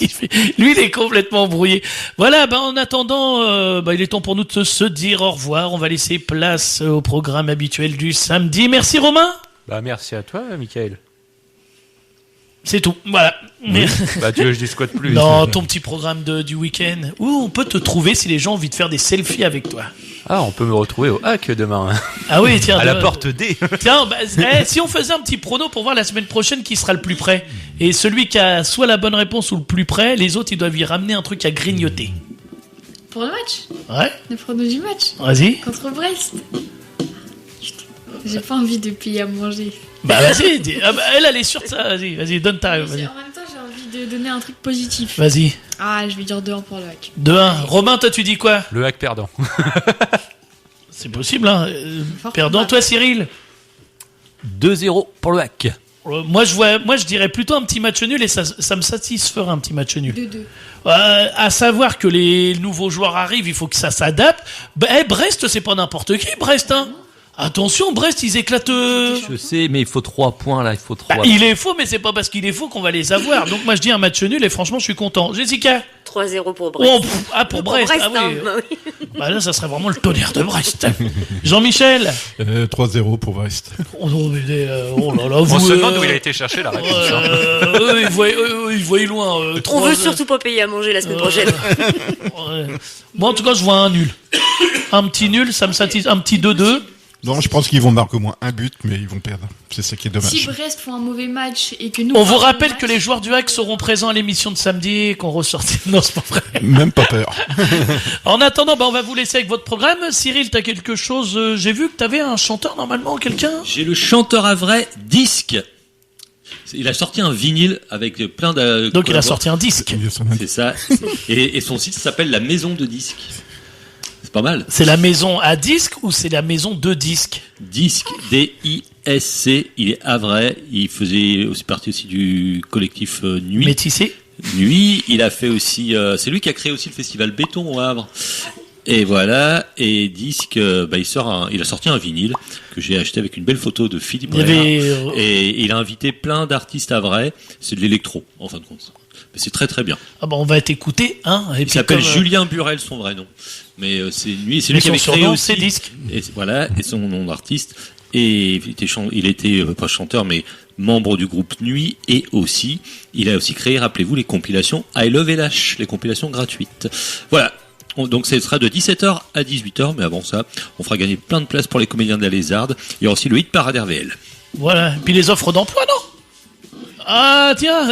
fait? Lui, il est complètement brouillé. Voilà, en attendant, il est temps pour nous de se dire au revoir. On va laisser place au programme habituel du samedi. Merci Romain. Merci à toi, Michael. C'est tout, voilà. Oui. Tu veux que je dise quoi de plus? Non, ton petit programme du week-end. Où on peut te trouver si les gens ont envie de faire des selfies avec toi? Ah, on peut me retrouver au hack demain. Ah oui, tiens. À la porte D. Tiens, si on faisait un petit prono pour voir la semaine prochaine qui sera le plus près. Et celui qui a soit la bonne réponse ou le plus près, les autres, ils doivent y ramener un truc à grignoter. Pour le match? Ouais. Le prono du match? Vas-y. Contre Brest? J'ai pas envie de payer à manger. Vas-y. Elle est sûre de ça. Vas-y, donne ta. En même temps, j'ai envie de donner un truc positif. Vas-y. Ah, je vais dire 2-1 pour le hack. 2-1. Romain, toi, tu dis quoi? Le hack perdant. C'est possible, hein. Perdant, toi, Cyril? 2-0 pour le hack. Moi, je dirais plutôt un petit match nul et ça me satisfera un petit match nul. 2-2. À savoir que les nouveaux joueurs arrivent, il faut que ça s'adapte. Brest, c'est pas n'importe qui, Brest, hein. Attention, Brest, ils éclatent. Je sais, mais il faut 3 points là, il faut 3. Il est faux, mais c'est pas parce qu'il est faux qu'on va les avoir. Donc moi, je dis un match nul et franchement, je suis content. Jessica? 3-0 pour Brest. Pour Brest. Ah oui. hein, bah oui. Bah là, ça serait vraiment le tonnerre de Brest. Jean-Michel? 3-0 pour Brest. Oh non, mais oh là là, On se demande où il a été chercher la réponse. Il voyait loin. On veut surtout pas payer à manger la semaine prochaine. Moi, en tout cas, je vois un nul. Un petit nul, ça me satisfait. Un petit 2-2. Non, je pense qu'ils vont marquer au moins un but, mais ils vont perdre. C'est ça qui est dommage. Si Brest font un mauvais match et que nous... On vous rappelle que les joueurs du hack seront présents à l'émission de samedi et qu'on ressortit. Non, c'est pas vrai. Même pas peur. En attendant, on va vous laisser avec votre programme. Cyril, t'as quelque chose? J'ai vu que t'avais un chanteur normalement, quelqu'un? J'ai le chanteur à vrai disque. Il a sorti un vinyle avec plein de... Donc il a sorti un disque. C'est ça. Et son site s'appelle La Maison de Disques. C'est pas mal. C'est la maison à disque ou c'est la maison de disques? Disque, D-I-S-C. Il est havrais. Il faisait aussi partie aussi du collectif Nuit. Métissé. Nuit. Il a fait aussi. C'est lui qui a créé aussi le festival Béton au Havre. Et voilà. Et disque, il a sorti un vinyle que j'ai acheté avec une belle photo de Philippe Brera. Et il a invité plein d'artistes havrais. C'est de l'électro en fin de compte. Mais c'est très très bien. Ah on va t'écouter, hein. Et il s'appelle Julien Burel, son vrai nom. Mais c'est lui qui avait créé aussi ses disques. Et voilà, et son nom d'artiste. Et il était pas chanteur, mais membre du groupe Nuit. Et aussi, il a aussi créé, rappelez-vous, les compilations I Love LH, les compilations gratuites. Voilà. Donc ça sera de 17h à 18h, mais avant ça, on fera gagner plein de places pour les comédiens de la Lézarde. Il y aura aussi le hit parade RVL. Voilà. Et puis les offres d'emploi, non? Ah tiens,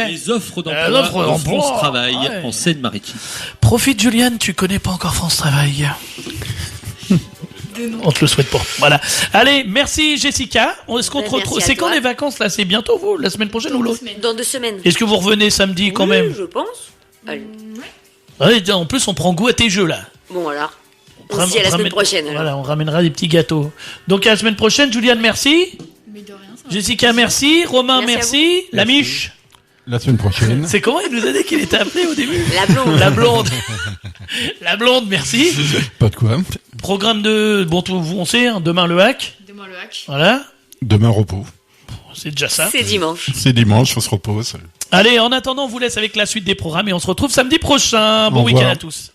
les offres d'emploi en France Travail en Seine-Maritime. Profite Juliane, tu connais pas encore France Travail. On te le souhaite pas. Voilà. Allez, merci Jessica. Est-ce qu'on te retrouve? C'est quand les vacances là? C'est bientôt vous? La semaine prochaine ou l'autre? Dans 2 semaines. Est-ce que vous revenez samedi quand même? Je pense. Allez. Ouais, en plus on prend goût à tes jeux là. Bon alors. On se dit à la semaine prochaine. Alors. Voilà, on ramènera des petits gâteaux. Donc à la semaine prochaine, Juliane, merci. Mais de rien, ça Jessica, merci. Romain, merci. La Miche. La semaine prochaine. C'est comment il nous a dit qu'il était appelé au début? La blonde. La blonde. La blonde, merci. Pas de quoi. Programme de... Bon, on sait, hein, demain le hack. Demain le hack. Voilà. Demain repos. C'est déjà ça. C'est dimanche. C'est dimanche, on se repose. Allez, en attendant, on vous laisse avec la suite des programmes et on se retrouve samedi prochain. Bon week-end à tous.